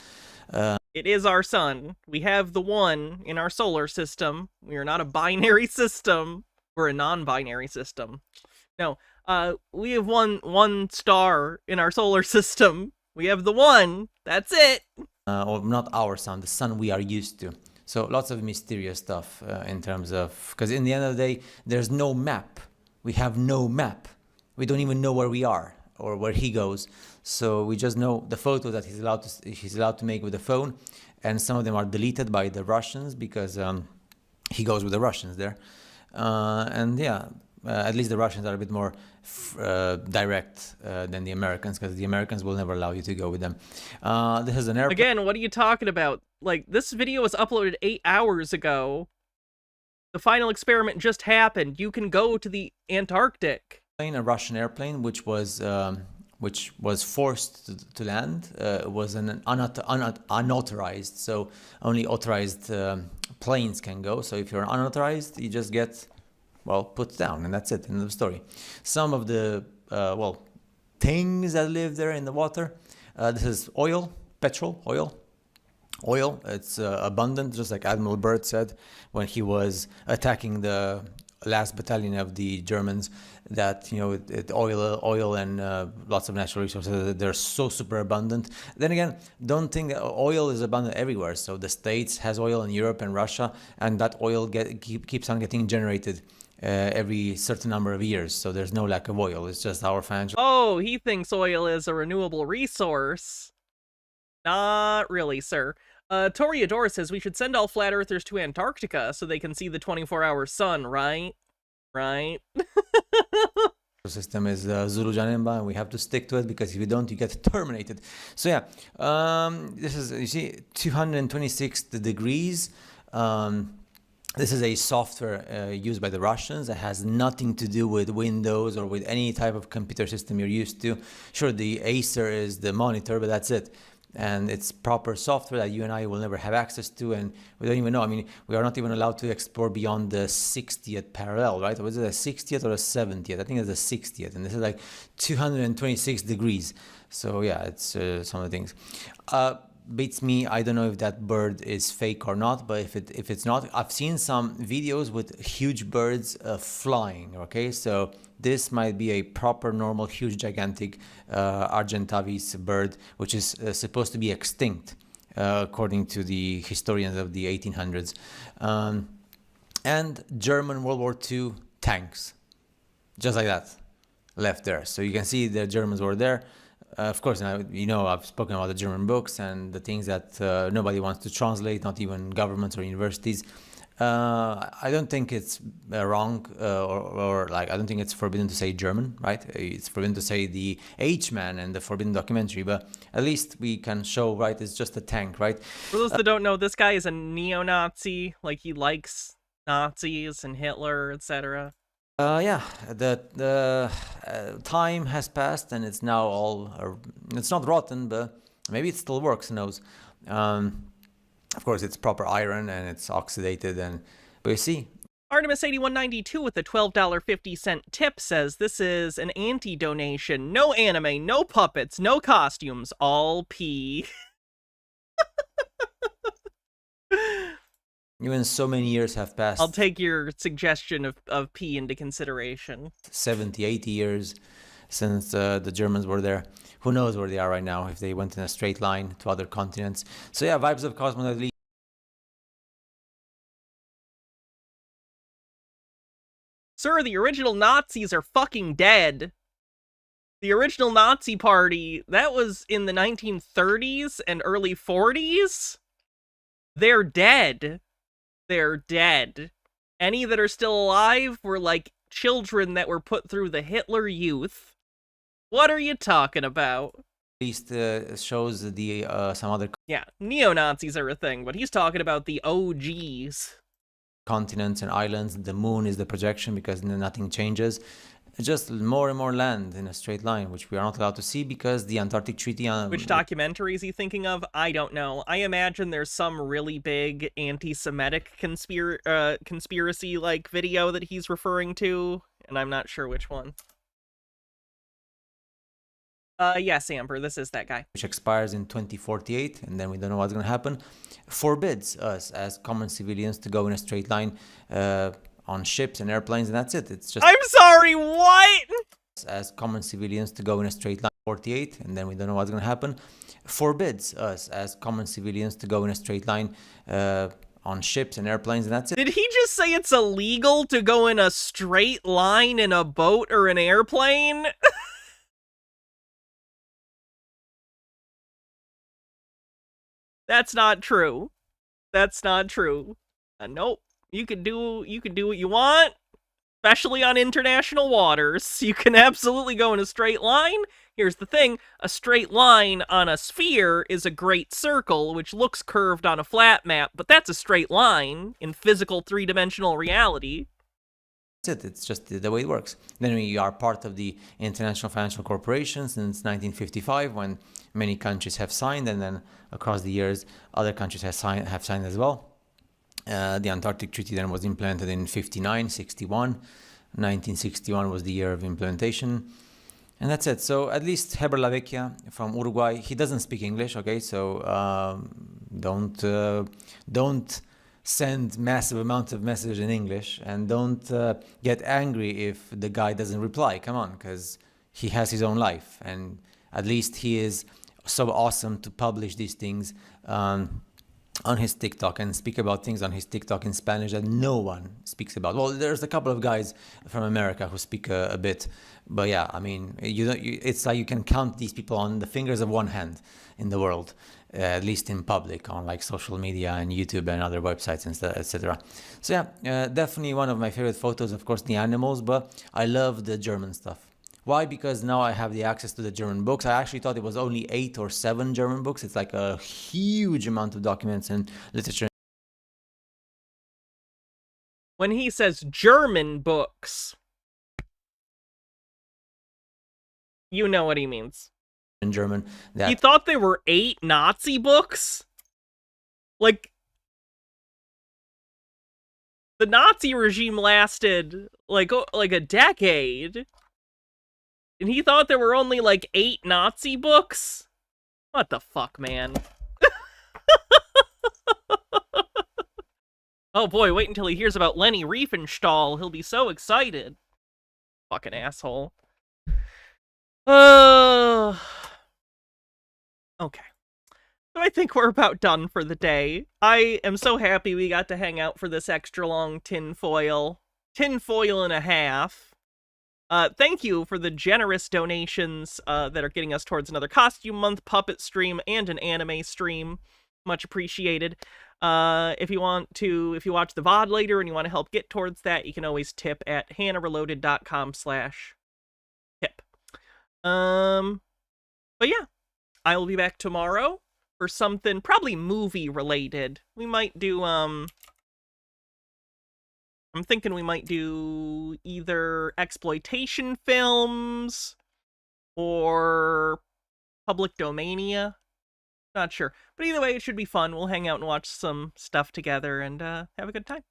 It is our sun. We have the one in our solar system. We are not a binary system. We're a non-binary system. No, we have one star in our solar system. We have the one. That's it. Or not our sun, the sun we are used to. So lots of mysterious stuff in terms of... Because in the end of the day, there's no map. We have no map. We don't even know where we are or where he goes. So we just know the photos that he's allowed to make with the phone. And some of them are deleted by the Russians because he goes with the Russians there. And yeah, at least the Russians are a bit more direct than the Americans, because the Americans will never allow you to go with them. This is an airplane. Again, what are you talking about? Like, this video was uploaded 8 hours ago. The final experiment just happened. You can go to the Antarctic. A Russian airplane, which was forced to land, was an unauthorized. So only authorized planes can go. So if you're unauthorized, you just get, well, put down, and that's it. End of the story. Some of the things that live there in the water. This is oil, petrol, oil. It's abundant, just like Admiral Byrd said when he was attacking the last battalion of the Germans, that, you know, oil and lots of natural resources, they're so super abundant. Then again, don't think that oil is abundant everywhere. So the States has oil in Europe and Russia, and that oil keeps on getting generated every certain number of years. So there's no lack of oil. It's just our financial... Oh, he thinks oil is a renewable resource. Not really, sir. Toriador says we should send all flat earthers to Antarctica so they can see the 24-hour sun, right? Right? The system is Zulu Janemba, and we have to stick to it, because if you don't, you get terminated. So yeah, this is, you see, 226 degrees. This is a software used by the Russians that has nothing to do with Windows or with any type of computer system you're used to. Sure, the Acer is the monitor, but that's it. And it's proper software that you and I will never have access to, and we don't even know. I mean, we are not even allowed to explore beyond the 60th parallel, right? Was it a 60th or a 70th? I think it's the 60th, and this is like 226 degrees. So yeah, it's some of the things. Beats me. I don't know if that bird is fake or not, but if it's not, I've seen some videos with huge birds flying. Okay, so this might be a proper, normal, huge, gigantic Argentavis bird, which is supposed to be extinct, according to the historians of the 1800s. And German World War II tanks, just like that. left there. So you can see the Germans were there. Of course, I've spoken about the German books and the things that nobody wants to translate, not even governments or universities. I don't think it's wrong or like I don't think it's forbidden to say German, right? It's forbidden to say the H-Man and the Forbidden Documentary, but at least we can show, right? It's just a tank, right? For those that don't know, this guy is a neo-Nazi. Like, he likes Nazis and Hitler, etc. Yeah, the time has passed and it's now all, it's not rotten, but maybe it still works, who knows. Of course, it's proper iron and it's oxidated, but you see. Artemis8192 with a $12.50 tip says, this is an anti-donation. No anime, no puppets, no costumes, all pee. Even so many years have passed. I'll take your suggestion of pee into consideration. 70, 80 years since the Germans were there. Who knows where they are right now, if they went in a straight line to other continents. So yeah, Vibes of Cosmonaut. Sir, the original Nazis are fucking dead. The original Nazi party, that was in the 1930s and early 40s. They're dead. They're dead. Any that are still alive were like children that were put through the Hitler Youth. What are you talking about? At least shows the some other. Yeah, neo-Nazis are a thing, but he's talking about the OGs. Continents and islands. The moon is the projection because nothing changes. Just more and more land in a straight line, which we are not allowed to see because the Antarctic Treaty. Which documentary is he thinking of? I don't know. I imagine there's some really big anti-Semitic conspiracy-like video that he's referring to, and I'm not sure which one. Yes, Amber, this is that guy. Which expires in 2048, and then we don't know what's going to happen. Forbids us as common civilians to go in a straight line on ships and airplanes, and that's it. It's just. I'm sorry, what? As common civilians to go in a straight line. 48, and then we don't know what's going to happen. Forbids us as common civilians to go in a straight line on ships and airplanes, and that's it. Did he just say it's illegal to go in a straight line in a boat or an airplane? That's not true. That's not true. Nope. You can do what you want, especially on international waters. You can absolutely go in a straight line. Here's the thing, a straight line on a sphere is a great circle, which looks curved on a flat map, but that's a straight line in physical three-dimensional reality. That's it. It's just the way it works. Then we are part of the International Financial Corporation since 1955, when many countries have signed, and then across the years, other countries have signed as well. The Antarctic Treaty then was implemented in 59, 61. 1961 was the year of implementation. And that's it. So at least Heber La Vecchia from Uruguay, he doesn't speak English, okay? So don't send massive amounts of messages in English, and don't get angry if the guy doesn't reply. Come on, because he has his own life, and at least he is so awesome to publish these things on his TikTok and speak about things on his TikTok in Spanish that no one speaks about. Well, there's a couple of guys from America who speak a bit, but yeah, I mean, it's like you can count these people on the fingers of one hand in the world, at least in public, on like social media and YouTube and other websites and etc. So yeah, definitely one of my favorite photos, of course, the animals, but I love the German stuff. Why? Because now I have the access to the German books. I actually thought it was only 8 or 7 German books. It's like a huge amount of documents and literature. When he says German books, you know what he means. In German. He thought there were 8 Nazi books? Like, the Nazi regime lasted like a decade. And he thought there were only, like, 8 Nazi books? What the fuck, man? Oh boy, wait until he hears about Leni Riefenstahl. He'll be so excited. Fucking asshole. Okay. So I think we're about done for the day. I am so happy we got to hang out for this extra long tinfoil. Tinfoil and a half. Thank you for the generous donations that are getting us towards another costume month, puppet stream, and an anime stream. Much appreciated. If you watch the VOD later and you want to help get towards that, you can always tip at hannahreloaded.com/tip. But yeah, I will be back tomorrow for something probably movie related. We might do, I'm thinking we might do either exploitation films or public domania. Not sure. But either way, it should be fun. We'll hang out and watch some stuff together and have a good time.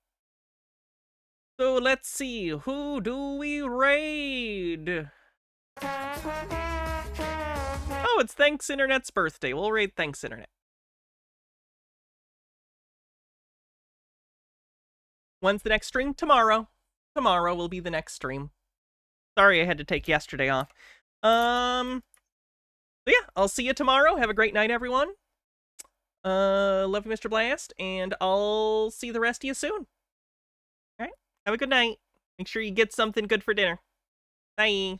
So let's see. Who do we raid? Oh, it's Thanks Internet's birthday. We'll raid Thanks Internet. When's the next stream? Tomorrow. Tomorrow will be the next stream. Sorry I had to take yesterday off. But yeah, I'll see you tomorrow. Have a great night, everyone. Love you, Mr. Blast, and I'll see the rest of you soon. Alright? Have a good night. Make sure you get something good for dinner. Bye.